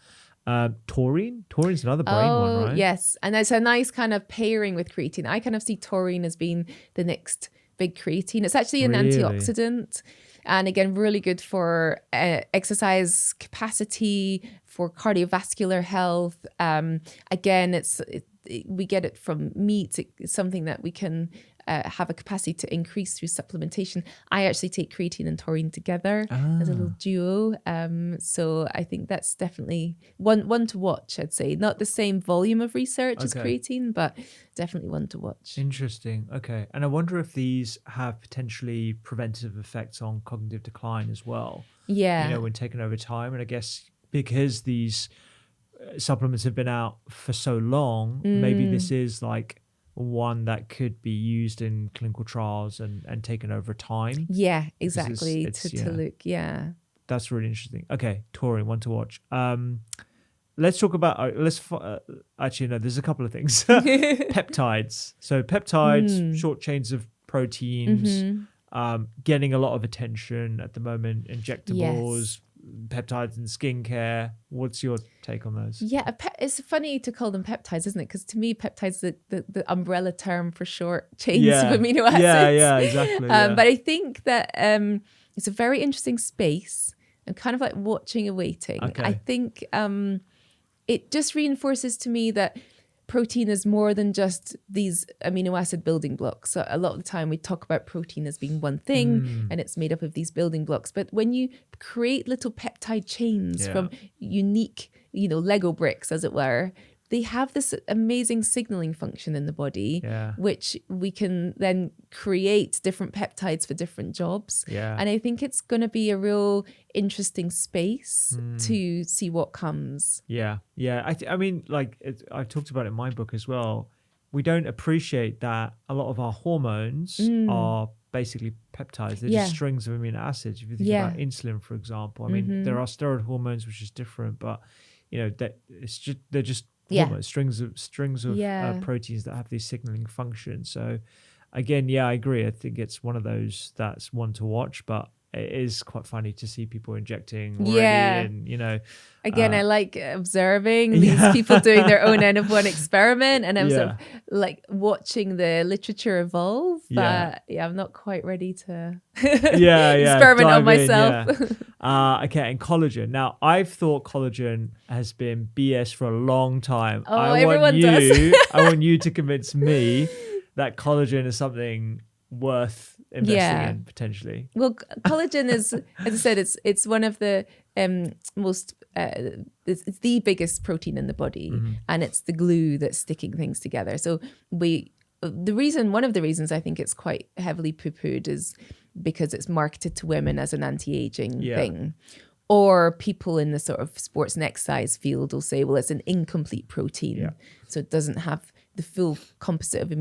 Taurin's another brain one, right? Yes, and there's a nice kind of pairing with creatine. I kind of see taurine as being the next big creatine. It's actually an antioxidant, and again, really good for exercise capacity, for cardiovascular health. Again, we get it from meat. It's something that we can have a capacity to increase through supplementation. I actually take creatine and taurine together as a little duo. So I think that's definitely one to watch, I'd say. Not the same volume of research as creatine, but definitely one to watch. Interesting. Okay. And I wonder if these have potentially preventative effects on cognitive decline as well. Yeah. You know, when taken over time. And I guess because these supplements have been out for so long, maybe this is like one that could be used in clinical trials and taken over time. Yeah, exactly. To look, that's really interesting. Okay, taurine, one to watch. Let's talk about actually no, there's a couple of things. Peptides. So peptides, short chains of proteins, getting a lot of attention at the moment. Injectables, peptides in skincare. What's your take on those? Yeah, it's funny to call them peptides, isn't it? Because to me, peptides are the umbrella term for short chains of amino acids. Yeah, exactly. But I think that it's a very interesting space. I'm kind of like watching and waiting. Okay. I think it just reinforces to me that protein is more than just these amino acid building blocks. So a lot of the time we talk about protein as being one thing and it's made up of these building blocks. But when you create little peptide chains from unique, Lego bricks, as it were, they have this amazing signaling function in the body, which we can then create different peptides for different jobs. Yeah. And I think it's going to be a real interesting space to see what comes. Yeah. I mean, I talked about it in my book as well. We don't appreciate that a lot of our hormones are basically peptides. They're just strings of amino acids. If you think about insulin, for example, I mean, there are steroid hormones, which is different, but they're just hormones, strings of proteins that have these signaling functions. So again, I agree. I think it's one of those that's one to watch, but it is quite funny to see people injecting already. And again, I like observing these people doing their own N of one experiment, and I'm sort of like watching the literature evolve, but I'm not quite ready to experiment on myself. Okay, and collagen. Now, I've thought collagen has been BS for a long time. Everyone does. I want you to convince me that collagen is something worth investing in potentially. Well, collagen is, as I said, it's one of the most it's the biggest protein in the body, and it's the glue that's sticking things together. So one of the reasons I think it's quite heavily poo-pooed is because it's marketed to women as an anti-aging thing. Or people in the sort of sports and exercise field will say, well, it's an incomplete protein. So it doesn't have the full composite of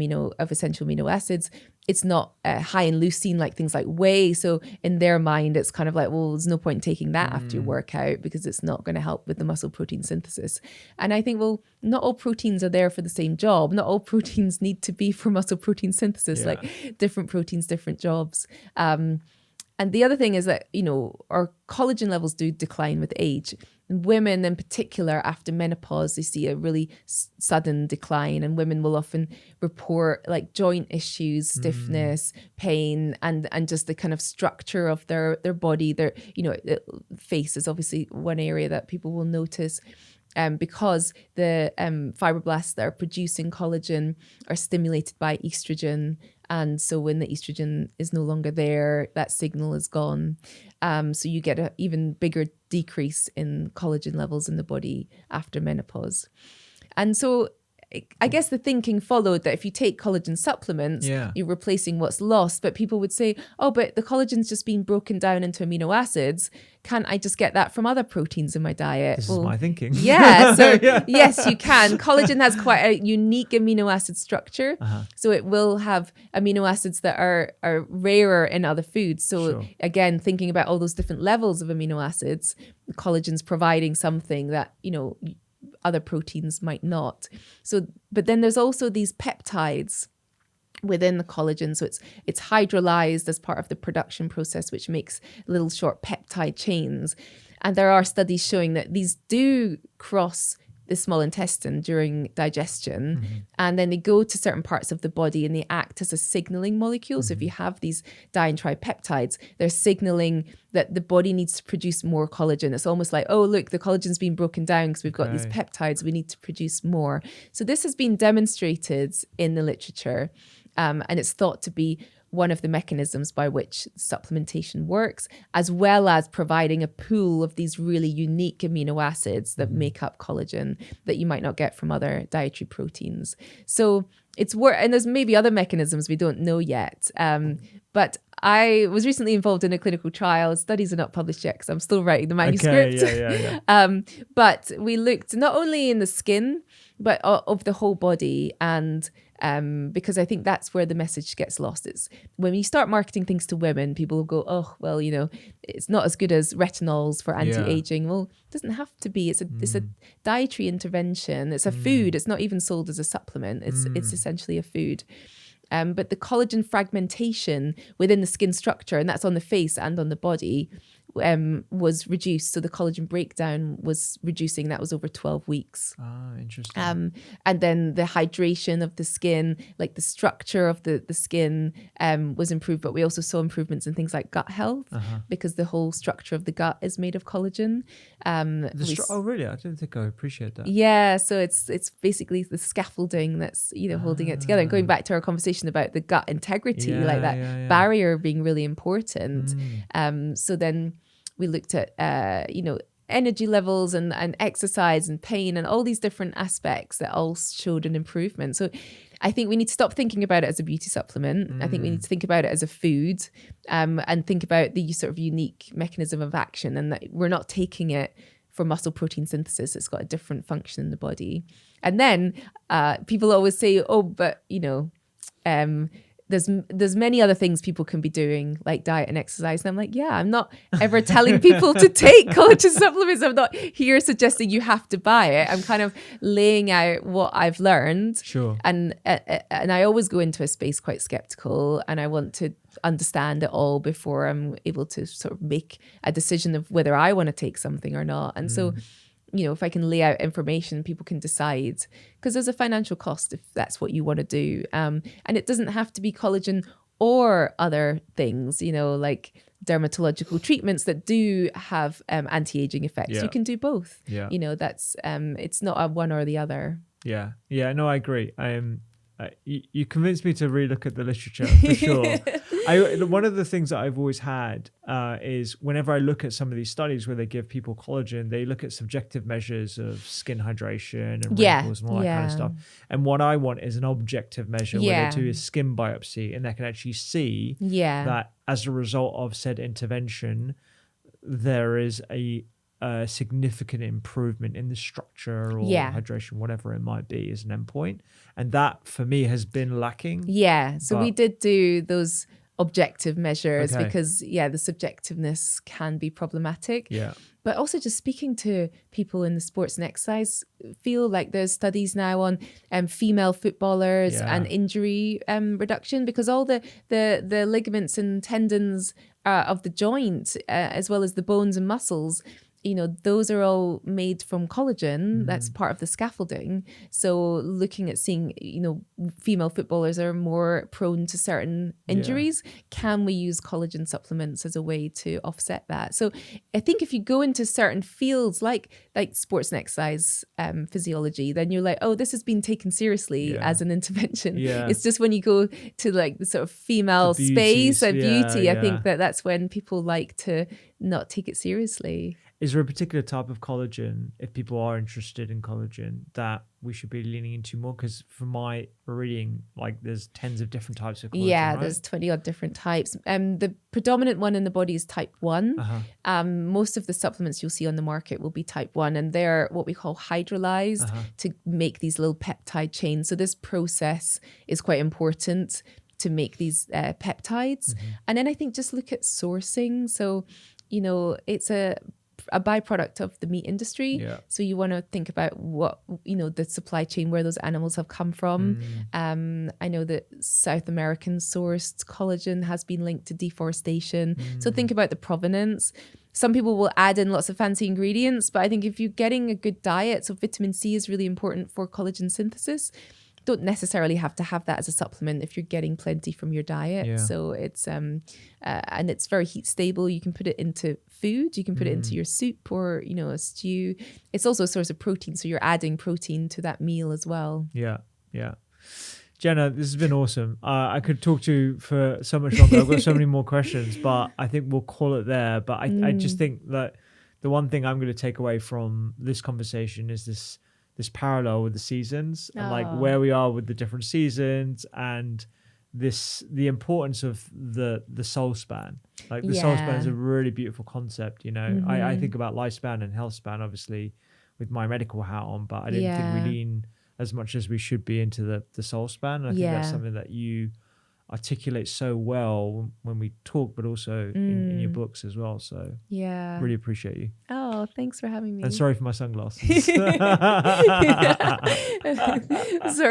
essential amino acids. It's not high in leucine like things like whey. So in their mind, it's kind of like, well, there's no point in taking that after your workout because it's not going to help with the muscle protein synthesis. And I think, well, not all proteins are there for the same job. Not all proteins need to be for muscle protein synthesis. Like different proteins, different jobs. And the other thing is that, our collagen levels do decline with age. And women in particular, after menopause, they see a really sudden decline, and women will often report like joint issues, stiffness, pain, and just the kind of structure of their body. Their, face is obviously one area that people will notice. Because the fibroblasts that are producing collagen are stimulated by estrogen. And so when the estrogen is no longer there, that signal is gone. So you get an even bigger decrease in collagen levels in the body after menopause. And so I guess the thinking followed that if you take collagen supplements, you're replacing what's lost. But people would say, oh, but the collagen's just been broken down into amino acids. Can't I just get that from other proteins in my diet? This is my thinking. Yeah. So yes, you can. Collagen has quite a unique amino acid structure. So it will have amino acids that are rarer in other foods. So again, thinking about all those different levels of amino acids, collagen's providing something that, other proteins might not. So, but then there's also these peptides within the collagen. So it's hydrolyzed as part of the production process, which makes little short peptide chains. And there are studies showing that these do cross the small intestine during digestion, and then they go to certain parts of the body and they act as a signaling molecule. So if you have these di and tripeptides, they're signaling that the body needs to produce more collagen. It's almost like, oh, look, the collagen's been broken down because we've got these peptides, we need to produce more. So this has been demonstrated in the literature, and it's thought to be one of the mechanisms by which supplementation works, as well as providing a pool of these really unique amino acids that make up collagen that you might not get from other dietary proteins. So it's and there's maybe other mechanisms we don't know yet. But I was recently involved in a clinical trial. Studies are not published yet because I'm still writing the manuscript. But we looked not only in the skin, but of the whole body. And because I think that's where the message gets lost. It's when you start marketing things to women, people will go, oh, well, it's not as good as retinols for anti-aging. Well, it doesn't have to be. It's a dietary intervention. It's a food. It's not even sold as a supplement. It's essentially a food. But the collagen fragmentation within the skin structure, and that's on the face and on the body, was reduced. So the collagen breakdown was reducing. That was over 12 weeks. Ah, interesting. And then the hydration of the skin, like the structure of the skin was improved. But we also saw improvements in things like gut health because the whole structure of the gut is made of collagen. Oh, really? I didn't think I appreciate that. Yeah, so it's basically the scaffolding that's holding it together. And going back to our conversation about the gut integrity, like that barrier being really important. So then we looked at energy levels and exercise and pain and all these different aspects that all showed an improvement. So I think we need to stop thinking about it as a beauty supplement. I think we need to think about it as a food, and think about the sort of unique mechanism of action, and that we're not taking it for muscle protein synthesis. It's got a different function in the body. And then people always say, oh, but there's many other things people can be doing, like diet and exercise. And I'm like, yeah, I'm not ever telling people to take collagen supplements. I'm not here suggesting you have to buy it. I'm kind of laying out what I've learned. Sure. And I always go into a space quite skeptical, and I want to understand it all before I'm able to sort of make a decision of whether I want to take something or not. And so, if I can lay out information, people can decide, because there's a financial cost if that's what you want to do. And it doesn't have to be collagen or other things, like dermatological treatments that do have anti-aging effects. Yeah. You can do both. Yeah. That's it's not a one or the other. Yeah. Yeah. No, I agree. You convinced me to relook at the literature for sure. One of the things that I've always had is whenever I look at some of these studies where they give people collagen, they look at subjective measures of skin hydration and wrinkles and all that kind of stuff. And what I want is an objective measure where they do a skin biopsy and they can actually see that as a result of said intervention, there is a significant improvement in the structure or hydration, whatever it might be, as an endpoint. And that for me has been lacking. Yeah. So we did do those objective measures because the subjectiveness can be problematic. Yeah. But also just speaking to people in the sports and exercise field, like there's studies now on female footballers and injury reduction, because all the ligaments and tendons of the joint, as well as the bones and muscles, those are all made from collagen. That's part of the scaffolding. So looking at seeing, female footballers are more prone to certain injuries. Can we use collagen supplements as a way to offset that? So I think if you go into certain fields like sports and exercise physiology, then you're like, oh, this has been taken seriously as an intervention. Yeah. It's just when you go to like the sort of female space and beauty, I think that's when people like to not take it seriously. Is there a particular type of collagen, if people are interested in collagen, that we should be leaning into more? Because from my reading, like there's tens of different types of collagen, right? There's 20 odd different types. The predominant one in the body is type 1. Most of the supplements you'll see on the market will be type 1, and they're what we call hydrolyzed to make these little peptide chains. So this process is quite important to make these peptides. And then I think just look at sourcing. So, it's a byproduct of the meat industry. So you want to think about what, the supply chain, where those animals have come from. I know that South American sourced collagen has been linked to deforestation. So think about the provenance. Some people will add in lots of fancy ingredients, but I think if you're getting a good diet, so vitamin C is really important for collagen synthesis. Don't necessarily have to have that as a supplement if you're getting plenty from your diet. So it's and it's very heat stable. You can put it into food, you can put it into your soup or a stew. It's also a source of protein, so you're adding protein to that meal as well. Jenna, this has been awesome. I could talk to you for so much longer. I've got so many more questions, but I think we'll call it there. But I just think that the one thing I'm going to take away from this conversation is this parallel with the seasons and like where we are with the different seasons, and the importance of the soul span. Like the soul span is a really beautiful concept. I think about lifespan and health span obviously with my medical hat on, but I didn't think we lean as much as we should be into the soul span. And I think that's something that you articulate so well when we talk, but also in your books as well. So yeah, really appreciate you. Oh, thanks for having me. And sorry for my sunglasses. Sort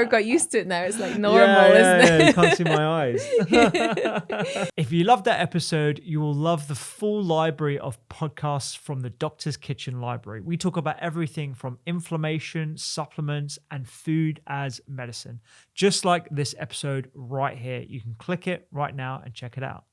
of got used to it now. It's like normal, isn't it? You can't see my eyes. If you loved that episode, you will love the full library of podcasts from the Doctor's Kitchen Library. We talk about everything from inflammation, supplements, and food as medicine. Just like this episode right here. You can click it right now and check it out.